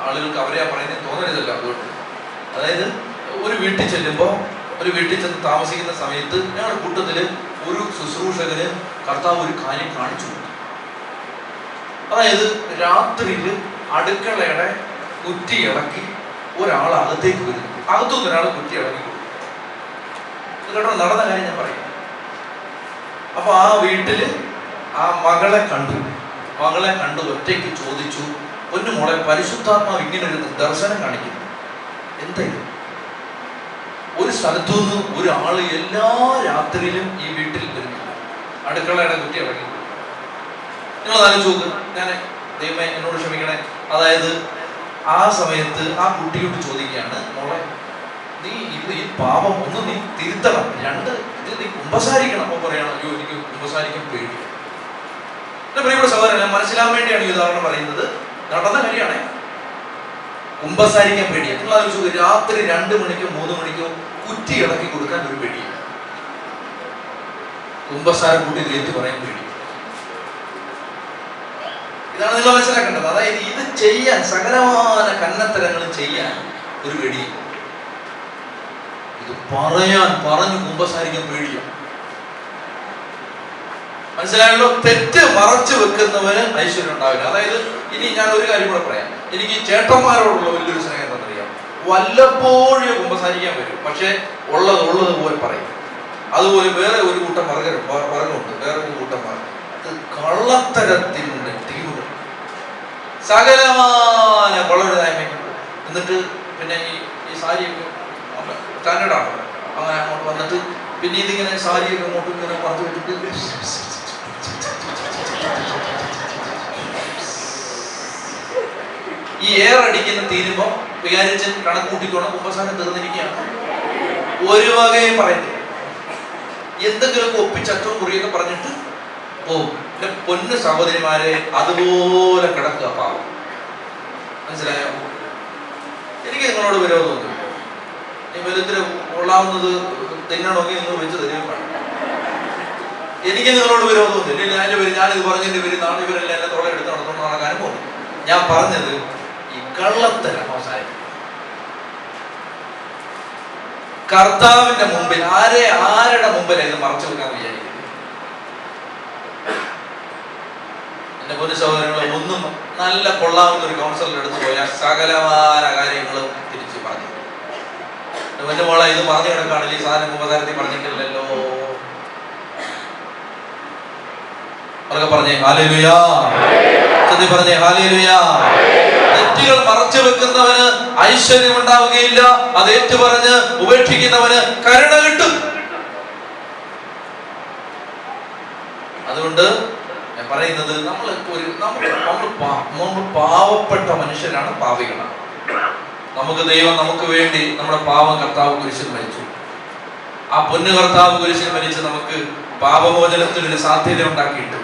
ആളുകൾക്ക് അവരെയാ പറയുന്നത് തോന്നരുതല്ലോ. അതുകൊണ്ട് അതായത് ഒരു വീട്ടിൽ ചെല്ലുമ്പോൾ, ഒരു വീട്ടിൽ ചെന്ന് താമസിക്കുന്ന സമയത്ത് ഞങ്ങളുടെ കൂട്ടത്തില് ഒരു ശുശ്രൂഷകന് കർത്താവ് ഒരു കാര്യം കാണിച്ചു. അതായത് രാത്രിയിൽ അടുക്കളയുടെ കുറ്റി ഇളക്കി ഒരാൾ അകത്തേക്ക് വരുന്നു. അകത്തുനിന്ന് ഒരാൾ കുറ്റി ഇളക്കി കൊടുക്കും. കേട്ടോ, നടന്ന കാര്യം ഞാൻ പറയാം. അപ്പൊ ആ വീട്ടില് ആ മകളെ കണ്ടു ഒറ്റയ്ക്ക് ചോദിച്ചു, പൊന്നു മോളെ, പരിശുദ്ധാത്മാവ് ഇങ്ങനെ ഒരു ദർശനം കാണിക്കുന്നു, എന്തായാലും ഒരു സ്ഥലത്തുനിന്ന് ഒരാള് എല്ലാ രാത്രിയിലും ഈ വീട്ടിൽ വരുന്നു, അടുക്കളയുടെ കുറ്റി ഇളക്കി. നിങ്ങൾ ആലോചിച്ച് നോക്ക്. ഞാൻ ദൈവമേ എന്നോട് ക്ഷമിക്കണേ. അതായത് ആ സമയത്ത് ആ കുട്ടിയോട് ചോദിക്കുകയാണ്, മോളെ നീ ഈ പാപം ഒന്ന് നീ തിരുത്തണം, രണ്ട് ഇത് നീ കുമ്പസാരിക്കണം. അപ്പൊ പറയണം, അയ്യോ എനിക്ക് കുമ്പസാരിക്കാൻ പേടി. എന്റെ പ്രിയപ്പെട്ട സഹോദരൻ, ഞാൻ മനസ്സിലാൻ വേണ്ടിയാണ് ഈ ഉദാഹരണം പറയുന്നത്. നടന്ന കാര്യമാണ്. കുമ്പസാരിക്കാൻ പേടിയാണ്. നിങ്ങൾ ആലോചിച്ചു, രാത്രി 2 മണിക്കോ 3 മണിക്കോ കുറ്റി ഇളക്കി കൊടുക്കാൻ ഒരു പേടിയാണ്. കുമ്പസാരം കൂട്ടി കയറ്റി പറയാൻ പേടി. ഇതാണ് നിങ്ങൾ മനസ്സിലാക്കേണ്ടത്. അതായത് ഇത് ചെയ്യാൻ, സകലമായ കന്നത്തരങ്ങൾ ചെയ്യാൻ ഒരു പേടിയില്ല. ഇത് പറഞ്ഞു കുമ്പസാരിക്കാൻ പേടിയാണ്. മനസ്സിലായല്ലോ? തെറ്റ് മറച്ചു വെക്കുന്നവന് ഐശ്വര്യം ഉണ്ടാവില്ല. അതായത് ഇനി ഞാൻ ഒരു കാര്യം കൂടെ പറയാം. എനിക്ക് ചേട്ടന്മാരോടുള്ള വലിയൊരു സ്നേഹം എന്താണെന്നറിയാം. വല്ലപ്പോഴും കുമ്പസാരിക്കാൻ വരും, പക്ഷെ ഉള്ളത് പോലെ പറയും. അതുപോലെ വേറെ ഒരു കൂട്ടം വർഗമുണ്ട്, വേറെ ഒരു കൂട്ടം വർഗം. അത് കള്ളത്തരത്തിൻ്റെ ടീമുകൾ, സകലമായ കൊള്ളരുതായ്മ. എന്നിട്ട് പിന്നെ ഈ സാരിയൊക്കെ സ്റ്റാൻഡേർഡാണ്. അങ്ങനെ അങ്ങോട്ട് വന്നിട്ട് പിന്നെ ഇതിങ്ങനെ സാരിയൊക്കെ അങ്ങോട്ടും ഇങ്ങനെ പറഞ്ഞു വെച്ചിട്ട് ഈ എയർ അടിക്കുന്ന തീരുമ്പോൾ വിചാരിച്ച് കണക്ക് കൂട്ടിക്കോണം, കുമ്പസാരം തീർന്നിരിക്കുകയാണ്. ഒരു വകയും പറയുന്നില്ല. എന്തെങ്കിലുമൊക്കെ ഒപ്പിച്ചറ്റവും കുറിയൊക്കെ പറഞ്ഞിട്ട് പോകും. എന്റെ പൊന്നു സഹോദരിമാരെ, അതുപോലെ കിടക്കുക പാവം. മനസ്സിലായോ? എനിക്ക് നിങ്ങളോട് വിരോധമൊന്നുമില്ല. ഈ വലുതിന് കൊള്ളാവുന്നത് തിന്നണമെങ്കിൽ നിങ്ങൾ വെച്ച് തരുകയും വേണം. എനിക്ക് നിങ്ങളോട് വിരോധമൊന്നുമില്ല. ഞാനിത് പറഞ്ഞതിന്റെ പേര് നാളെ ഇവരെല്ലാം എന്നെ തൊള്ളയെടുത്ത് നടന്നുകൊണ്ട് നടക്കാനും പോകും. ഞാൻ പറഞ്ഞത് ഈ കള്ളത്തരം അവസാനിക്കും. കർത്താവിന്റെ മുമ്പിൽ ആരുടെ മുമ്പിൽ ഇത് മറച്ചു വെക്കാൻ വിചാരിക്കുന്നത്? എന്റെ പൊന്നു സഹോദരങ്ങളെ, ഒന്നും നല്ല കൊള്ളാവുന്ന ഒരു കൗൺസിലർ എടുത്തു പോയാൽ സകലമായ കാര്യങ്ങളും തിരിച്ചു പറഞ്ഞു. എന്റെ മോളെ, ഇത് പറഞ്ഞു കിടക്കുകയാണെങ്കിൽ ഈ സാധനം കുമ്പസാരത്തിൽ പറഞ്ഞിട്ടില്ലല്ലോ. അവരൊക്കെ പറഞ്ഞേ ഹല്ലേലൂയ, പറഞ്ഞേ ഹല്ലേലൂയ. തെറ്റുകൾ മറച്ചു വെക്കുന്നവന് ഐശ്വര്യം ഉണ്ടാവുകയില്ല. അത് ഏറ്റുപറഞ്ഞ് ഉപേക്ഷിക്കുന്നവന് കരുണ കിട്ടും. അതുകൊണ്ട് ഞാൻ പറയുന്നത്, നമ്മൾ പാവപ്പെട്ട മനുഷ്യരാണ്, പാപികളാണ്. നമുക്ക് ദൈവം നമുക്ക് വേണ്ടി നമ്മുടെ പാവം കർത്താവ് കുരിശിൽ മരിച്ചു. ആ പൊന്നു കർത്താവ് കുരിശിൽ മരിച്ച് നമുക്ക് പാപമോചനത്തിനൊരു സാധ്യത ഉണ്ടാക്കിയിട്ട്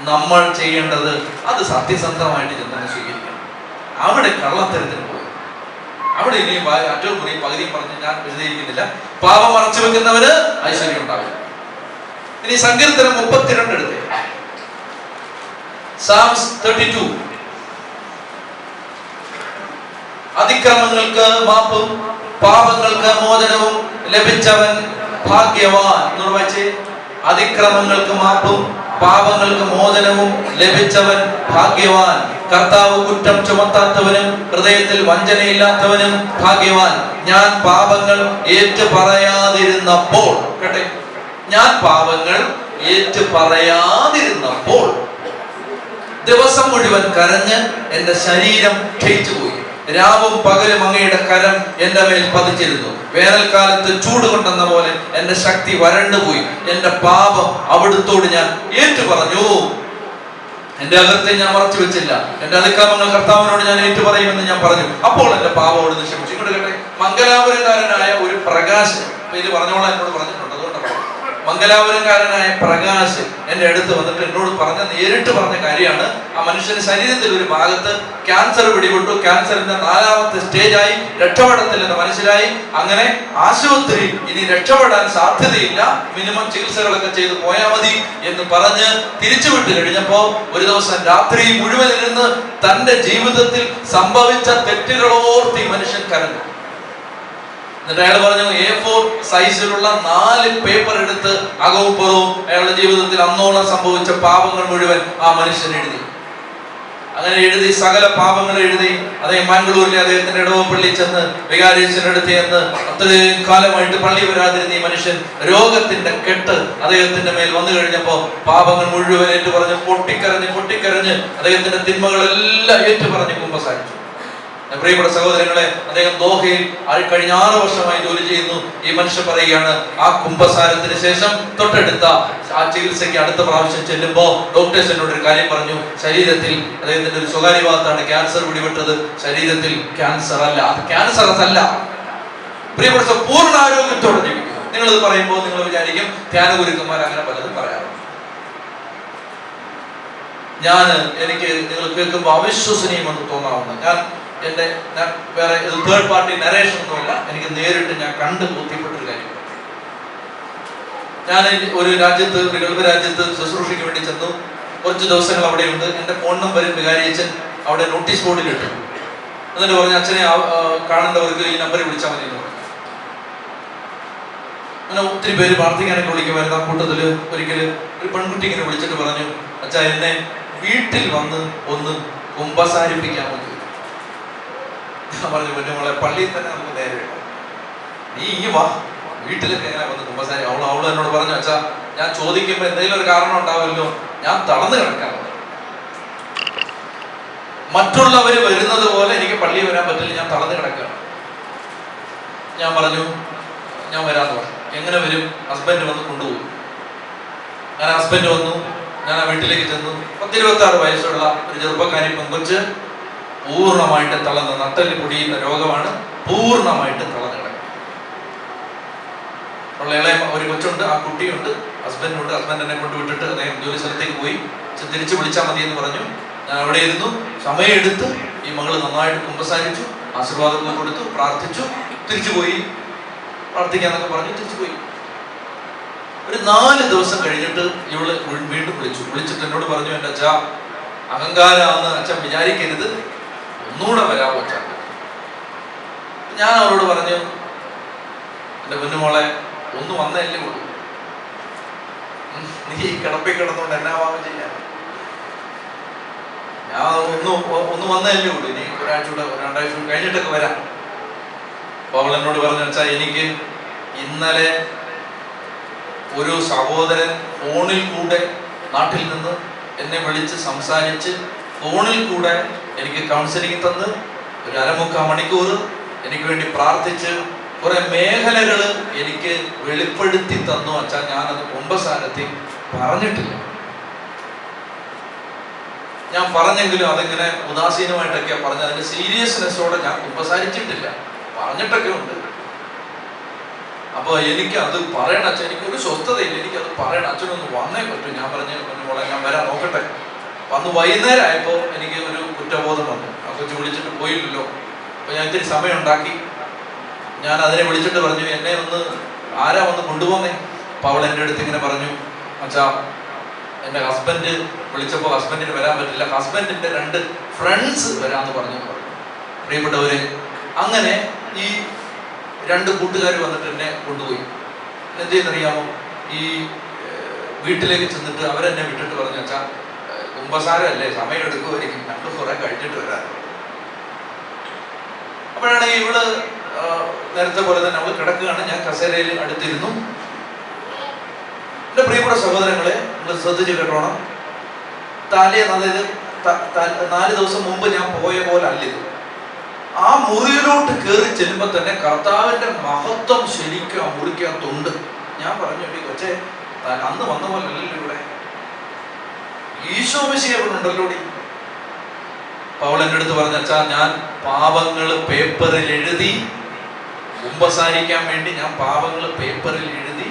നമ്മൾ ചെയ്യേണ്ടത് അത് സത്യസന്ധമായിട്ട് ചെന്ന് സ്വീകരിക്കണം. അവിടെ കള്ളത്തരത്തിന് പോയി, അവിടെ ഇനിയും അറ്റവും കൂടി പകുതിയും പറഞ്ഞ് ഞാൻ വിശദീകരിക്കുന്നില്ല. പാപം മറച്ചു വെക്കുന്നവന് ഐശ്വര്യം ഉണ്ടാവില്ല. ഇനി സങ്കീർത്തനം 32 എടുത്തേ. Psalms 32. അതിക്രമങ്ങൾക്ക് മാപ്പും പാപങ്ങൾക്ക് മോചനവും ലഭിച്ചവൻ ഭാഗ്യവാൻ. എന്നോട് വായിച്ചേ. അതിക്രമങ്ങൾക്ക് മാപ്പും പാപങ്ങൾക്ക് മോചനവും ലഭിച്ചവൻ ഭാഗ്യവാൻ. കർത്താവ് കുറ്റം ചുമത്താത്തവനും ഹൃദയത്തിൽ വഞ്ചനയില്ലാത്തവനും ഭാഗ്യവാൻ. ഞാൻ പാപങ്ങൾ ഏറ്റു പറയാതിരുന്നപ്പോൾ, കേട്ടെ, ഞാൻ പാപങ്ങൾ ഏറ്റു പറയാതിരുന്നപ്പോൾ ദിവസം മുഴുവൻ കരഞ്ഞ് എന്റെ ശരീരം ക്ഷയിച്ചു പോയി. രാവും പകലും അങ്ങയുടെ കരം എന്റെ മേൽ പതിച്ചിരുന്നു. വേനൽക്കാലത്ത് ചൂട് കൊണ്ടെന്ന പോലെ എന്റെ ശക്തി വരണ്ടുപോയി. എന്റെ പാപം അവിടുത്തോട് ഞാൻ ഏറ്റു പറഞ്ഞു. എന്റെ അകത്തെ ഞാൻ മറച്ചു വെച്ചില്ല. എന്റെ അതിക്രമങ്ങൾ കർത്താവിനോട് ഞാൻ ഏറ്റു പറയുമെന്ന് ഞാൻ പറഞ്ഞു. അപ്പോൾ എന്റെ പാപം അവിടുന്ന് ക്ഷമിച്ചു. ഇങ്ങോട്ട് കേട്ടെ, മംഗലാപുരക്കാരനായ ഒരു പ്രകാശ്, പേര് പറഞ്ഞോളാം, എന്നോട് പറഞ്ഞിട്ടുണ്ട്, അതുകൊണ്ടാണ് മംഗലാപുരക്കാരനായ പ്രകാശ് എന്റെ അടുത്ത് വന്നിട്ട് എന്നോട് നേരിട്ട് പറഞ്ഞ കാര്യമാണ്, ആ മനുഷ്യന്റെ ശരീരത്തിൽ ഒരു ഭാഗത്ത് ക്യാൻസർ പിടിപെട്ടു. ക്യാൻസറിന്റെ 4ാമത്തെ സ്റ്റേജായി, രക്ഷപ്പെടത്തില്ലെന്ന് മനസ്സിലായി. അങ്ങനെ ആശുപത്രി ഇനി രക്ഷപ്പെടാൻ സാധ്യതയില്ല, മിനിമം ചികിത്സകളൊക്കെ ചെയ്ത് പോയാൽ മതി എന്ന് പറഞ്ഞ് തിരിച്ചുവിട്ട് കഴിഞ്ഞപ്പോ ഒരു ദിവസം രാത്രി മുഴുവൻ ഇരുന്ന് തന്റെ ജീവിതത്തിൽ സംഭവിച്ച തെറ്റുകളോർത്ത് ഈ മനുഷ്യൻ കരഞ്ഞു. എന്നിട്ട് അയാൾ പറഞ്ഞു, A4 സൈസിലുള്ള 4 പേപ്പർ എടുത്ത് അകവും പുറവും അയാളുടെ ജീവിതത്തിൽ അന്നോളം സംഭവിച്ച പാപങ്ങൾ മുഴുവൻ ആ മനുഷ്യൻ എഴുതി. അങ്ങനെ എഴുതി, സകല പാപങ്ങൾ എഴുതി. അദ്ദേഹം മാംഗ്ലൂരിലെ അദ്ദേഹത്തിന്റെ ഇടവപ്പള്ളി ചെന്ന് വികാരിയച്ഛൻ്റെ അടുത്ത് ചെന്ന് അത്രയും കാലമായിട്ട് പള്ളി വരാതിരുന്ന ഈ മനുഷ്യൻ രോഗത്തിന്റെ കെട്ട് അദ്ദേഹത്തിന്റെ മേൽ വന്നു കഴിഞ്ഞപ്പോ പാപങ്ങൾ മുഴുവൻ ഏറ്റു പറഞ്ഞ് പൊട്ടിക്കരഞ്ഞ് അദ്ദേഹത്തിന്റെ തിന്മകളെല്ലാം ഏറ്റു പറഞ്ഞ് കുമ്പസാരിച്ചു. പ്രിയപ്പെട്ട സഹോദരങ്ങളെ, അദ്ദേഹം ദോഹയിൽ കഴിഞ്ഞ 6 വർഷമായി ജോലി ചെയ്യുന്നു. ഈ മനുഷ്യൻ പറയുകയാണ്, ആ കുമ്പസാരത്തിന് ശേഷം തൊട്ടടുത്ത ആ ചികിത്സയ്ക്ക് അടുത്ത പ്രാവശ്യം ചെല്ലുമ്പോ ഡോക്ടേഴ്സ് എന്നോട് ഒരു കാര്യം പറഞ്ഞു, ശരീരത്തിൽ അദ്ദേഹത്തിന്റെ ഒരു സ്വകാര്യ ഭാഗത്താണ് ക്യാൻസർ പിടിപെട്ടത്, ശരീരത്തിൽ ക്യാൻസർ അല്ല, പ്രിയപ്പെട്ട പൂർണ്ണ ആരോഗ്യത്തോടെ ജീവിക്കും. നിങ്ങളിത് പറയുമ്പോൾ നിങ്ങൾ വിചാരിക്കും ധ്യാനഗുരുക്കന്മാർ അങ്ങനെ പലതും പറയാറുണ്ട്. എനിക്ക് നിങ്ങൾ കേൾക്കുമ്പോൾ അവിശ്വസനീയമെന്ന് തോന്നാവുന്ന ഞാൻ വേറെ തേർഡ് പാർട്ടി നരേഷൻ ഒന്നുമല്ല, എനിക്ക് നേരിട്ട് ഞാൻ കണ്ട് ബോധ്യപ്പെട്ടൊരു കാര്യം. ഞാൻ ഒരു ഗൾഫ് രാജ്യത്ത് ശുശ്രൂഷയ്ക്ക് വേണ്ടി ചെന്നു. കുറച്ച് ദിവസങ്ങൾ അവിടെയുണ്ട്. എൻ്റെ ഫോൺ നമ്പരും വികാരിയച്ഛൻ അവിടെ നോട്ടീസ് ബോർഡിൽ ഇട്ടു. എന്നിട്ട് പറഞ്ഞു, അച്ഛനെ കാണേണ്ടവർക്ക് ഈ നമ്പറിൽ വിളിച്ചാൽ മതി എന്ന് പറഞ്ഞു. അങ്ങനെ ഒത്തിരി പേര് പ്രാർത്ഥിക്കാനൊക്കെ വിളിക്കുമായിരുന്നു. ആ കൂട്ടത്തിൽ ഒരിക്കൽ ഒരു പെൺകുട്ടി ഇങ്ങനെ വിളിച്ചിട്ട് പറഞ്ഞു, അച്ഛാ എന്നെ വീട്ടിൽ വന്ന് ഒന്ന് കുമ്പസാരിപ്പിക്കാമോ? ഞാൻ പറഞ്ഞു, മോളെ പള്ളിയിൽ തന്നെ നമുക്ക് നേരെ നീ വാ, വീട്ടിലൊക്കെ എങ്ങനെ വന്ന് കുമ്പസാരി. അവള് എന്നോട് പറഞ്ഞു, അച്ഛാ ഞാൻ ചോദിക്കുമ്പോ എന്തെങ്കിലും ഒരു കാരണം ഉണ്ടാവുമല്ലോ, ഞാൻ തളർന്നു കിടക്കാൻ. മറ്റുള്ളവര് വരുന്നത് പോലെ എനിക്ക് പള്ളിയിൽ വരാൻ പറ്റില്ല, ഞാൻ തളർന്നു കിടക്കുകയാണ്. ഞാൻ പറഞ്ഞു, ഞാൻ വരാന്ന് പറഞ്ഞു. എങ്ങനെ വരും? ഹസ്ബൻഡ് വന്ന് കൊണ്ടുപോകും. ഞാൻ ഹസ്ബൻഡ് വന്നു. ഞാൻ ആ വീട്ടിലേക്ക് ചെന്നു. 26 വയസ്സുള്ള ഒരു ചെറുപ്പക്കാരി പെങ്കൊച്ച്, പൂർണ്ണമായിട്ട് തളർന്ന്, നട്ടല് പൊടിയുന്ന രോഗമാണ്, പൂർണ്ണമായിട്ട് തളർന്നു കിടക്കും. ഇളയ ഒരു കൊച്ചുണ്ട്, ആ കുട്ടിയുണ്ട്, ഹസ്ബൻഡുണ്ട്. ഹസ്ബൻഡ് എന്നെ കൊണ്ടുവിട്ടിട്ട് അദ്ദേഹം ജോലി സ്ഥലത്തേക്ക് പോയി. തിരിച്ചു വിളിച്ചാൽ മതി എന്ന് പറഞ്ഞു. ഞാൻ അവിടെ ഇരുന്നു. സമയമെടുത്ത് ഈ മകള് നന്നായിട്ട് കുമ്പസാരിച്ചു, ആശീർവാദങ്ങൾ കൊടുത്തു, പ്രാർത്ഥിച്ചു, തിരിച്ചുപോയി. പ്രാർത്ഥിക്കാന്നൊക്കെ പറഞ്ഞു തിരിച്ചുപോയി. ഒരു 4 ദിവസം കഴിഞ്ഞിട്ട് ഇവള് വീണ്ടും വിളിച്ചിട്ട് എന്നോട് പറഞ്ഞു, എൻ്റെ അച്ഛാ അഹങ്കാരമാണെന്ന് അച്ഛൻ വിചാരിക്കരുത്, ഒന്നുകൂടെ വരാമോ അച്ഛാ? ഞാൻ അവരോട് പറഞ്ഞു, എൻ്റെ കുഞ്ഞുമോളെ ഒന്ന് വന്നല്ലേ ഉള്ളൂ, നീ കിടപ്പിൽ കിടന്നുകൊണ്ട് എന്നാ വാങ്ങും ചെയ്യാൻ? ഞാൻ ഒന്ന് വന്നല്ലേ ഉള്ളൂ, ഇനി ഒരാഴ്ച കൂടെ 2 ആഴ്ച കഴിഞ്ഞിട്ടൊക്കെ വരാം. അപ്പൊ അവൾ എന്നോട് പറഞ്ഞു, അച്ഛാ എനിക്ക് ഇന്നലെ ഒരു സഹോദരൻ ഫോണിൽ കൂടെ നാട്ടിൽ നിന്ന് എന്നെ വിളിച്ച് സംസാരിച്ച് ഫോണിൽ കൂടെ എനിക്ക് കൗൺസിലിംഗ് തന്ന് ഒരു 1/4 മണിക്കൂർ എനിക്ക് വേണ്ടി പ്രാർത്ഥിച്ച് കുറെ മേഖലകൾ എനിക്ക് വെളിപ്പെടുത്തി തന്നു. അച്ഛാ ഞാനത് കുമ്പസാരത്തിൽ പറഞ്ഞിട്ടില്ല. ഞാൻ പറഞ്ഞെങ്കിലും അതിങ്ങനെ ഉദാസീനമായിട്ടൊക്കെയാ പറഞ്ഞത്. അതിന്റെ സീരിയസ്നെസ്സോടെ ഞാൻ കുമ്പസാരിച്ചിട്ടില്ല, പറഞ്ഞിട്ടൊക്കെ ഉണ്ട്. അപ്പൊ എനിക്ക് അത് പറയണം അച്ഛൻ, എനിക്കൊരു സ്വസ്ഥതയില്ല, എനിക്കത് പറയണം, അച്ഛനൊന്ന് വന്നേ പറ്റും. ഞാൻ പറഞ്ഞു, മോളെ ഞാൻ വരാൻ നോക്കട്ടെ. വന്ന് വൈകുന്നേരം ആയപ്പോൾ എനിക്ക് ഒരു കുറ്റബോധം വന്നു. ആ കൊച്ചു വിളിച്ചിട്ട് പോയില്ലല്ലോ. അപ്പൊ ഞാൻ ഇത്തിരി സമയം ഉണ്ടാക്കി. ഞാൻ അതിനെ വിളിച്ചിട്ട് പറഞ്ഞു, എന്നെ ഒന്ന് ആരാ വന്ന് കൊണ്ടുപോന്നേ? അപ്പൊ അവൾ എൻ്റെ അടുത്ത് ഇങ്ങനെ പറഞ്ഞു, അച്ഛാ എൻ്റെ ഹസ്ബൻഡ് വിളിച്ചപ്പോൾ ഹസ്ബൻഡിന് വരാൻ പറ്റില്ല, ഹസ്ബൻഡിന്റെ 2 ഫ്രണ്ട്സ് വരാമെന്ന് പറഞ്ഞു. പ്രിയപ്പെട്ടവര്, അങ്ങനെ ഈ 2 കൂട്ടുകാർ വന്നിട്ട് എന്നെ കൊണ്ടുപോയി. എന്ത് ചെയ്യുന്നറിയാമോ? ഈ വീട്ടിലേക്ക് ചെന്നിട്ട് അവരെന്നെ വിട്ടിട്ട് പറഞ്ഞു, അച്ഛാ കുമ്പസാരമല്ലേ, സമയം എടുക്കുമായിരിക്കും, ഞങ്ങൾ കുറെ കഴിഞ്ഞിട്ട് വരാൻ. അപ്പോഴാണെങ്കിൽ ഇവള് നേരത്തെ പോലെ തന്നെ അവള് കിടക്കുകയാണ്. ഞാൻ കസേരയിൽ അടുത്തിരുന്നു. എൻ്റെ പ്രിയപ്പെട്ട സഹോദരങ്ങളെ, നിങ്ങൾ ശ്രദ്ധിച്ച് കേട്ടോണം. തലേന്ന്, അതായത് 4 ദിവസം മുമ്പ് ഞാൻ പോയ പോലെ അല്ലിത്. ആ മുറിയിലോട്ട് കയറി ചെല്ലുമ്പോൾ തന്നെ കർത്താവിന്റെ മഹത്വം ശരിക്കും ആ മുറിക്കകത്തുണ്ട്. ഞാൻ പറഞ്ഞു, കൊച്ചേ, അന്ന് വന്ന പോലെ അല്ലല്ലോ ഇവിടെ, ഈശോ മിശിഹാ ഇവിടെ ഉണ്ടല്ലോ. പൗൽ എൻ്റെ അടുത്ത് പറഞ്ഞ, അച്ഛാ, ഞാൻ പാപങ്ങൾ പേപ്പറിൽ എഴുതി, കുമ്പസാരിക്കാൻ വേണ്ടി ഞാൻ പാപങ്ങൾ പേപ്പറിൽ എഴുതി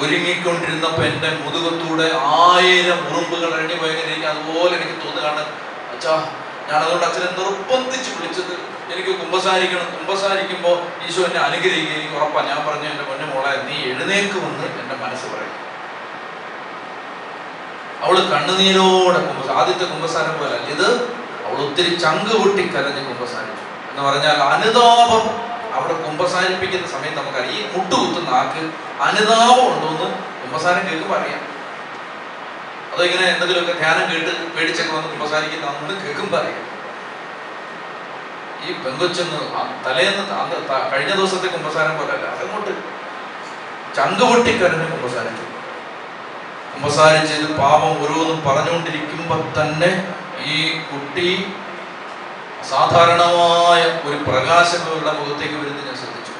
ഒരുങ്ങിക്കൊണ്ടിരുന്നപ്പോ എൻ്റെ മുതുകത്തൂടെ 1000 ഉറുമ്പുകൾ അഴിഞ്ഞു പോയെങ്കിൽ എനിക്ക് അതുപോലെ എനിക്ക് തോന്നുകയാണ്. അച്ഛാ, ഞാൻ അതുകൊണ്ട് അച്ഛനെ നിർബന്ധിച്ച് വിളിച്ചത് എനിക്ക് കുമ്പസാരിക്കണം. കുമ്പസാരിക്കുമ്പോൾ ഈശോ എന്നെ അനുഗ്രഹിക്കുക, എനിക്ക് ഉറപ്പാണ്. ഞാൻ പറഞ്ഞു, എൻ്റെ പൊന്നു മോളെ, നീ എഴുന്നേക്കുമെന്ന് എൻ്റെ മനസ്സ് പറയും. അവള് കണ്ണുനീരോടെ ആദ്യത്തെ കുമ്പസാരം പോലെ ഇത്, അവൾ ഒത്തിരി ചങ്ക് പൊട്ടി കരഞ്ഞ് കുമ്പസാരിച്ചു. എന്ന് പറഞ്ഞാൽ അനുതാപം. അവിടെ കുമ്പസാരിപ്പിക്കുന്ന സമയത്ത് നമുക്കറിയാം, ഈ മുട്ടുകുത്തുന്ന ആൾക്ക് അനുതാപം ഉണ്ടോന്ന് കുമ്പസാരം കേൾക്കുമ്പോൾ അറിയാം. അതോ ഇങ്ങനെ എന്തെങ്കിലുമൊക്കെ ധ്യാനം കേട്ട് പേടിച്ചൊക്കെ വന്ന് കുമ്പസാരിക്കുന്ന അന്ന് കേൾക്കുമ്പോൾ അറിയാം. ഈ പെങ്കൊച്ചെന്ന് തലേന്ന് കഴിഞ്ഞ ദിവസത്തെ കുമ്പസാരം പോലെ അല്ല, അതങ്ങോട്ട് ചങ്ക് പൊട്ടി കരഞ്ഞ് കുമ്പസാരിച്ചു. കുമ്പസാരിച്ചത് പാപം ഓരോന്നും പറഞ്ഞുകൊണ്ടിരിക്കുമ്പോൾ തന്നെ ഈ കുട്ടി സാധാരണമായ ഒരു പ്രകാശമുള്ള മുഖത്തേക്ക് വരുന്നത് ഞാൻ ശ്രദ്ധിച്ചു.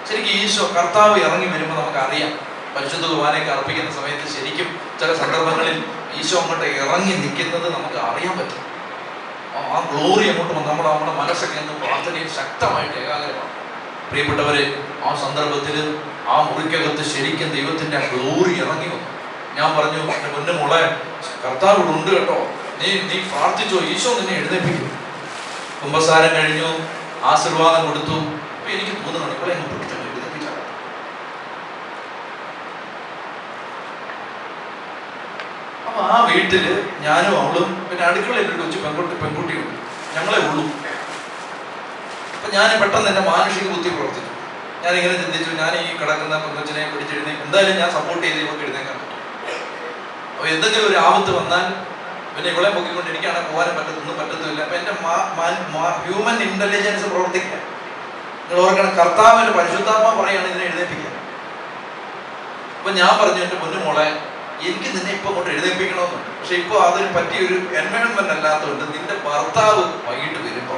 ശരിക്കും ഈശോ കർത്താവ് ഇറങ്ങി വരുമ്പോൾ നമുക്കറിയാം, പരിശുദ്ധ കുർബാനയൊക്കെ അർപ്പിക്കുന്ന സമയത്ത് ശരിക്കും ചില സന്ദർഭങ്ങളിൽ ഈശോ അങ്ങോട്ട് ഇറങ്ങി നിൽക്കുന്നത് നമുക്ക് അറിയാൻ പറ്റും. ആ ഗ്ലോറി അങ്ങോട്ട് വന്ന് നമ്മുടെ മനസ്സൊക്കെ ഒന്ന് പ്രാർത്ഥനയിൽ ശക്തമായിട്ട് ഏകാഗ്രമാണ്. പ്രിയപ്പെട്ടവരെ, ആ സന്ദർഭത്തിൽ ആ മുറിക്കകത്ത് ശരിക്കും ദൈവത്തിന്റെ ആ ഗ്ലോറി ഇറങ്ങി വന്നു. ഞാൻ പറഞ്ഞു, എൻ്റെ പൊന്നു മോളെ, കർത്താവ് ഇവിടെ ഉണ്ട് കേട്ടോ, നീ പ്രാർത്ഥിച്ചോ, ഈശോ നിന്നെ എഴുന്നേൽപ്പിക്കും. കുമ്പസാരം കഴിഞ്ഞു, ആശീർവാദം കൊടുത്തു. അപ്പൊ എനിക്ക് തോന്നുന്നു ഇവിടെ എഴുന്നേൽപ്പിച്ചാണ്. അപ്പൊ ആ വീട്ടില് ഞാനും അവളും പിന്നെ അടുക്കളയിൽ ഒരു കൊച്ചു പെൺകുട്ടിയുണ്ട്, ഞങ്ങളെ ഉള്ളൂ. അപ്പൊ ഞാൻ പെട്ടെന്ന് എന്റെ മാനുഷിക ബുദ്ധി പ്രവർത്തിച്ചു. ഞാനിങ്ങനെ ചിന്തിച്ചു, ഞാൻ ഈ കിടക്കുന്ന പെൺകൊച്ചിനെ പിടിച്ചെഴുന്നേക്കും, എന്തായാലും ഞാൻ സപ്പോർട്ട് ചെയ്ത് ഇവർക്ക് എഴുന്നേക്കാൻ പറ്റും. അപ്പൊ എന്തെങ്കിലും ഒരു ആപത്ത് വന്നാൽ പിന്നെ ഇവളെ പൊക്കിക്കൊണ്ട് എനിക്കാണ് പോകാനും ഒന്നും പറ്റത്തില്ല. അപ്പൊ എന്റെ ഹ്യൂമൻ ഇന്റലിജൻസ് പ്രവർത്തിക്കുക. നിങ്ങൾ ഓർക്കണം, കർത്താവിന്റെ പരിശുദ്ധാത്മ പറയാണ് ഇതിനെ എഴുന്നേൽപ്പിക്കുക. അപ്പൊ ഞാൻ പറഞ്ഞു, എന്റെ പൊന്നു മോളെ, എനിക്ക് നിന്നെ ഇപ്പൊ കൊണ്ട് എഴുന്നേൽപ്പിക്കണമെന്നുണ്ട്. പക്ഷെ ഇപ്പൊ അതിന് പറ്റിയൊരു എൻവയോൺമെന്റ് അല്ലാത്തതുകൊണ്ട് നിന്റെ ഭർത്താവ് വൈകിട്ട് വരുമ്പോ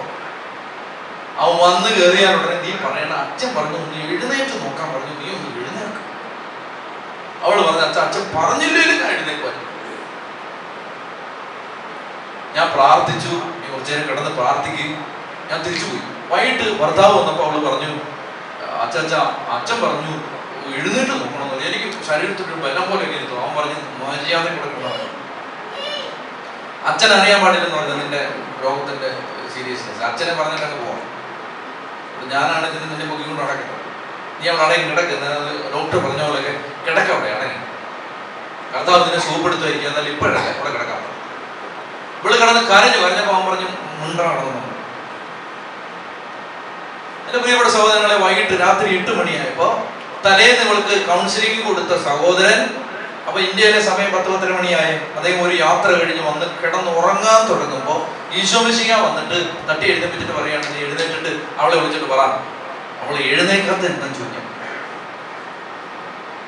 അവൻ വന്ന് കയറിയാൽ ഉടനെ നീ പറയണ, അച്ഛൻ പറഞ്ഞു നീ എഴുന്നേറ്റ് നോക്കാൻ പറഞ്ഞു, നീ ഒന്ന് എഴുന്നേൽക്കും. അവള് പറഞ്ഞു, അച്ഛൻ പറഞ്ഞില്ലേലും ഞാൻ എഴുന്നേൽക്കാൻ. ഞാൻ പ്രാർത്ഥിച്ചു, നീ കുറച്ചു നേരം കിടന്ന് പ്രാർത്ഥിക്കുകയും ഞാൻ തിരിച്ചുപോയി. വൈകിട്ട് ഭർത്താവ് വന്നപ്പോൾ അവള് പറഞ്ഞു, അച്ഛൻ പറഞ്ഞു എഴുന്നേറ്റ് നോക്കണമെന്ന്. എനിക്ക് ശരീരത്തിൻ്റെ ബലം പോലെ ഇരുന്നു. അവൻ പറഞ്ഞു, മര്യാദ കൊടുക്കണം. അച്ഛൻ അറിയാൻ പാടില്ലെന്ന് പറഞ്ഞു നിന്റെ രോഗത്തിന്റെ സീരിയസ്നെസ്. അച്ഛനെ പറഞ്ഞിട്ടങ്ങ് പോവാം. ഞാനാണ് ഇതിന് നിന്നെ പൊക്കിക്കൊണ്ട് നടക്കുന്നത്. നീ അവിടെ അടങ്ങി കിടക്കുന്നത്, ഡോക്ടർ പറഞ്ഞ പോലെയൊക്കെ കിടക്ക അവിടെ അടങ്ങി. കർത്താവ് നിന്നെ സുഖപ്പെടുത്തുമായിരിക്കും, എന്നാലും ഇപ്പോഴല്ല അവിടെ കിടക്കാൻ. ഇവിടെ കിടന്ന് കരഞ്ഞപ്പോൾ അവൻ പറഞ്ഞു, മുണ്ടാണെന്ന്. എന്റെ പ്രിയപ്പെട്ട സഹോദരങ്ങളെ, വൈകിട്ട് രാത്രി 8 മണിയായപ്പോ തലേന്ന് ഇവൾക്ക് കൗൺസിലിംഗ് കൊടുത്ത സഹോദരൻ, അപ്പൊ ഇന്ത്യയിലെ സമയം 10-10:30 മണിയായി, അദ്ദേഹം ഒരു യാത്ര കഴിഞ്ഞ് വന്ന് കിടന്ന് ഉറങ്ങാൻ തുടങ്ങുമ്പോ ഈശോ മിശിഹാ വന്നിട്ട് തട്ടി എഴുന്നേപ്പിച്ചിട്ട് പറയാണ്, നീ എഴുന്നേറ്റിട്ട് അവളെ വിളിച്ചിട്ട് പറ. അവൾ എഴുന്നേക്കാത്ത എന്താ ചോദിക്കാം.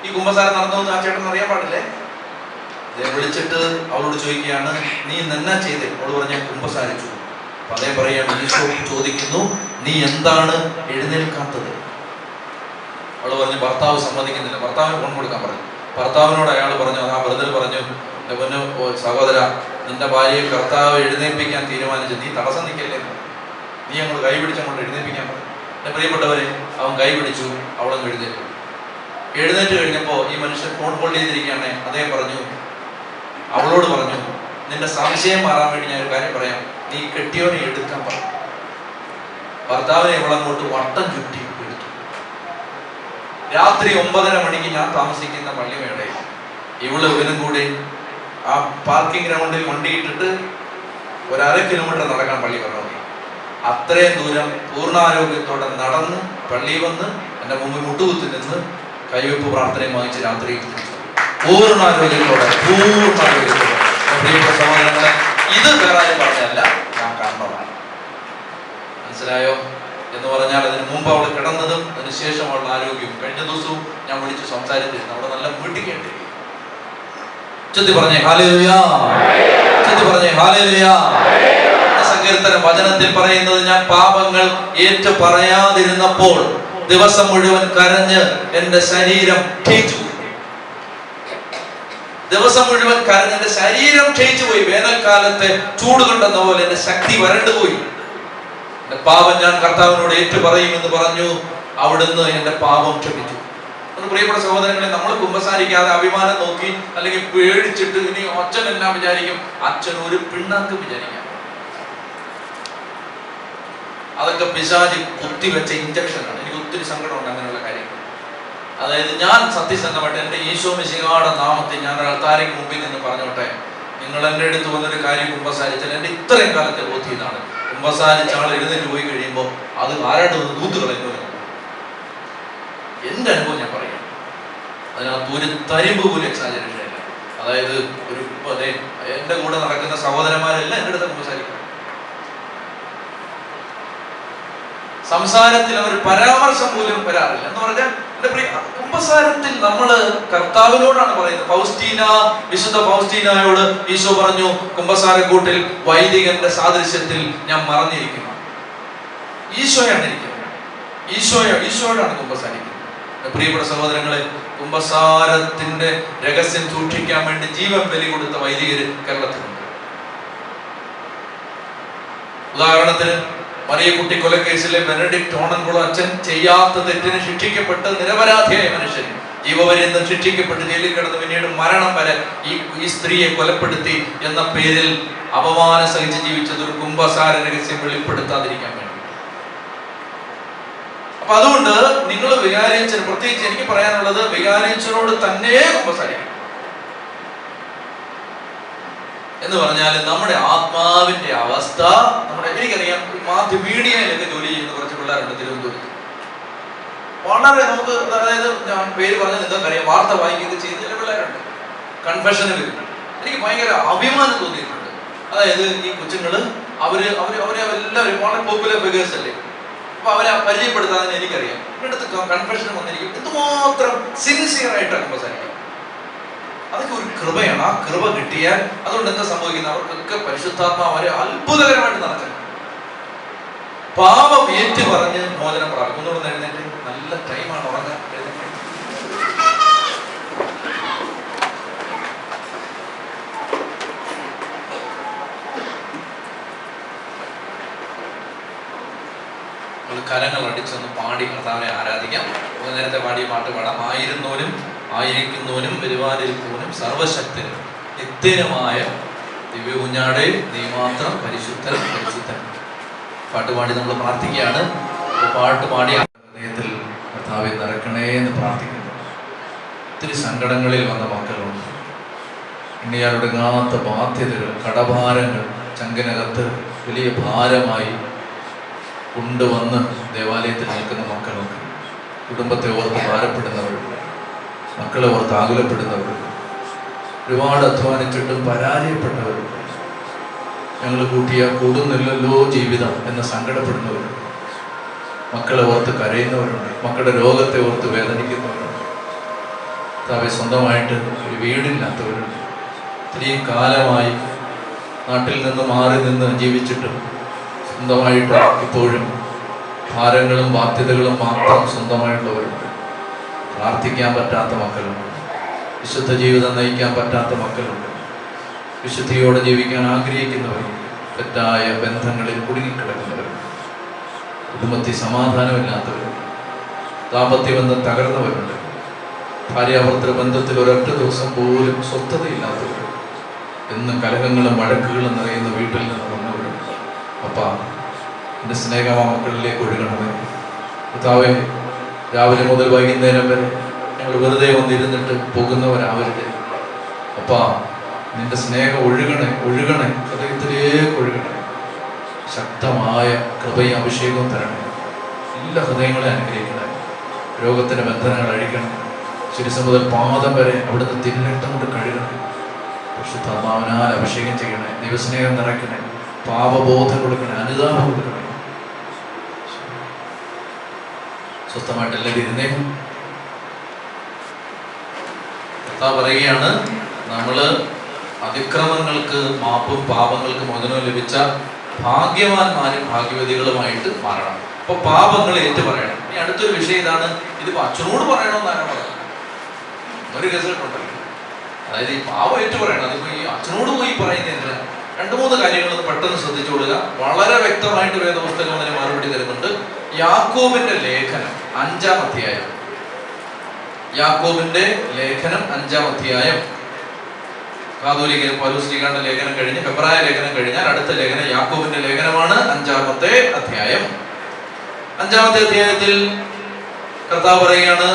ഈ കുമ്പസാരം നടന്നു ആ ചേട്ടൻ അറിയാൻ പാടില്ലേ. അദ്ദേഹം വിളിച്ചിട്ട് അവളോട് ചോദിക്കുകയാണ്, നീ എന്നാ ചെയ്തേ? അവള് പറഞ്ഞ കുമ്പസാരിച്ചു. അപ്പൊ അദ്ദേഹം പറയാണ്, ഈശോ ചോദിക്കുന്നു, നീ എന്താണ് എഴുന്നേൽക്കാത്തത്? അവള് പറഞ്ഞു, ഭർത്താവ് സമ്മതിക്കുന്നില്ല. ഭർത്താവിന് ഫോൺ കൊടുക്കാൻ പറഞ്ഞു. ഭർത്താവിനോട് അയാൾ പറഞ്ഞു, ആ ബ്രദർ പറഞ്ഞു, എൻ്റെ പൊന്നു സഹോദര, നിന്റെ ഭാര്യയെ കർത്താവ് എഴുന്നേൽപ്പിക്കാൻ തീരുമാനിച്ചു, നീ തടസ്സം നിൽക്കല്ലേ, നീ അങ്ങോട്ട് കൈ പിടിച്ച് അങ്ങോട്ട് എഴുന്നേൽപ്പിക്കാൻ പറഞ്ഞു. എൻ്റെ പ്രിയപ്പെട്ടവരെ, അവൻ കൈ പിടിച്ചു, അവളങ്ങ് എഴുന്നേറ്റു. എഴുന്നേറ്റ് കഴിഞ്ഞപ്പോൾ ഈ മനുഷ്യൻ ഫോൺ ഹോൾഡ് ചെയ്തിരിക്കുകയാണ്. അദ്ദേഹം പറഞ്ഞു, അവളോട് പറഞ്ഞു, നിന്റെ സംശയം മാറാൻ വേണ്ടി ഞാൻ ഒരു കാര്യം പറയാം, നീ കെട്ടിയവനെ എടുക്കാൻ പറഞ്ഞു. ഭർത്താവിനെ ഇവളങ്ങോട്ട് വട്ടം ചുറ്റി എടുത്തു. രാത്രി 9:30 മണിക്ക് ഞാൻ താമസിക്കുന്ന പള്ളിമേടയിൽ ഇവളും കൂടി ആ പാർക്കിംഗ് ഗ്രൗണ്ടിൽ വണ്ടിയിട്ടിട്ട് 1.5 കിലോമീറ്റർ നടക്കാൻ പള്ളി പറഞ്ഞു. അത്രയും ദൂരം പൂർണ്ണാരോഗ്യത്തോടെ നടന്ന് പള്ളി വന്ന് എൻ്റെ മുമ്പിൽ മുട്ടുകുത്തി നിന്ന് കൈവെപ്പ് പ്രാർത്ഥനയും വാങ്ങിച്ച് രാത്രി പൂർണ്ണാരോഗ്യത്തോടെ. പ്രിയപ്പെട്ട സഹോദരങ്ങളെ, ഇത് വേറെ ആരും പറഞ്ഞല്ല, ഞാൻ കാരണമാണ്. മനസ്സിലായോ? എന്ന് പറഞ്ഞാൽ അതിന് മുമ്പ് അവൾ കിടന്നതും അതിനുശേഷം അവളുടെ ആരോഗ്യവും. കഴിഞ്ഞ ദിവസവും ഞാൻ വിളിച്ച് സംസാരിച്ചിരുന്നു. അവിടെ നല്ല വീട്ടിക്കേണ്ടി. ചെത്തി പറഞ്ഞേ ഹല്ലേലൂയ, ചെത്തി പറഞ്ഞേ ഹല്ലേലൂയ. സങ്കീർത്തന വചനത്തിൽ പറയുന്നത്, ഞാൻ പാപങ്ങൾ ഏറ്റു പറയാതിരുന്നപ്പോൾ ദിവസം മുഴുവൻ കരഞ്ഞ് എന്റെ ശരീരം ക്ഷയിച്ചു. ദിവസം മുഴുവൻ കരഞ്ഞ് എന്റെ ശരീരം ക്ഷയിച്ചു പോയി. വേനൽക്കാലത്തെ ചൂട് കൊണ്ടെന്ന പോലെ എന്റെ ശക്തി വരണ്ടുപോയി. എന്റെ പാപം ഞാൻ കർത്താവിനോട് ഏറ്റു പറയുമെന്ന് പറഞ്ഞു. അവിടുന്ന് എന്റെ പാപം ക്ഷമിച്ചു. പ്രിയപ്പെട്ട സഹോദരങ്ങളെ, നമ്മൾ കുമ്പസാരിക്കാതെ അഭിമാനം നോക്കി അല്ലെങ്കിൽ പേടിച്ചിട്ട് ഇനി അച്ഛൻ എല്ലാം വിചാരിക്കും, അച്ഛൻ ഒരു പിണ്ണാക്കും വിചാരിക്കാം. അതൊക്കെ പിശാചി കുത്തിവെച്ച ഇഞ്ചക്ഷനാണ്. എനിക്ക് ഒത്തിരി സങ്കടമുണ്ട് അങ്ങനെയുള്ള കാര്യങ്ങൾ. അതായത് ഞാൻ സത്യസന്ധമായിട്ട് എൻ്റെ ഈശോ മിശിഹായുടെ നാമത്തിൽ ഞാൻ ആൾക്കാർക്ക് മുമ്പിൽ നിന്ന് പറഞ്ഞോട്ടെ, നിങ്ങൾ എൻ്റെ അടുത്ത് വന്നൊരു കാര്യം കുമ്പസാരിച്ചാൽ എൻ്റെ ഇത്രയും കാലത്തെ ബോധ്യം ഇതാണ്, കുമ്പസാരിച്ച ആൾ എഴുന്നേറ്റ് പോയി കഴിയുമ്പോൾ അത് ആരായിട്ട് ഒന്ന് തൂത്ത് കളയുന്നു. എൻ്റെ അനുഭവം ഞാൻ പറയാം. അതിനകത്ത് ഒരു തരിമ്പ് പോലും എക്സാജറേഷൻ ഇല്ല. അതായത് ഒരു എൻ്റെ കൂടെ നടക്കുന്ന സഹോദരന്മാരെല്ലാം എൻ്റെ അടുത്ത് കുമ്പസാരിക്കും. സംസാരത്തിൽ അവർ പരാമർശം പോലും വരാറില്ല. എന്ന് പറഞ്ഞാൽ എൻ്റെ പ്രിയ കുമ്പസാരത്തിൽ നമ്മള് കർത്താവിനോടാണ് പറയുന്നത്. വിശുദ്ധ ഫൗസ്റ്റീനയോട് ഈശോ പറഞ്ഞു, കുമ്പസാരക്കൂട്ടിൽ വൈദികന്റെ സാദൃശ്യത്തിൽ ഞാൻ മറഞ്ഞിരിക്കുന്നു. ഈശോയാണ് ഇരിക്കുന്നത്. ഈശോയോടാണ് കുമ്പസാരിക്കുന്നത്. പ്രിയപ്പെട്ട സഹോദരങ്ങളെ, കുമ്പസാരത്തിന്റെ രഹസ്യം സൂക്ഷിക്കാൻ വേണ്ടി ജീവൻ ബലി കൊടുത്ത വൈദികര് കേരളത്തിലുണ്ട്. ഉദാഹരണത്തിന് മറിയക്കുട്ടി കൊലക്കേസിലെ ബെനഡിക്ട് ഓണൻകുളം അച്ഛൻ ചെയ്യാത്ത തെറ്റിന് ശിക്ഷിക്കപ്പെട്ട് നിരപരാധിയായ മനുഷ്യൻ ജീവപര്യന്തം ശിക്ഷിക്കപ്പെട്ട് ജയിലിൽ കിടന്ന് പിന്നീട് മരണം വരെ ഈ സ്ത്രീയെ കൊലപ്പെടുത്തി എന്ന പേരിൽ അപമാനം സഹിച്ച് ജീവിച്ചത് ഒരു കുമ്പസാര രഹസ്യം വെളിപ്പെടുത്താതിരിക്കാൻ വേണ്ടി. അപ്പൊ അതുകൊണ്ട് നിങ്ങൾ വികാരിയച്ഛന്, പ്രത്യേകിച്ച് എനിക്ക് പറയാനുള്ളത്, വികാരിയച്ഛനോട് തന്നെ കുമ്പസാരിക്കണം. എന്ന് പറഞ്ഞാൽ നമ്മുടെ ആത്മാവിന്റെ അവസ്ഥ, എനിക്കറിയാം, മീഡിയയിലൊക്കെ ജോലി ചെയ്യുന്ന കുറച്ച് പിള്ളേരുണ്ട് തിരുവനന്തപുരത്ത്. വളരെ നമുക്ക്, അതായത് ഞാൻ പേര് പറഞ്ഞാൽ നിങ്ങൾക്കറിയാം, വാർത്ത വായിക്കുകയൊക്കെ ചെയ്ത് ചില പിള്ളേരുണ്ട്. കൺഫെഷന് വരുന്നുണ്ട്. എനിക്ക് ഭയങ്കര അഭിമാനം തോന്നിയിട്ടുണ്ട്. അതായത് ഈ കൊച്ചുങ്ങള് അവരെല്ലാവരും വളരെ പോപ്പുലർ ഫിഗേഴ്സ് അല്ലേ. അപ്പൊ അവരെ പരിചയപ്പെടുത്താതെ എനിക്കറിയാം. ഇവിടുത്തെ കൺഫെഷൻ വന്നിരിക്കും, എന്തുമാത്രം സിൻസിയർ ആയിട്ടാണ് കുമ്പസാരിക്കുക. അതൊക്കെ ഒരു കൃപയാണ്. ആ കൃപ കിട്ടിയാൽ അതുകൊണ്ട് എന്താ സംഭവിക്കുന്നത്, അവർക്കൊക്കെ പരിശുദ്ധാത്മാവ് അവരെ അത്ഭുതകരമായിട്ട് നടക്കണം. പാപം ഏറ്റു പറഞ്ഞ് മോചനം പ്രാപിക്കും. ഒന്നുകൂടെ എഴുന്നേറ്റ്, നല്ല ടൈമാണ് ഉറങ്ങാൻ. കരങ്ങൾ അടിച്ചൊന്ന് പാടി കർത്താവിനെ ആരാധിക്കാം. നേരത്തെ പാടിയ പാട്ട് പാടാം. ആയിരുന്നോനും ആയിരിക്കുന്നവനും വരുവാനിരിക്കുന്നവനും സർവശക്തനും നിത്യനുമായ ദിവ്യ കുഞ്ഞാടേ, നീ മാത്രം പരിശുദ്ധൻ പരിശുദ്ധൻ. പാട്ടുപാടി നമ്മൾ പ്രാർത്ഥിക്കുകയാണ്. പാട്ട് പാടി ഹൃദയത്തിൽ കർത്താവെ നിറക്കണേ എന്ന് പ്രാർത്ഥിക്കുന്നു. ഒത്തിരി സങ്കടങ്ങളിൽ വന്ന മക്കളുണ്ട്. ഇനിയാലൊടുങ്ങാത്ത ബാധ്യതകൾ, കടഭാരങ്ങൾ ചങ്കനകത്ത് വലിയ ഭാരമായി കൊണ്ടുവന്ന് ദേവാലയത്തിൽ നിൽക്കുന്ന മക്കളുണ്ട്. കുടുംബത്തെ ഓർത്ത് ഭാരപ്പെടുന്നവരുണ്ട്. മക്കളെ ഓർത്ത് ആകുലപ്പെടുന്നവരുണ്ട്. ഒരുപാട് അധ്വാനിച്ചിട്ടും പരാജയപ്പെട്ടവരുണ്ട്. ഞങ്ങൾ കൂട്ടിയാൽ കൂടുന്നില്ലല്ലോ ജീവിതം എന്ന് സങ്കടപ്പെടുന്നവരുണ്ട്. മക്കളെ ഓർത്ത് കരയുന്നവരുണ്ട്. മക്കളുടെ രോഗത്തെ ഓർത്ത് വേദനിക്കുന്നവരുണ്ട്. സ്വന്തമായിട്ട് ഒരു വീടില്ലാത്തവരുണ്ട്. ഇത്രയും കാലമായി നാട്ടിൽ നിന്ന് മാറി നിന്ന് ജീവിച്ചിട്ടും സ്വന്തമായിട്ട് ഇപ്പോഴും ഭാരങ്ങളും ബാധ്യതകളും മാത്രം സ്വന്തമായിട്ടുള്ളവരുണ്ട്. പ്രാർത്ഥിക്കാൻ പറ്റാത്ത മക്കളുണ്ട്. വിശുദ്ധ ജീവിതം നയിക്കാൻ പറ്റാത്ത മക്കളുണ്ട്. വിശുദ്ധിയോടെ ജീവിക്കാൻ ആഗ്രഹിക്കുന്നവരുണ്ട്. തെറ്റായ ബന്ധങ്ങളിൽ കുടുങ്ങിക്കിടക്കുന്നവരുണ്ട്. കുടുംബത്തിൽ സമാധാനമില്ലാത്തവരുണ്ട്. ദാമ്പത്യ ബന്ധം തകർന്നവരുണ്ട്. ഭാര്യാഭർത്തൃ ബന്ധത്തിൽ ഒരൊറ്റ ദിവസം പോലും സ്വസ്ഥതയില്ലാത്തവരുണ്ട്. എന്നും കലഹങ്ങളും വഴക്കുകളും നിറയുന്ന വീട്ടിൽ നിന്ന് വന്നവരുണ്ട്. അപ്പാ, എൻ്റെ സ്നേഹം ആ മക്കളിലേക്ക് ഒഴുകണമേ. കർത്താവേ, രാവിലെ മുതൽ വൈകുന്നേരം വരെ ഞങ്ങൾ വെറുതെ വന്നിരുന്നിട്ട് പോകുന്നവരാവരുത്. അപ്പാ, നിന്റെ സ്നേഹം ഒഴുകണേ ഹൃദയത്തിലേക്ക് ഒഴുകണേ. ശക്തമായ കൃപയും അഭിഷേകവും തരണേ. എല്ലാ ഹൃദയങ്ങളെ അനുഗ്രഹിക്കണേ. രോഗത്തിൻ്റെ ബന്ധനങ്ങൾ അഴിക്കണം. ശിരസ് മുതൽ പാദം വരെ അവിടുന്ന് തിന്നിട്ടം കൊണ്ട് കഴുകണേ. പരിശുദ്ധാത്മാവിനാൽ അഭിഷേകം ചെയ്യണേ. ദൈവസ്നേഹം നിറയ്ക്കണേ. പാപബോധം കൊടുക്കണേ. അനുതാപം കൊടുക്കണേ. സ്വസ്ഥമായിട്ട് എല്ലാവരും ഇരുന്നേ. കർത്താവ് പറയുകയാണ്, നമ്മള് അതിക്രമങ്ങൾക്ക് മാപ്പും പാപങ്ങൾക്ക് മോചനവും ലഭിച്ച ഭാഗ്യവാന്മാരും ഭാഗ്യവതികളുമായിട്ട് മാറണം. അപ്പൊ പാപങ്ങൾ ഏറ്റു പറയണം. ഇനി അടുത്തൊരു വിഷയം ഇതാണ്, ഇതിപ്പോ അച്ഛനോട് പറയണമെന്നാണ് പറയുന്നത്. ഒരു കേസിട്ടുണ്ടല്ലോ, അതായത് ഈ പാപം ഏറ്റു പറയണം. അതിപ്പോ ഈ അച്ഛനോട് പോയി പറയുന്നതിന് 2-3 കാര്യങ്ങൾ പെട്ടെന്ന് ശ്രദ്ധിച്ചുകൊള്ളുക. വളരെ വ്യക്തമായിട്ട് വേദപുസ്തകം അതിന് മറുപടി തരുന്നുണ്ട്. യാക്കോബിന്റെ ലേഖനം 5-ാം അധ്യായം, യാക്കോബിന്റെ ലേഖനം 5-ാം അധ്യായം. കാതോലിക പൗലോസ് ശ്ലീഹായുടെ ലേഖനം കഴിഞ്ഞ് എബ്രായ ലേഖനം കഴിഞ്ഞാൽ അടുത്ത ലേഖനം യാക്കോബിന്റെ ലേഖനമാണ്. 5-ാമത്തെ അധ്യായം. 5-ാമത്തെ അധ്യായത്തിൽ കർത്താവ് പറയുകയാണ്,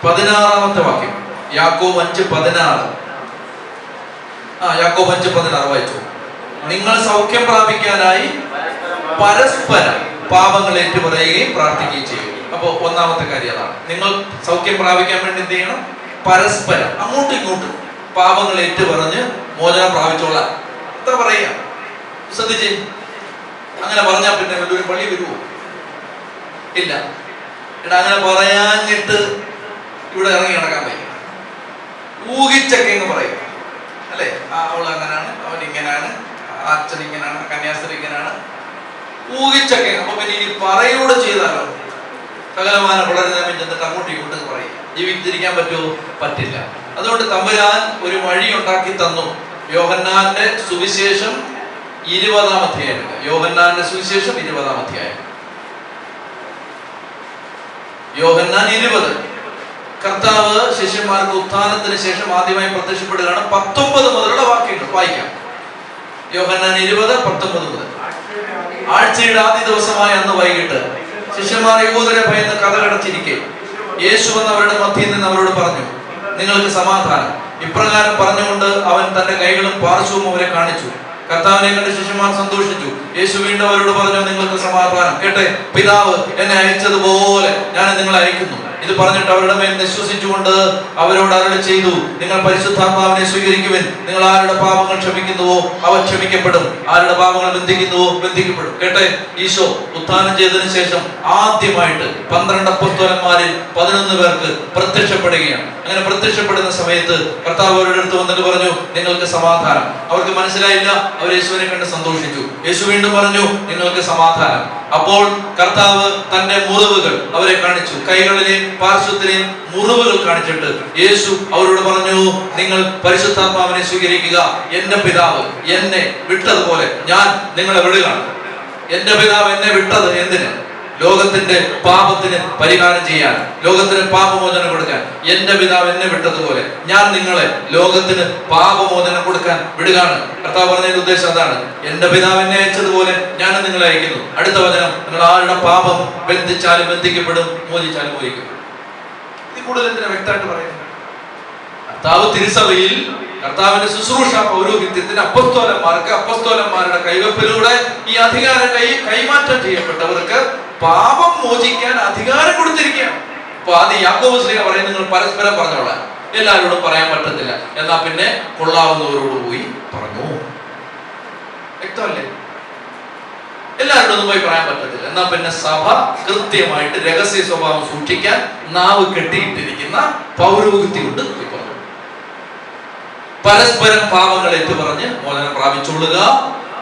16-ാമത്തെ വാക്യം, യാക്കോബ് 5:16. യാക്കോബ് 5:16 വായിച്ചു. നിങ്ങൾ സൗഖ്യം പ്രാപിക്കാനായി പരസ്പരം പാപങ്ങൾ ഏറ്റുപറയുകയും പ്രാർത്ഥിക്കുകയും ചെയ്യും. അപ്പോ ഒന്നാമത്തെ കാര്യം അതാണ്. നിങ്ങൾ സൗഖ്യം പ്രാപിക്കാൻ വേണ്ടി എന്ത് ചെയ്യണം? പരസ്പരം അങ്ങോട്ടും ഇങ്ങോട്ടും പാപങ്ങൾ ഏറ്റുപറഞ്ഞ് മോചനം പ്രാപിച്ചോളാം. എന്താ പറയാ? ശ്രദ്ധിച്ചേ. അങ്ങനെ പറഞ്ഞാൽ പിന്നെ വലിയൊരു പള്ളി വരുമോ? ഇല്ല. എടാ, അങ്ങനെ പറയാഞ്ഞിട്ട് ഇവിടെ ഇറങ്ങി നടക്കാൻ പറ്റും. ഊഹിച്ചൊക്കെ എന്ന് പറയും അല്ലേ? അവൾ അങ്ങനാണ്, അവൻ ഇങ്ങനാണ്, അച്ഛൻ ഇങ്ങനാണ്, കന്യാസ്ത്രീ ഇങ്ങനാണ്, ഊഹിച്ചൊക്കെ. അപ്പൊ പിന്നെ ഇനി പറയൂടെ ചെയ്താലോ? സകലമാന വളരുന്ന ചെന്നിട്ട് അങ്ങോട്ടും ഇങ്ങോട്ടും പറയും. ജീവിച്ചിരിക്കാൻ പറ്റുമോ? പറ്റില്ല. അതുകൊണ്ട് തമ്പുരാൻ ഒരു വഴി ഉണ്ടാക്കി തന്നു. യോഹന്നാന്റെ സുവിശേഷം 20-ാം അധ്യായം. യോഹന്നാന്റെ സുവിശേഷം 20-ാം അധ്യായം. യോഹന്നാൻ 20. കർത്താവ് ശിഷ്യന്മാർക്ക് ഉത്ഥാനത്തിന് ശേഷം ആദ്യമായി പ്രത്യക്ഷപ്പെടുകയാണ്. 19 മുതലുള്ള വാക്യങ്ങൾ വായിക്കാം. യോഹന്നാൻ 20:19 മുതൽ. ആഴ്ചയുടെ ആദ്യ ദിവസമായ അന്ന് വൈകിട്ട് ശിഷ്യന്മാർ യഹൂദരെ ഭയന്ന് കതകടച്ചിരിക്കെ യേശു വന്ന് അവരുടെ മധ്യയിൽ നിന്ന് അവരോട് പറഞ്ഞു, നിങ്ങൾക്ക് സമാധാനം. ഇപ്രകാരം പറഞ്ഞുകൊണ്ട് അവൻ തന്റെ കൈകളും പാർശ്വവും അവരെ കാണിച്ചു. കർത്താവിനെ കണ്ട് ശിഷ്യന്മാർ സന്തോഷിച്ചു. യേശു വീണ്ടും അവരോട് പറഞ്ഞു, നിങ്ങൾക്ക് സമാധാനം. കേട്ടെ, പിതാവ് എന്നെ അയച്ചതുപോലെ ഞാൻ നിങ്ങളെ അയക്കുന്നു. ഇത് പറഞ്ഞിട്ട് അവരുടെ മേൽ വിശ്വസിച്ചുകൊണ്ട് അവരോട് അരുളി ചെയ്തു, നിങ്ങൾ പരിശുദ്ധാത്മാവിനെ സ്വീകരിക്കുവിൻ. നിങ്ങൾ ആരുടെ പാപങ്ങൾ ക്ഷമിക്കുന്നുവോ അവ ക്ഷമിക്കപ്പെടും, ആരുടെ പാപങ്ങൾ ബന്ധിക്കുന്നുവോ ബന്ധിക്കപ്പെടും. കേട്ടെ, ഈശോ ഉത്ഥാനം ചെയ്തതിനു ശേഷം ആദ്യമായിട്ട് 12 അപ്പോസ്തലന്മാരിൽ 11 പേർക്ക് പ്രത്യക്ഷപ്പെടുകയാണ്. അങ്ങനെ പ്രത്യക്ഷപ്പെടുന്ന സമയത്ത് കർത്താവ് അവരുടെ അടുത്ത് വന്നിട്ട് പറഞ്ഞു, നിങ്ങൾക്ക് സമാധാനം. അവർക്ക് മനസ്സിലായില്ല. അവർ യേശുവിനെ കണ്ട് സന്തോഷിച്ചു. യേശു വീണ്ടും പറഞ്ഞു, നിങ്ങൾക്ക് സമാധാനം. അപ്പോൾ കർത്താവ് തന്റെ മുറിവുകൾ അവരെ കാണിച്ചു. കൈകളിലെയും പാർശ്വത്തിലെയും മുറിവുകൾ കാണിച്ചിട്ട് യേശു അവരോട് പറഞ്ഞു, നിങ്ങൾ പരിശുദ്ധാത്മാവിനെ സ്വീകരിക്കുക. എന്റെ പിതാവ് എന്നെ വിട്ടതുപോലെ ഞാൻ നിങ്ങളെ വിടുകയാണ്. എന്റെ പിതാവ് എന്നെ വിട്ടത് എന്തിന്? ലോകത്തിന്റെ പാപത്തിന് പരിഹാരം ചെയ്യാൻ, ലോകത്തിന് പാപമോചനം കൊടുക്കാൻ. എന്റെ പിതാവ് എന്നെ വിട്ടതുപോലെ ഞാൻ നിങ്ങളെ ലോകത്തിന് പാപമോചനം കൊടുക്കാൻ വിടുകയാണ്. കർത്താവ് പറഞ്ഞതിന്റെ ഉദ്ദേശം അതാണ്. എന്റെ പിതാവ് എന്നെ അയച്ചതുപോലെ ഞാൻ നിങ്ങളെ അയക്കുന്നു. അടുത്ത വചനം, നിങ്ങൾ ആരുടെ പാപം ബന്ധിച്ചാലും ബന്ധിക്കപ്പെടും, മോചിച്ചാലും മോചിക്കും. ഇത് കൂടുതൽ എന്തിനാ വ്യക്തമായിട്ട് പറയുന്നത്? കർത്താവ് തിരുസഭയിൽ കർത്താവിന്റെ ശുശ്രൂഷ പൗരോഹിത്യത്തിന് അപ്പസ്തോലന്മാരുടെ കൈവപ്പിലൂടെ ഈ അധികാരം കൈമാറ്റം ചെയ്യപ്പെട്ടവർക്ക് പാപം മോചിക്കാൻ അധികാരം കൊടുത്തിരിക്കുകയാണ്. അപ്പൊ ആദ്യം യാക്കോബ് ശ്ലീഹ പറയും, നിങ്ങൾ പരസ്പരം പറഞ്ഞോളാം. എല്ലാവരോടും പറയാൻ പറ്റത്തില്ല, എന്നാ പിന്നെ കൊള്ളാവുന്നവരോട് പോയി പറഞ്ഞു. വ്യക്തമല്ലേ? എല്ലാവരോടൊന്നും പോയി പറയാൻ പറ്റത്തില്ല, എന്നാ പിന്നെ സഭ കൃത്യമായിട്ട് രഹസ്യ സ്വഭാവം സൂക്ഷിക്കാൻ നാവ് കെട്ടിയിട്ടിരിക്കുന്ന പൗരോഹിത്യം കൊണ്ട് പരസ്പരം പാപങ്ങൾ ഏറ്റുപറഞ്ഞ് മോചനം പ്രാപിച്ചുകൊള്ളുക.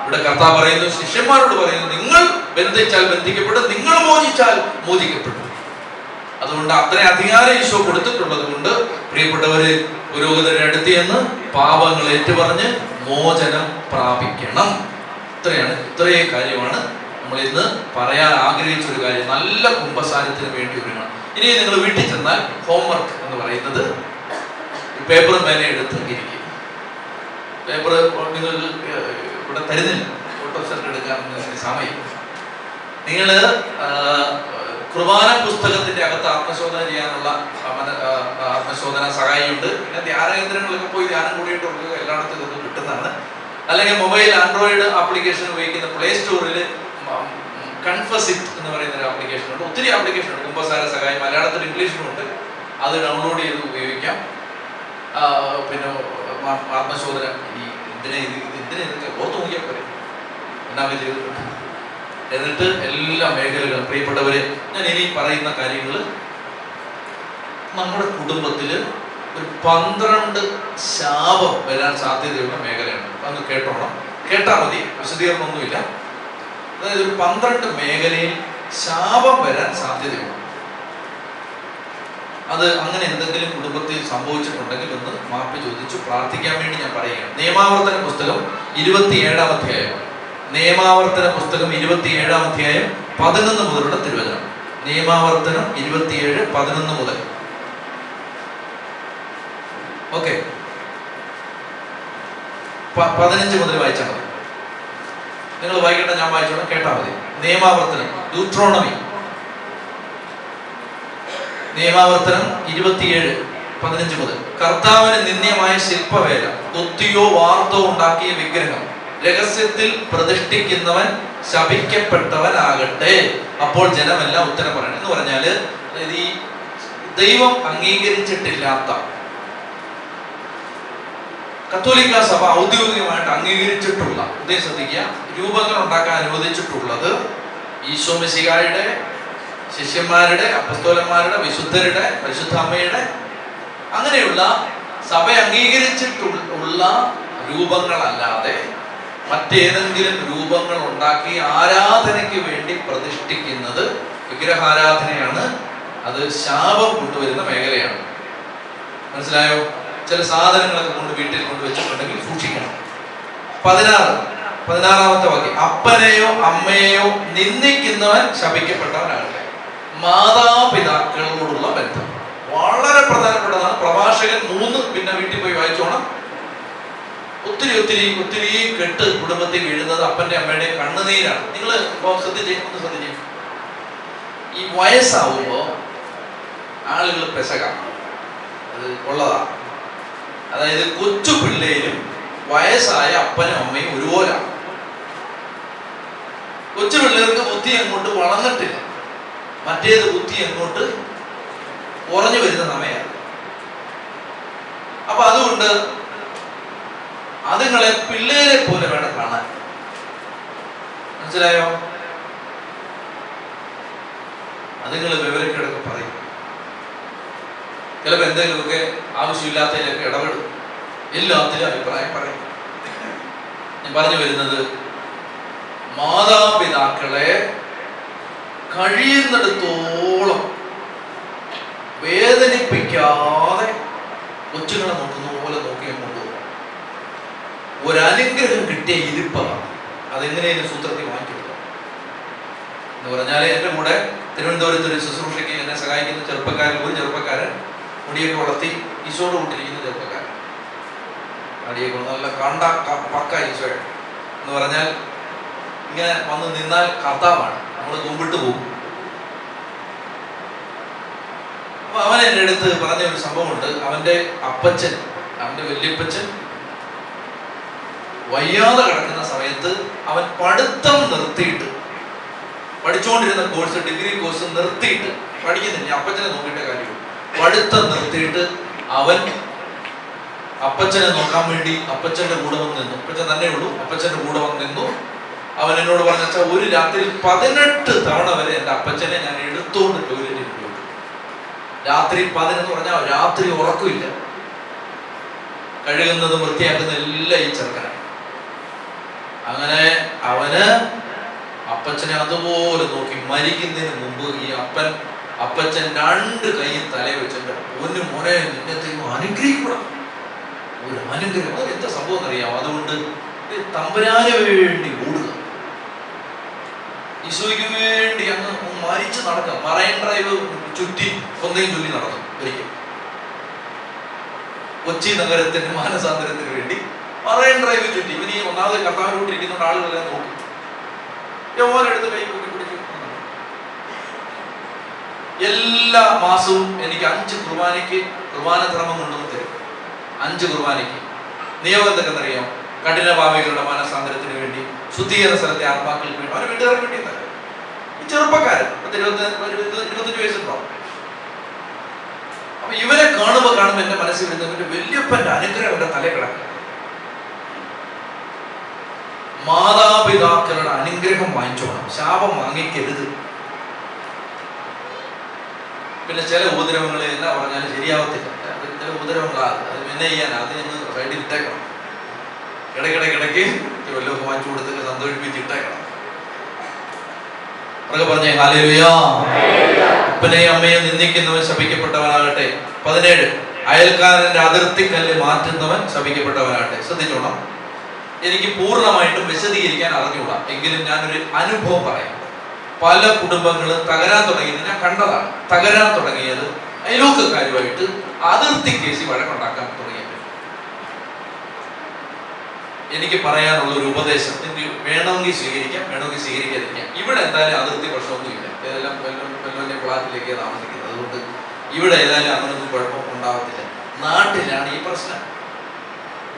ഇവിടെ കർത്താവ് പറയുന്നു, ശിഷ്യന്മാരോട് പറയുന്നു, നിങ്ങൾ ബന്ധിച്ചാൽ ബന്ധിക്കപ്പെടും, നിങ്ങൾ മോചിച്ചാൽ മോചിക്കപ്പെടും. അതുകൊണ്ട് അത്ര അധികാരം ഈശോ കൊടുത്തിട്ടുള്ളത് കൊണ്ട് പ്രിയപ്പെട്ടവര് പുരോഹിതരുടെ അടുത്ത് ചെന്ന് പാപങ്ങൾ ഏറ്റുപറഞ്ഞ് മോചനം പ്രാപിക്കണം. ഇത്രയും കാര്യമാണ് നമ്മൾ ഇന്ന് പറയാൻ ആഗ്രഹിച്ച ഒരു കാര്യം. നല്ല കുമ്പസാരത്തിന് വേണ്ടി ഒരുങ്ങണം. ഇനി നിങ്ങൾ വീട്ടിൽ ചെന്നാൽ ഹോംവർക്ക് എന്ന് പറയുന്നത് പേപ്പറും പേന എടുത്ത് ഇരിക്കും. പേപ്പർ നിങ്ങൾ ഇവിടെ തരുന്നില്ല, ഫോട്ടോ സെറ്റ് എടുക്കാൻ സമയം. നിങ്ങൾ കുർബാന പുസ്തകത്തിന്റെ അകത്ത് ആത്മശോധന ചെയ്യാനുള്ള ആത്മശോധന സഹായിയുണ്ട്. പിന്നെ ധ്യാനകേന്ദ്രങ്ങളിലൊക്കെ പോയി ധ്യാനം കൂടിയിട്ട് കൊടുക്കുക, എല്ലായിടത്തും ഇതൊക്കെ കിട്ടുന്നതാണ്. അല്ലെങ്കിൽ മൊബൈൽ ആൻഡ്രോയിഡ് ആപ്ലിക്കേഷൻ ഉപയോഗിക്കുന്ന പ്ലേ സ്റ്റോറിൽ കൺഫസിറ്റ് എന്ന് പറയുന്ന ഒരു ആപ്ലിക്കേഷൻ ഉണ്ട്. ഒത്തിരി ആപ്ലിക്കേഷൻ ഉണ്ട്. കുമ്പസാര സഹായം മലയാളത്തിൽ ഇംഗ്ലീഷിലും ഉണ്ട്. അത് ഡൗൺലോഡ് ചെയ്ത് ഉപയോഗിക്കാം. പിന്നെ ആത്മശോധന ഇതൊക്കെ ഓർത്ത് നോക്കിയാൽ പോരെ എന്നൊക്കെ ചെയ്തിട്ടുണ്ട്. എന്നിട്ട് എല്ലാ മേഖലകളും പ്രിയപ്പെട്ടവരെ, ഞാൻ ഇനി പറയുന്ന കാര്യങ്ങൾ നമ്മുടെ കുടുംബത്തില് ഒരു 12 ശാപം വരാൻ സാധ്യതയുള്ള മേഖലയാണ്. അതൊന്ന് കേട്ടോണം. കേട്ടാ മതി, വിശദീകരണമൊന്നുമില്ല. അതായത് ഒരു 12 മേഖലയിൽ ശാപം വരാൻ സാധ്യതയുണ്ട്. അത് അങ്ങനെ എന്തെങ്കിലും കുടുംബത്തിൽ സംഭവിച്ചിട്ടുണ്ടെങ്കിൽ ഒന്ന് മാപ്പ് ചോദിച്ചു പ്രാർത്ഥിക്കാൻ വേണ്ടി ഞാൻ പറയുകയാണ്. നിയമാവർത്തന പുസ്തകം 27-ാം അധ്യായം, നിയമാവർത്തന പുസ്തകം 27-ാം അധ്യായം 11 മുതലുള്ള തിരുവചനം. നിയമാവർത്തനം 27:11 മുതൽ. ഓക്കെ, 15 മുതൽ വായിച്ചാൽ മതി. നിങ്ങൾ വായിക്കട്ടെ, ഞാൻ വായിച്ചോളാം, കേട്ടാൽ മതി. നിയമാവർത്തനം, നിയമാവർത്തനം 27:15 മുതൽ. കർത്താവിന് നിന്ദ്യമായ ശില്പവേല, കൊത്തിയോ വാർത്തോ ഉണ്ടാക്കിയ വിഗ്രഹം രഹസ്യത്തിൽ പ്രതിഷ്ഠിക്കുന്നവൻ ശപിക്കപ്പെട്ടവനാകട്ടെ. അപ്പോൾ ജനമെല്ലാം ഉത്തരം പറയണം. എന്ന് പറഞ്ഞാല് ഈ ദൈവം അംഗീകരിച്ചിട്ടില്ലാത്ത, കത്തോലിക്ക സഭ ഔദ്യോഗികമായിട്ട് അംഗീകരിച്ചിട്ടുള്ള, ശ്രദ്ധിക്കുക, രൂപങ്ങൾ ഉണ്ടാക്കാൻ അനുവദിച്ചിട്ടുള്ളത് ഈശോ മിശിഹായുടെ ശിഷ്യന്മാരുടെ, അപ്പസ്തോലന്മാരുടെ, വിശുദ്ധരുടെ, പരിശുദ്ധ അമ്മയുടെ, അങ്ങനെയുള്ള സഭ അംഗീകരിച്ചിട്ടുള്ള രൂപങ്ങളല്ലാതെ മറ്റേതെങ്കിലും രൂപങ്ങൾ ഉണ്ടാക്കി ആരാധനയ്ക്ക് വേണ്ടി പ്രതിഷ്ഠിക്കുന്നത് വിഗ്രഹാരാധനയാണ്. അത് ശാപം കൊണ്ടുവരുന്ന മേഖലയാണ്. മനസ്സിലായോ? ചില സാധനങ്ങളൊക്കെ കൊണ്ട് വീട്ടിൽ കൊണ്ടുവച്ചിട്ടുണ്ടെങ്കിൽ സൂക്ഷിക്കണം. 16-ാമത്തെ വാക്യം, അപ്പനെയോ അമ്മയെയോ നിന്ദിക്കുന്നവൻ ശപിക്കപ്പെട്ടവനാകട്ടെ. മാതാപിതാക്കളോടുള്ള ബന്ധം വളരെ പ്രധാനപ്പെട്ടതാണ്. പ്രഭാഷകൻ 3 പിന്നെ വീട്ടിൽ പോയി വായിച്ചോണം. ഒത്തിരി കെട്ട് കുടുംബത്തിൽ വീഴുന്നത് അപ്പന്റെ അമ്മയുടെയും കണ്ണുനീരാണ്. നിങ്ങൾ ശ്രദ്ധിച്ചേ. ഈ വയസ്സാവുമ്പോ ആളുകൾ പെശക, അത് ഉള്ളതാ. അതായത് കൊച്ചു പിള്ളേരും വയസ്സായ അപ്പനും അമ്മയും ഒരുപോലെ. കൊച്ചു പിള്ളേർക്ക് ബുദ്ധി അങ്ങോട്ട് വളർന്നിട്ടില്ല, മറ്റേത് ബുദ്ധി അങ്ങോട്ട് കുറഞ്ഞു വരുന്ന സമയമാണ്. അപ്പൊ അതുകൊണ്ട് അതുങ്ങളെ പിള്ളേരെ പോലെ വേണം കാണാൻ. മനസ്സിലായോ? അതുങ്ങൾ വിവരക്കേടൊക്കെ പറയും, ചിലപ്പോൾ എന്തെങ്കിലുമൊക്കെ ആവശ്യമില്ലാത്തതിലൊക്കെ ഇടപെടും, എല്ലാത്തിലും അഭിപ്രായം പറയും. ഞാൻ പറഞ്ഞു വരുന്നത്, മാതാപിതാക്കളെ കഴിയുന്നിടത്തോളം വേദനിപ്പിക്കാതെ കൊച്ചുങ്ങളെ നോക്കുന്ന പോലെ നോക്കി കൊണ്ടുപോകും. ഒരനുഗ്രഹം കിട്ടിയ ഇരിപ്പതാണ്. അതെങ്ങനെയും സൂത്രത്തിൽ മാറ്റിയെടുക്കാം എന്ന് പറഞ്ഞാൽ, എൻ്റെ കൂടെ തിരുവനന്തപുരത്ത് ഒരു ശുശ്രൂഷയ്ക്ക് എന്നെ സഹായിക്കുന്ന ഒരു ചെറുപ്പക്കാരൻ മുടിയൊക്കെ വളർത്തി ഈശോട് കൂട്ടിരിക്കുന്ന ചെറുപ്പക്കാരൻ, മുടിയൊക്കെ നല്ല കണ്ട പക്ക ഈശോ എന്ന് പറഞ്ഞാൽ ഇങ്ങനെ വന്ന് നിന്നാൽ കർത്താവാണ്, നമ്മൾ കുമ്പിട്ട് പോകും. അപ്പൊ അവൻ എൻ്റെ അടുത്ത് പറഞ്ഞ ഒരു സംഭവമുണ്ട്. അവന്റെ അപ്പച്ചൻ, അവന്റെ വല്യപ്പച്ചൻ വയ്യാതെ കിടക്കുന്ന സമയത്ത് അവൻ പഠിത്തം നിർത്തിയിട്ട്, പഠിച്ചുകൊണ്ടിരുന്ന കോഴ്സ്, ഡിഗ്രി കോഴ്സ് നിർത്തിയിട്ട്, പഠിക്കുന്നില്ല, അപ്പച്ചനെ നോക്കിയിട്ടേ കാര്യമുള്ളൂ, പഠിത്തം നിർത്തിയിട്ട് അവൻ അപ്പച്ചനെ നോക്കാൻ വേണ്ടി അപ്പച്ചന്റെ കൂടെ വന്ന് നിന്നു. അപ്പച്ചൻ തന്നെ ഉള്ളൂ, അപ്പച്ചന്റെ കൂടെ വന്ന് നിന്നു. അവൻ എന്നോട് പറഞ്ഞ, ഒരു രാത്രിയിൽ 18 തവണ വരെ എൻ്റെ അപ്പച്ചനെ ഞാൻ എടുത്തുകൊണ്ട് ടോയ്ലറ്റിൽ പോയി. രാത്രി 11 പറഞ്ഞാൽ രാത്രി ഉറക്കമില്ല, കഴുകുന്നതും വൃത്തിയാക്കുന്നതും എല്ലാം ഈ ചെറുക്കനാണ്. അങ്ങനെ അവന് അപ്പച്ചനെ അതുപോലെ നോക്കി മരിക്കുന്നതിന് മുമ്പ് ഈ അപ്പച്ചൻ 2 കൈയും തലയിൽ വെച്ചിട്ട്, ഒന്ന് മോനെ നിന്നെ ദൈവം അനുഗ്രഹിക്കണം, ഒരു അനുഗ്രഹം. അത് എന്താ സംഭവം എന്നറിയാമോ? അതുകൊണ്ട് തമ്പുരാന് വേണ്ടി ഓടുക, ഈശോയ്ക്ക് വേണ്ടി അങ്ങ് മരിച്ചു നടക്കുക. മറൈൻ ഡ്രൈവ് ചുറ്റി ഒന്നേയും ചൊല്ലി നടന്നു. ഒരിക്കൽ കൊച്ചി നഗരത്തിന്റെ മാനസാന്തരത്തിന് വേണ്ടി മറൈൻ ഡ്രൈവ് ചുറ്റി. ഇവന് ഈ ഒന്നാമത് കർത്താവിനോട്ടിരിക്കുന്ന ആളുകളെല്ലാം നോക്കി യോനെടുത്ത് കൈ കൂട്ടി പിടിച്ചു. എല്ലാ മാസവും എനിക്ക് 5 കുർബാനയ്ക്ക് കുർബാനക്രമം കൊണ്ടുവന്ന് തരും. 5 കുർബാനയ്ക്ക് നിയോഗം എന്തൊക്കെന്നറിയാം? കഠിനപാപികളുടെ മാനസാന്തരത്തിന് വേണ്ടി, ശുദ്ധീകരണ സ്ഥലത്തെ ആത്മാക്കൾക്ക് വേണ്ടി, അവരെ വീട്ടുകാർക്ക് വേണ്ടി. ഈ ചെറുപ്പക്കാരൻ 25 വയസ്സുണ്ടാവും. അപ്പൊ ഇവരെ കാണുമ്പോൾ എന്റെ മനസ്സിൽ വരുന്നവന്റെ വല്യപ്പന്റെ അനുഗ്രഹം എന്റെ തലേ കിടക്കുക. മാതാപിതാക്കളുടെ അനുഗ്രഹം വാങ്ങിച്ചോണം, ശാപം വാങ്ങിക്കരുത്. പിന്നെ ചില ഉപദ്രവങ്ങൾ എന്നാ പറഞ്ഞാലും ശരിയാവത്തില്ല. ചില ഉപദ്രവങ്ങളാണ്, അത് പിന്നെ ചെയ്യാൻ അത് ഞങ്ങൾ സൈഡിൽ ഇട്ടേക്കണം. ഇടയ്ക്കിടയ്ക്കിടയ്ക്ക് വല്ലതൊക്കെ വാങ്ങിച്ചു കൊടുത്തൊക്കെ സന്തോഷിപ്പിച്ചിട്ടേക്കണം. അവരൊക്കെ പറഞ്ഞേ ഹല്ലേലൂയ. അപ്പനെയും അമ്മയും നിന്ദിക്കുന്നവൻ ശപിക്കപ്പെട്ടവനാകട്ടെ. 17 അയൽക്കാരന്റെ അതിർത്തിക്കല്ല് മാറ്റുന്നവൻ ശപിക്കപ്പെട്ടവനാകട്ടെ. ശ്രദ്ധിച്ചോണം, എനിക്ക് പൂർണ്ണമായിട്ടും വിശദീകരിക്കാൻ അറിഞ്ഞുകൂടാ, എങ്കിലും ഞാനൊരു അനുഭവം പറയാം. പല കുടുംബങ്ങളും തകരാൻ തുടങ്ങിയത് ഞാൻ കണ്ടതാണ്. തകരാൻ തുടങ്ങിയത് അയൽവക്കക്കാരുമായിട്ട് അതിർത്തി കേസി വഴക്കുണ്ടാക്കാൻ തുടങ്ങിയത്. എനിക്ക് പറയാനുള്ള ഒരു ഉപദേശം എനിക്ക് വേണമെങ്കിൽ സ്വീകരിക്കാം, വേണമെങ്കിൽ സ്വീകരിക്കാതിരിക്കാം. ഇവിടെ എന്തായാലും അതിർത്തി പ്രശ്നമൊന്നുമില്ല, ഏതെല്ലാം വലിയ ഫ്ലാറ്റിലേക്ക് താമസിക്കുന്നത്, അതുകൊണ്ട് ഇവിടെ ഏതായാലും അങ്ങനൊന്നും കുഴപ്പം ഉണ്ടാകത്തില്ല. നാട്ടിലാണ് ഈ പ്രശ്നം.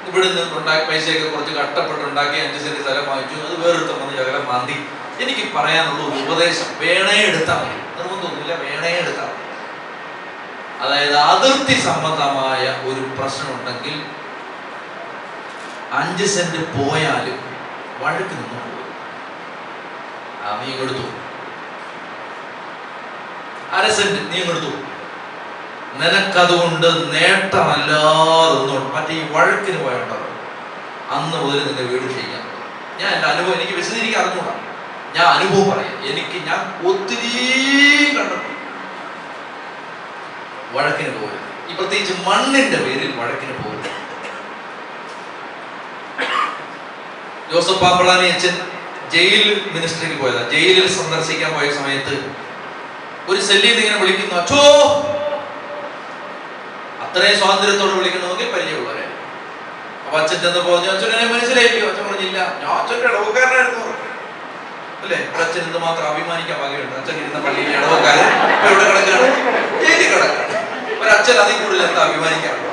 ഇവിടെ നിന്ന് പൈസയൊക്കെ കുറച്ച് കഷ്ടപ്പെട്ടുണ്ടാക്കി 5 സെന്റ് സ്ഥലം വാങ്ങിച്ചു, അത് വേറെടുത്ത് വന്ന് ശകലം മാന്തി. എനിക്ക് പറയാനുള്ള ഒരു ഉപദേശം, വേണേ എടുത്താൽ മതി, നിർബന്ധമൊന്നുമില്ല, വേണേ എടുത്താൽ മതി. അതായത് അതിർത്തി സംബന്ധമായ ഒരു പ്രശ്നമുണ്ടെങ്കിൽ 5 സെന്റ് പോയാലും വഴക്ക് നിന്ന് പോകും. നീ കൊടുത്തു, 1/2 സെന്റ് നീ കൊടുത്തു, നിനക്കതുകൊണ്ട് നേട്ടമല്ലാതൊന്നും. മറ്റേ ഈ വഴക്കിന് പോയുണ്ടല്ലോ, അന്ന് മുതൽ നിന്റെ വീട് ചെയ്യാൻ. ഞാൻ എൻ്റെ അനുഭവം, എനിക്ക് വിശദീകരിക്കാൻ അറിഞ്ഞൂടാ, ഞാൻ അനുഭവം പറയാം. ഞാൻ ഒത്തിരി കണ്ടിട്ടുണ്ട് വഴക്കിന് പോകരുത്. ഈ പ്രത്യേകിച്ച് മണ്ണിന്റെ പേരിൽ വഴക്കിന് പോകരുത്. ജോസഫ് പാമ്പളാനി അച്ഛൻ ജയിൽ മിനിസ്ട്രിക്ക് പോയതാ. ജയിലിൽ സന്ദർശിക്കാൻ പോയ സമയത്ത് ഒരു സെല്ലിൽ ഇങ്ങനെ വിളിക്കുന്നു, അച്ഛോ. അത്രയും സ്വാതന്ത്ര്യത്തോടെ വിളിക്കണമെങ്കിൽ പരിചയമുള്ളവരെ. അപ്പൊ അച്ഛൻ ചെന്ന് പറഞ്ഞു, അച്ഛനെ മനസ്സിലായില്ലയോ? അച്ഛൻ പറഞ്ഞില്ല, ഞാൻ അച്ഛൻ്റെ ഇടവക്കാരനായിരുന്നു അല്ലേ. അച്ഛൻ എന്ത് മാത്രം അഭിമാനിക്കാൻ വകയുണ്ട്. അച്ഛൻ ഇരുന്ന പള്ളിയിലെ ഇടവക്കാരൻ ഇപ്പൊ ഇവിടെ കിടക്കാണ്, ജയിലിൽ കിടക്കാണ്. ഒരച്ഛൻ അതിൽ കൂടുതൽ എന്താ അഭിമാനിക്കാറുണ്ടോ?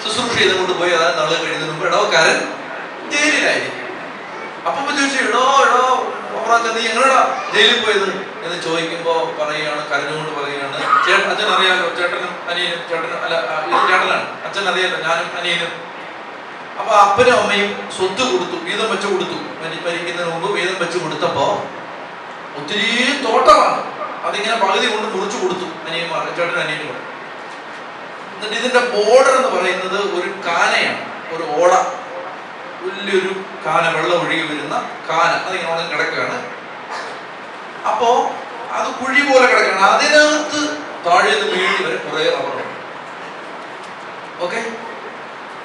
ശുശ്രൂഷ ചെയ്തുകൊണ്ട് പോയി അതായത് നാളെ കഴിയുന്നതിന് മുമ്പ് ഇടവക്കാരൻ ജയിലിലായിരിക്കും. അപ്പൊ ചോദിച്ചു, നീ എങ്ങനെയാ ജയിലിൽ പോയത് എന്ന് ചോദിക്കുമ്പോ പറയുകയാണ്, കരഞ്ഞുകൊണ്ട് പറയുകയാണ്, അച്ഛൻ അറിയാലോ, ചേട്ടനും അനിയനും, ചേട്ടനാണ്, അച്ഛൻ അറിയാലോ, ഞാനും അനിയനും. അപ്പൊ അപ്പനും അമ്മയും സ്വത്ത് കൊടുത്തു, വീതം വെച്ച് കൊടുത്തു. മരിക്കുന്നതിന് മുമ്പ് വീതം വെച്ച് കൊടുത്തപ്പോ ഒത്തിരി തോട്ടമാണ്, അതിങ്ങനെ പകുതി കൊണ്ട് മുറിച്ചു കൊടുത്തു അനിയന്മാർ, ചേട്ടനും അനിയനും കൂടെ. എന്നിട്ട് ഇതിന്റെ ബോർഡർ എന്ന് പറയുന്നത് ഒരു കാനയാണ്, ഒരു ഓട, വലിയൊരു കാന, വെള്ളം ഒഴുകി വരുന്ന കാന, അതിങ്ങനെ കിടക്കുകയാണ്. അപ്പോ അത് കുഴി പോലെ കിടക്കുകയാണ്, അതിനകത്ത് താഴെ നിന്ന് വീഴി വരെ കുറെ റബ്ബറുണ്ട്. ഓക്കെ,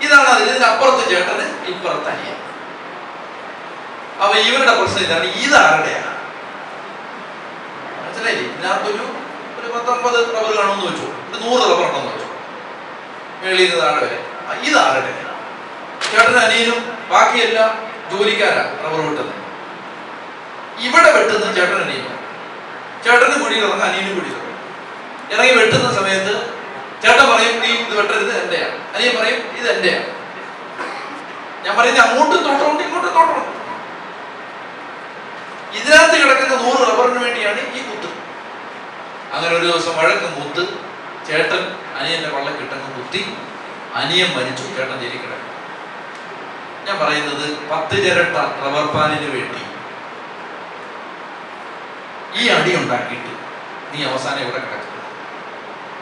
ഇതാണ് അതിൽ. ഇതിന്റെ അപ്പുറത്ത് ചേട്ടന്, ഇപ്പുറത്ത് അനിയൻ. അപ്പൊ ഇവരുടെ പ്രശ്നം ഇതാണ്, ഇതാരുടെയാണ് മനസ്സിലായില്ലേ? ഇതിനകത്തൊരു 19 റബ്ബർ കാണുമെന്ന് വെച്ചു, ഒരു 100 റബ്ബർ ഉണ്ടെന്ന് വെച്ചു, മേളിൽ നിന്ന് താഴെ വരെ. ഇതാരുടെ? ചേട്ടനും അനിയനും, ബാക്കിയെല്ലാം ജോലിക്കാരാ റബ്ബർ വെട്ടുന്നത്. ഇവിടെ വെട്ടുന്ന ചേട്ടൻ അനിയനും. ചേട്ടന് കുഴി ഇറങ്ങും, അനിയനും കുഴി ഇറങ്ങും. ഇറങ്ങി വെട്ടുന്ന സമയത്ത് ചേട്ടൻ പറയും, നീ ഇത് വെട്ടരുത്, എന്റെയാണ്. അനിയൻ പറയും, ഇത് എന്റെയാണ്. ഞാൻ പറയുന്നത് അങ്ങോട്ടും തോട്ടമുണ്ട്, ഇങ്ങോട്ടും തോട്ടമുണ്ട്. ഇതിനകത്ത് കിടക്കുന്ന 100 റബ്ബറിന് വേണ്ടിയാണ് ഈ കുത്ത്. അങ്ങനെ ഒരു ദിവസം വഴക്ക് മൂത്ത് ചേട്ടൻ അനിയന്റെ വള്ളക്കിട്ടങ്ങ് കുത്തി, അനിയൻ മരിച്ചു, ചേട്ടൻ ജയിലിൽ കിടക്കും. ഞാൻ പറയുന്നത് 10 ചിരട്ട റബ്ബർ പാലിന് വേണ്ടി ഈ അടി ഉണ്ടാക്കിയിട്ട് നീ അവസാനം ഇവിടെ കിടക്കും.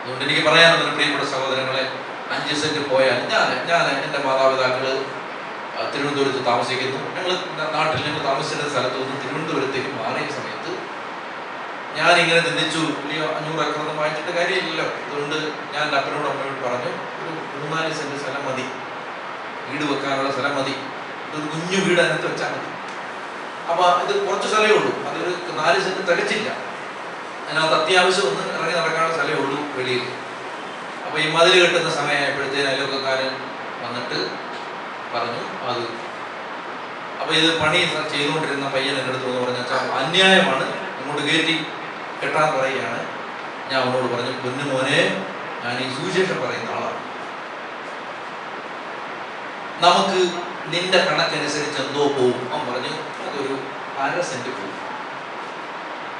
അതുകൊണ്ട് എനിക്ക് പറയാനുള്ളത്, പ്രിയപ്പെട്ട സഹോദരങ്ങളെ, 5 സെന്റ് പോയാൽ ഞാൻ എൻ്റെ മാതാപിതാക്കള് തിരുവനന്തപുരത്ത് താമസിക്കുന്നു. ഞങ്ങൾ താമസിച്ചിരുന്ന സ്ഥലത്ത് നിന്ന് തിരുവനന്തപുരത്തേക്ക് മാറിയ സമയത്ത് ഞാനിങ്ങനെ ചിന്തിച്ചു, 500 ഏക്കറൊന്നും വാങ്ങിച്ചിട്ട് കാര്യമില്ലല്ലോ. അതുകൊണ്ട് ഞാൻ എൻ്റെ അപ്പനോട് അമ്മയോട് പറഞ്ഞു, ഒരു 3-4 സെന്റ് സ്ഥലം മതി, വീട് വെക്കാനുള്ള സ്ഥലം മതി, ഒരു കുഞ്ഞു വീട് അതിനകത്ത് വെച്ചാൽ മതി. അപ്പൊ ഇത് കുറച്ച് സ്ഥലമേ ഉള്ളൂ, അതൊരു 4 സെന്റ് തികച്ചില്ല. അതിനകത്ത് അത്യാവശ്യം ഒന്ന് ഇറങ്ങി നടക്കാനുള്ള സ്ഥലമേ ഉള്ളൂ വെളിയിൽ. അപ്പൊ ഈ മതിൽ കെട്ടുന്ന സമയമായപ്പോഴത്തേന് അയൽവക്കക്കാരൻ വന്നിട്ട് പറഞ്ഞു അത്. അപ്പൊ ഇത് പണി ചെയ്തുകൊണ്ടിരുന്ന പയ്യൻ എൻ്റെ അടുത്ത് എന്ന് പറഞ്ഞാൽ അന്യായമാണ്, ഇങ്ങോട്ട് കയറ്റി കെട്ടാൻ പറയുകയാണ്. ഞാൻ അവനോട് പറഞ്ഞു, പൊന്നു മോനെ, ഞാൻ ഈ സുവിശേഷം പറയുന്ന ആളാണ്, നമുക്ക് നിന്റെ കണക്കനുസരിച്ച് എന്തോ പോകും. അവൻ പറഞ്ഞു, അതൊരു 1/2 സെന്റ് പോകും.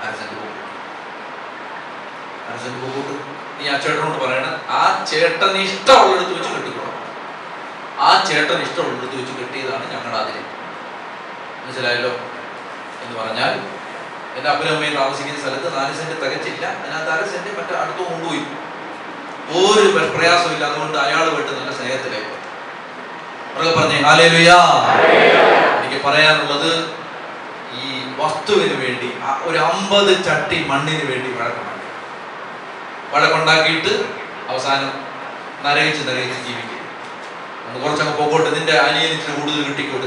1/2 സെന്റ് പോകും, 1/2 സെന്റ് പോകും. നീ ആ ചേട്ടനോട് പറയണം, ആ ചേട്ടന് ഇഷ്ടമുള്ളെടുത്ത് വെച്ച് കെട്ടിക്കോളാം. ആ ചേട്ടൻ ഇഷ്ടമുള്ളെടുത്ത് വെച്ച് കെട്ടിയതാണ് ഞങ്ങളുടെ അതിര്. മനസ്സിലായല്ലോ? എന്ന് പറഞ്ഞാൽ എൻ്റെ അപ്പനും അമ്മയും താമസിക്കുന്ന സ്ഥലത്ത് 4 സെന്റ് തികച്ചില്ല, അതിനകത്ത് 1/2 സെന്റ് മറ്റേ അടുത്ത് കൊണ്ടുപോയി. ഒരു പ്രയാസമില്ല. അതുകൊണ്ട് അയാൾ വിട്ട് നല്ല സ്നേഹത്തിലേക്ക് പറഞ്ഞേ ഹല്ലേലൂയ. എനിക്ക് പറയാനുള്ളത്, ഈ വസ്തുവിന് വേണ്ടി ഒരു 50 ചട്ടി മണ്ണിന് വേണ്ടി വഴക്കുണ്ടാക്കിയിട്ട് അവസാനം നരകിച്ച് ജീവിക്കും. കുറച്ചങ്ങ് പോകോട്ടെ, നിന്റെ അനിയനിച്ചിട്ട് കൂടുതൽ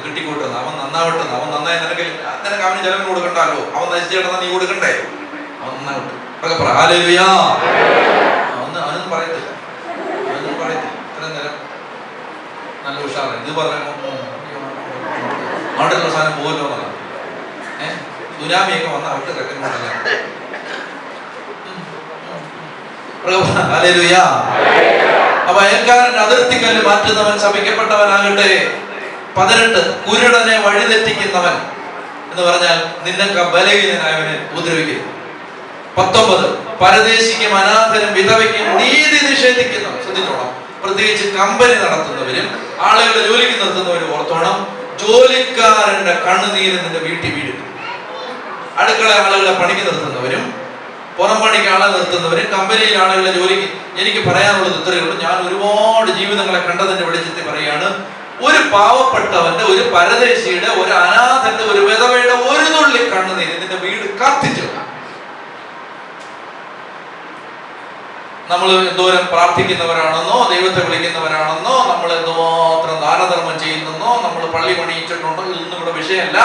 കിട്ടിക്കോട്ടെ, അവൻ നന്നാവട്ടെ, അവൻ നന്നായി നിനക്ക് അവന് ചെലവിന് കൊടുക്കണ്ടല്ലോ, അവൻ നശിച്ചേട്ടാ നീ കൊടുക്കണ്ടേ, അവൻ നന്നാവട്ടെ. ഹല്ലേലൂയ. അവനൊന്നും പറയത്തില്ല, ഇത്രയും നേരം നല്ല ഉഷാറാണ്. ഇത് പറഞ്ഞ അവിടെ സാധനം പോകല്ലോ എന്നാണ്. സുനാമിയൊക്കെ വന്ന അവർക്ക് സെക്കൻഡ്. ഹല്ലേലൂയ. അപ്പൊ അയൽക്കാരൻ അതിർത്തിക്കല്ല് മാറ്റുന്നവൻ ശപിക്കപ്പെട്ടവനാകട്ടെ. 18 കുരുടനെ വഴിതെറ്റിക്കുന്നവൻ എന്ന് പറഞ്ഞാൽ നിന്നൊക്കെ ബലഹീനനായവനെ ഉപദ്രവിക്കരുത്. 19 പരദേശിക്കും അനാഥനും വിധവയ്ക്കും നീതി നിഷേധിക്കുന്നവൻ. ശ്രദ്ധിച്ചോണം, പ്രത്യേകിച്ച് കമ്പനി നടത്തുന്നവരും ആളുകളെ ജോലിക്ക് നിർത്തുന്നവരും ഓർത്തോണം, ജോലിക്കാരന്റെ കണ്ണുനീര് നിന്റെ വീട്ടിൽ വീഴും. അടുക്കള ആളുകളെ പണിക്ക് നിർത്തുന്നവരും പുറം പണിക്ക് ആളെ നിർത്തുന്നവരും കമ്പനിയിൽ ആളുകളെ ജോലിക്ക്. എനിക്ക് പറയാനുള്ളത് ഇത്രയേ ഉള്ളൂ. ഞാൻ ഒരുപാട് ജീവിതങ്ങളെ കണ്ടതിന്റെ വെളിച്ചത്തിൽ പറയാണ്, ഒരു പാവപ്പെട്ടവന്റെ, ഒരു പരദേശിയുടെ, ഒരു അനാഥന്റെ, ഒരു വിധവയുടെ ഒരു തുള്ളി കണ്ണുനീര് നിന്റെ വീട് കത്തിച്ചു. നമ്മൾ എന്തോരം പ്രാർത്ഥിക്കുന്നവരാണെന്നോ, ദൈവത്തെ വിളിക്കുന്നവരാണെന്നോ, നമ്മൾ എന്തുമാത്രം ദാനധർമ്മം ചെയ്യുന്നെന്നോ, നമ്മൾ പള്ളി പണിയിച്ചിട്ടുണ്ടോ, ഇതൊന്നും ഇവിടെ വിഷയമല്ല.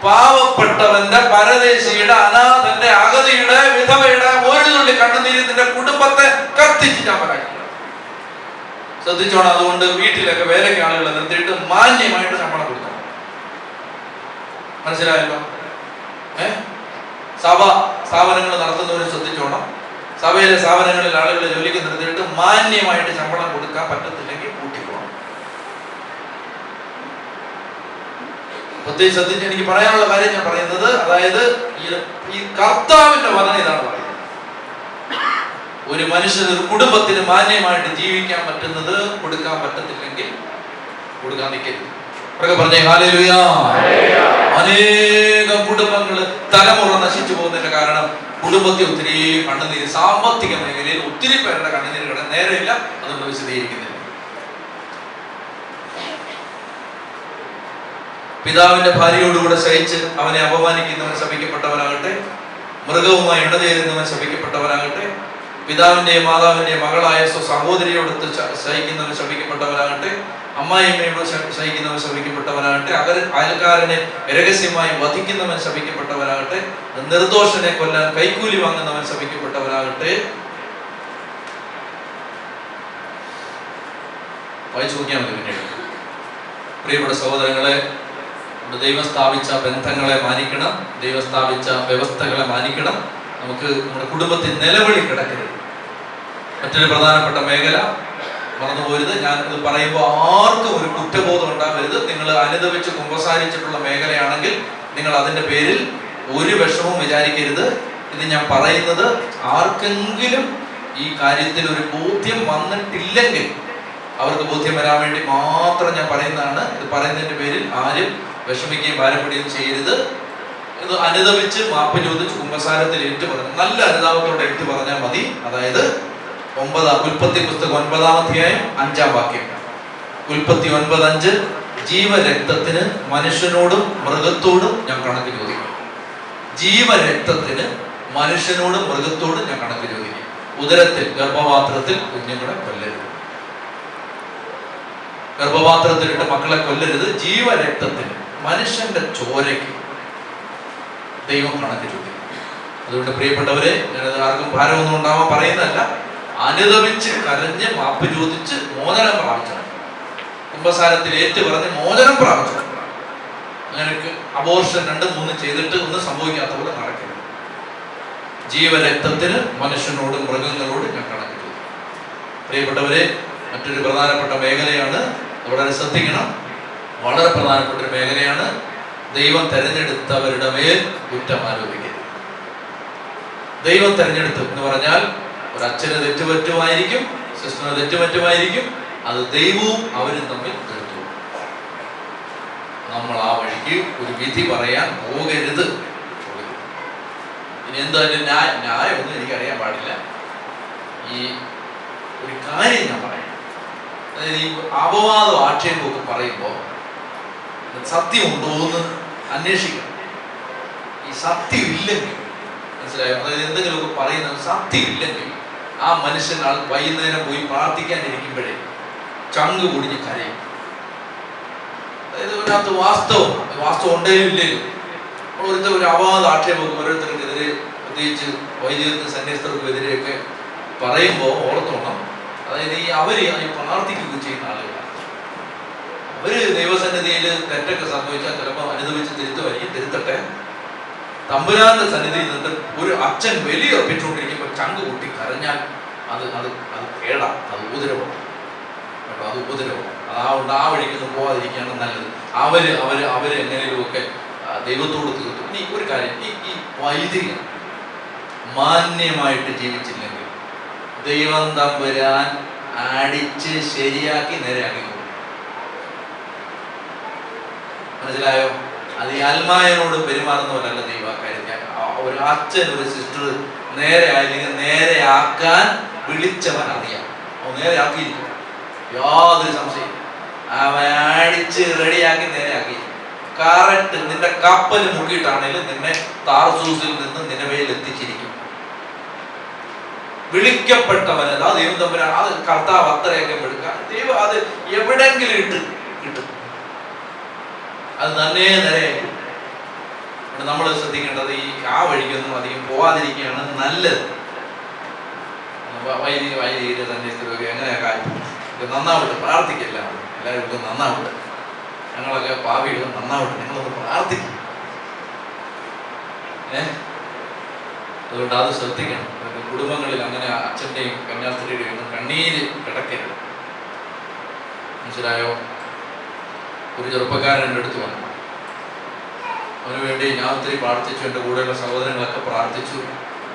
പാവപ്പെട്ടവന്റെ, പരദേശിയുടെ, അനാഥന്റെ, അഗതിയുടെ, വിധവയുടെ ഒരു തുള്ളി കണ്ണുനീര് നിന്റെ കുടുംബത്തെ കത്തിച്ചിട്ടാൻ പറയാം. ശ്രദ്ധിച്ചോണം. അതുകൊണ്ട് വീട്ടിലൊക്കെ വേലയ്ക്ക് ആളുകളെ നിർത്തിയിട്ട് മാന്യമായിട്ട് ശമ്പളം കൊടുക്കണം. മനസ്സിലായല്ലോ? സഭ സ്ഥാപനങ്ങൾ നടത്തുന്നവരും ശ്രദ്ധിച്ചോണം. സഭയിലെ സ്ഥാപനങ്ങളിൽ ആളുകളെ ജോലിക്ക് നിർത്തിയിട്ട് മാന്യമായിട്ട് ശമ്പളം കൊടുക്കാൻ പറ്റത്തില്ലെങ്കിൽ കൂട്ടിപ്പോകണം. പ്രത്യേകിച്ച് ശ്രദ്ധിച്ച് എനിക്ക് പറയാനുള്ള കാര്യം ഞാൻ പറയുന്നത്, അതായത് ഈ കർത്താവിന്റെ വചനം ഇതാണ് പറയുന്നത്. ഒരു മനുഷ്യന്, ഒരു കുടുംബത്തിന് മാന്യമായിട്ട് ജീവിക്കാൻ പറ്റുന്നത് കൊടുക്കാൻ പറ്റത്തില്ലെങ്കിൽ കൊടുക്കാൻ നിൽക്കരുത്. പറഞ്ഞേ ഹല്ലേലൂയ. അനേകം കുടുംബങ്ങൾ തലമുറ നശിച്ചു പോകുന്നതിന്റെ കാരണം കുടുംബത്തിൽ ഒത്തിരി കണ്ണുനീര്, സാമ്പത്തിക മേഖലയിൽ ഒത്തിരി പേരുടെ കണ്ണുനീര് കിടന്ന് നേരെയില്ല. അതൊന്നും വിശദീകരിക്കുന്നില്ല. പിതാവിന്റെ ഭാര്യയോടുകൂടെ സഹിച്ച് അവനെ അപമാനിക്കുന്നവൻ ശപിക്കപ്പെട്ടവനാകട്ടെ. മൃഗവുമായി ഇണചേരുന്നവൻ ശപിക്കപ്പെട്ടവനാകട്ടെ. പിതാവിന്റെയും മാതാവിന്റെയും മകളായ സഹോദരിയോടൊത്ത് സഹിക്കുന്നവൻ ശപിക്കപ്പെട്ടവനാകട്ടെ. അമ്മായിയമ്മയോട് സഹിക്കുന്നവൻ ശപിക്കപ്പെട്ടവനാകട്ടെ. അയൽക്കാരനെ രഹസ്യമായി വധിക്കുന്നവൻ ശപിക്കപ്പെട്ടവനാകട്ടെ. നിർദോഷനെ കൊല്ലാൻ കൈക്കൂലി വാങ്ങുന്നവൻ ശപിക്കപ്പെട്ടവനാകട്ടെ. വായിച്ചു നോക്കിയാൽ മതി പിന്നീട്. പ്രിയപ്പെട്ട സഹോദരങ്ങളെ, ദൈവം സ്ഥാപിച്ച ബന്ധങ്ങളെ മാനിക്കണം, ദൈവം സ്ഥാപിച്ച വ്യവസ്ഥകളെ മാനിക്കണം. നമുക്ക് നമ്മുടെ കുടുംബത്തിൽ നിലവിളി കിടക്കരുത്. മറ്റൊരു പ്രധാനപ്പെട്ട മേഖല മറന്നുപോരുത്. ഞാൻ ഇത് പറയുമ്പോൾ ആർക്കും ഒരു കുറ്റബോധം ഉണ്ടാകരുത്. നിങ്ങൾ അനുദപിച്ച് കുമ്പസാരിച്ചിട്ടുള്ള മേഖലയാണെങ്കിൽ നിങ്ങൾ അതിന്റെ പേരിൽ ഒരു വിഷമവും വിചാരിക്കരുത്. ഇത് ഞാൻ പറയുന്നത് ആർക്കെങ്കിലും ഈ കാര്യത്തിൽ ഒരു ബോധ്യം വന്നിട്ടില്ലെങ്കിൽ അവർക്ക് ബോധ്യം വരാൻ വേണ്ടി മാത്രം ഞാൻ പറയുന്നതാണ്. ഇത് പറയുന്നതിന്റെ പേരിൽ ആരും വിഷമിക്കുകയും ഭാരപ്പെടുകയും ചെയ്യരുത്. ഇത് അനുദപിച്ച് മാപ്പ് ചോദിച്ച് കുമ്പസാരത്തിൽ ഏറ്റു പറഞ്ഞു, നല്ല അനുതാപത്തോടെ ഏറ്റു പറഞ്ഞാൽ മതി. അതായത് ഉൽപ്പത്തി പുസ്തകം 9-ാം അധ്യായം 5-ാം വാക്യം. ഉൽപ്പത്തി 9:5 ജീവരക്തത്തിന് മനുഷ്യനോടും മൃഗത്തോടും ഞാൻ കണക്ക് ചോദിക്കും. ജീവരക്തത്തിന് മനുഷ്യനോടും മൃഗത്തോടും ഞാൻ കണക്ക് ചോദിക്കും. ഉദരത്തിൽ, ഗർഭപാത്രത്തിൽ കുഞ്ഞുങ്ങളെ കൊല്ലരുത്. ഗർഭപാത്രത്തിലിട്ട് മക്കളെ കൊല്ലരുത്. ജീവരക്തത്തിന്, മനുഷ്യന്റെ ചോരയ്ക്ക് ദൈവം കണക്ക് ചോദിക്കും. അതുകൊണ്ട് പ്രിയപ്പെട്ടവരെ, ആർക്കും ഭാരമൊന്നും ഉണ്ടാവാൻ പറയുന്നതല്ല. അനുദപിച്ച് കരഞ്ഞ് മാപ്പ് ചോദിച്ച് മോചനം പ്രാപിച്ചു, കുമ്പസാരത്തിൽ ഏറ്റു പറഞ്ഞ് മോചനം പ്രാപിച്ചു. അങ്ങനെ അബോർഷൻ 2-3 ചെയ്തിട്ട് ഒന്നും സംഭവിക്കാത്ത പോലെ നടക്കരുത്. ജീവരക്തത്തിന് മനുഷ്യനോടും മൃഗങ്ങളോടും ഞാൻ കണക്ക് ചോദിക്കും. പ്രിയപ്പെട്ടവരെ, മറ്റൊരു പ്രധാനപ്പെട്ട മേഖലയാണ്, വളരെ ശ്രദ്ധിക്കണം, വളരെ പ്രധാനപ്പെട്ട ഒരു മേഖലയാണ്. ദൈവം തെരഞ്ഞെടുത്തവരുടെ മേൽ കുറ്റം ആരോപിക്കരുത്. ദൈവം തെരഞ്ഞെടുത്തു എന്ന് പറഞ്ഞാൽ ഒരു അച്ഛന് തെറ്റുപറ്റുമായിരിക്കും, സിസ്റ്ററിന് തെറ്റുപറ്റുമായിരിക്കും. അത് ദൈവവും അവരും തമ്മിൽ തീർത്തു. നമ്മൾ ആ വഴിക്ക് ഒരു വിധി പറയാൻ പോകരുത്. ഇനി എന്തായാലും ന്യായമൊന്നും എനിക്കറിയാൻ പാടില്ല. ഈ ഒരു കാര്യം ഞാൻ പറയാം. അതായത് ഈ അപവാദം ആക്ഷേപമൊക്കെ പറയുമ്പോൾ സത്യമുണ്ടോ എന്ന് അന്വേഷിക്കണം. ഈ സത്യം ഇല്ലെങ്കിൽ, മനസ്സിലായോ, അതായത് എന്തെങ്കിലുമൊക്കെ പറയുന്നത് സത്യം ഇല്ലെങ്കിൽ ആ മനുഷ്യൻ വൈകുന്നേരം പോയി പ്രാർത്ഥിക്കാനിരിക്കുമ്പോഴേ ചങ്ക് പൊടിഞ്ഞ് കരയും. അതായത് ഇതിനകത്ത് വാസ്തവം ഉണ്ടെങ്കിലും ഇല്ലെങ്കിലും ഒരു അപവാദ ആക്ഷേപമൊക്കെ ഓരോരുത്തർക്കെതിരെ, പ്രത്യേകിച്ച് വൈദികർക്ക് സന്യസ്തർക്കും എതിരെയൊക്കെ പറയുമ്പോൾ ഓർത്തോണം, അതായത് അവര് പ്രാർത്ഥിക്കുകയും ചെയ്യുന്ന ആളുകളാണ്. അവര് ദൈവസന്നിധിയിൽ തെറ്റൊക്കെ സംഭവിച്ചാൽ ചിലപ്പോൾ അനുഭവിച്ച് തിരുത്തട്ടെ. തമ്പുരാന്റെ സന്നിധിയിൽ നിന്ന് ഒരു അച്ഛൻ ബലി അർപ്പിച്ചുകൊണ്ടിരിക്കുമ്പോൾ ചങ്ക് കൂട്ടി കരഞ്ഞാൽ അത് കേടാ, അത് ഉപദ്രവമാണ് കേട്ടോ, അത് ഉപദ്രവമാണ്. അതുകൊണ്ട് ആ വഴിക്കൊന്നും പോകാതിരിക്കുകയാണ് നല്ലത്. അവര് എങ്ങനെയുമൊക്കെ ദൈവത്തോട് തീർത്തു. ഇനി ഒരു കാര്യം, ഈ വൈദികൻ മാന്യമായിട്ട് ജീവിച്ചില്ലെങ്കിൽ ദൈവം തമ്പുരാൻ അടിച്ച് ശരിയാക്കി നേരെയാക്കി. മനസ്സിലായോ? അത് ഈ അൽമായനോട് പെരുമാറുന്നവരല്ല ദൈവക്കാര്യം. ഒരു അച്ഛൻ, ഒരു സിസ്റ്റർ നേരെ ആയില്ലെങ്കിൽ നേരെയാക്കാൻ വിളിച്ചവൻ അറിയാം. അവൻ നേരെയാക്കിയിരിക്കും, യാതൊരു സംശയം. അവൻ അടിച്ച് റെഡിയാക്കി നേരെയാക്കി. കറക്റ്റ് നിന്റെ കപ്പൽ മുക്കിയിട്ടാണെങ്കിലും നിന്നെ താർസൂസിൽ നിന്ന് നിനവയിൽ എത്തിച്ചിരിക്കും. വിളിക്കപ്പെട്ടവന് ആ ദൈവം തമ്പുരാൻ, അത് കർത്താവ് അത്രയൊക്കെ എടുക്കാൻ ദൈവം അത് എവിടെങ്കിലും കിട്ടും. അത് തന്നെ നിലയായിരിക്കും. നമ്മൾ ശ്രദ്ധിക്കേണ്ടത് ആ വഴിക്കൊന്നും അധികം പോവാതിരിക്കുകയാണ് നല്ലത്. വൈദിക സന്യസ്തരൊക്കെ എങ്ങനെയൊക്കെ നന്നാവട്ടെ, പ്രാർത്ഥിക്കില്ല, എല്ലാവരും നന്നാവട്ടെ, ഞങ്ങളൊക്കെ പാപികൾ നന്നാവട്ടെ, ഞങ്ങളൊന്ന് പ്രാർത്ഥിക്കും. അതുകൊണ്ട് അത് ശ്രദ്ധിക്കണം. കുടുംബങ്ങളിൽ അങ്ങനെ അച്ഛൻ്റെയും കന്യാസ്ത്രീയുടെയും ഒന്നും കണ്ണീര് കിടക്കരുത്. മനസ്സിലായോ? ഒരു ചെറുപ്പക്കാരൻ എൻ്റെ അടുത്ത് വന്നു. അവന് വേണ്ടി ഞാൻ ഒത്തിരി പ്രാർത്ഥിച്ചു, എൻ്റെ കൂടെയുള്ള സഹോദരങ്ങളൊക്കെ പ്രാർത്ഥിച്ചു.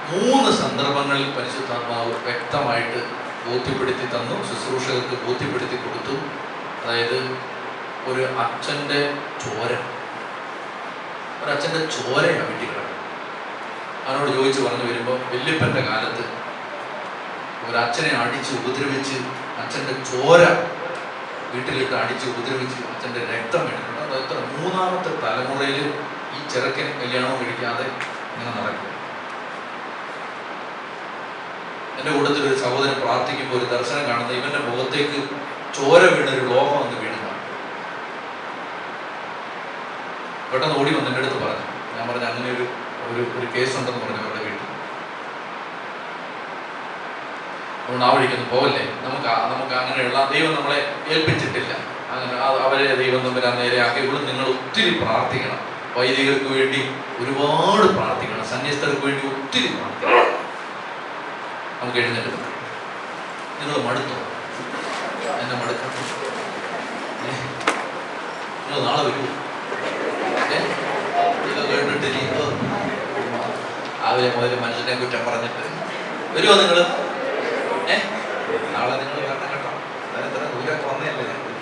3 സന്ദർഭങ്ങളിൽ പരിശുദ്ധാത്മാവ് വ്യക്തമായിട്ട് ബോധ്യപ്പെടുത്തി തന്നു, ശുശ്രൂഷകർക്ക് ബോധ്യപ്പെടുത്തി കൊടുത്തു. അതായത് ഒരു അച്ഛൻ്റെ ചോരയാണ് വീട്ടിൽ കിടക്കുന്നത്. അവനോട് ചോദിച്ചു പറഞ്ഞു വരുമ്പോൾ, വല്യപ്പൻ്റെ കാലത്ത് ഒരച്ഛനെ അടിച്ച് ഉപദ്രവിച്ച് അച്ഛൻ്റെ ചോര വീട്ടിലിട്ട് അടിച്ച് ഉപദ്രവിച്ച് അച്ഛൻ്റെ രക്തം എടുക്കണം. അത് എത്ര 3ാമത്തെ തലമുറയിൽ ഈ ചെറുക്കൻ കല്യാണം കഴിക്കാതെ ഇങ്ങനെ നടക്കും. എൻ്റെ കൂട്ടത്തിൽ ഒരു സഹോദരൻ പ്രാർത്ഥിക്കുമ്പോൾ ഒരു ദർശനം കാണുന്നത് ഇവന്റെ മുഖത്തേക്ക് ചോര വീണൊരു ലോഹം വന്ന് വീണതാണ്. പെട്ടെന്ന് ഓടി വന്ന് എൻ്റെ അടുത്ത് പറഞ്ഞു. ഞാൻ പറഞ്ഞു അങ്ങനെ ഒരു കേസുണ്ടെന്ന് പറഞ്ഞു അവരുടെ വീട്ടിൽ. അതുകൊണ്ട് ആ വഴിക്കൊന്നും പോവല്ലേ, നമുക്ക് അങ്ങനെയുള്ള ദൈവം നമ്മളെ ഏൽപ്പിച്ചിട്ടില്ല. അങ്ങനെ അവരെ ദൈവം തമ്മിൽ നേരെയാക്കി. ഇവിടെ നിങ്ങൾ ഒത്തിരി പ്രാർത്ഥിക്കണം. വൈദികർക്ക് വേണ്ടി ഒരുപാട് പ്രാർത്ഥിക്കണം, സന്യസ്തർക്ക് വേണ്ടി ഒത്തിരി പ്രാർത്ഥിക്കണം. നമുക്ക് എഴുന്നേറ്റ് നിങ്ങൾ മടുത്തോ? എന്നെ മടുക്കാം. നിങ്ങൾ നാളെ വരുമോ? കേട്ടിട്ട് രാവിലെ മുതൽ മനുഷ്യനെ കുറ്റം പറഞ്ഞിട്ട് വരുമോ നിങ്ങൾ? നാളെ നിങ്ങൾ വരണം കേട്ടോ. എത്ര ദൂരമൊക്കെ വന്നതല്ലേ ഞങ്ങൾ.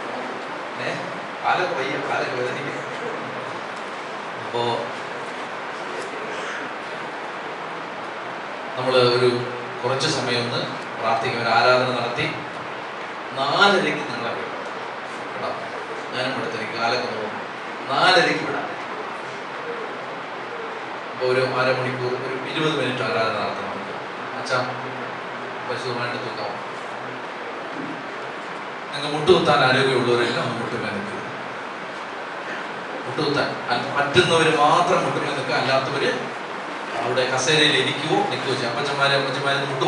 കാലൊക്കെ വയ്യ, കാലൊക്കെ വേദനിക്കും. അപ്പോ നമ്മൾ കുറച്ച് സമയം ഒന്ന് പ്രാർത്ഥിക്കും, ഒരു ആരാധന നടത്തി 4:30 നിങ്ങളെ വിടാം കേട്ടോ. ഞാനും എടുത്തെനിക്ക് കാലൊക്കെ നോക്കും. 4:30 വിടാം. അപ്പോൾ ഒരു അരമണിക്കൂർ, ഒരു 20 മിനിറ്റ് ആരാധന നടത്തണം. അച്ഛാ പരിശുദ്ധമായിട്ട് തൂക്കാം. നിങ്ങൾ മുട്ടുകുത്താൻ ആരോഗ്യമുള്ളവരെല്ലാം മുട്ടുമേ നിൽക്കുക. മുട്ടുകുത്താൻ പറ്റുന്നവർ മാത്രം മുട്ടുമേ നിൽക്കുക, അല്ലാത്തവര് അവിടെ കസേരയിൽ ഇരിക്കുവോ നിൽക്കുകയോ ചെയ്യും. അപ്പച്ചന്മാരെ മുട്ടു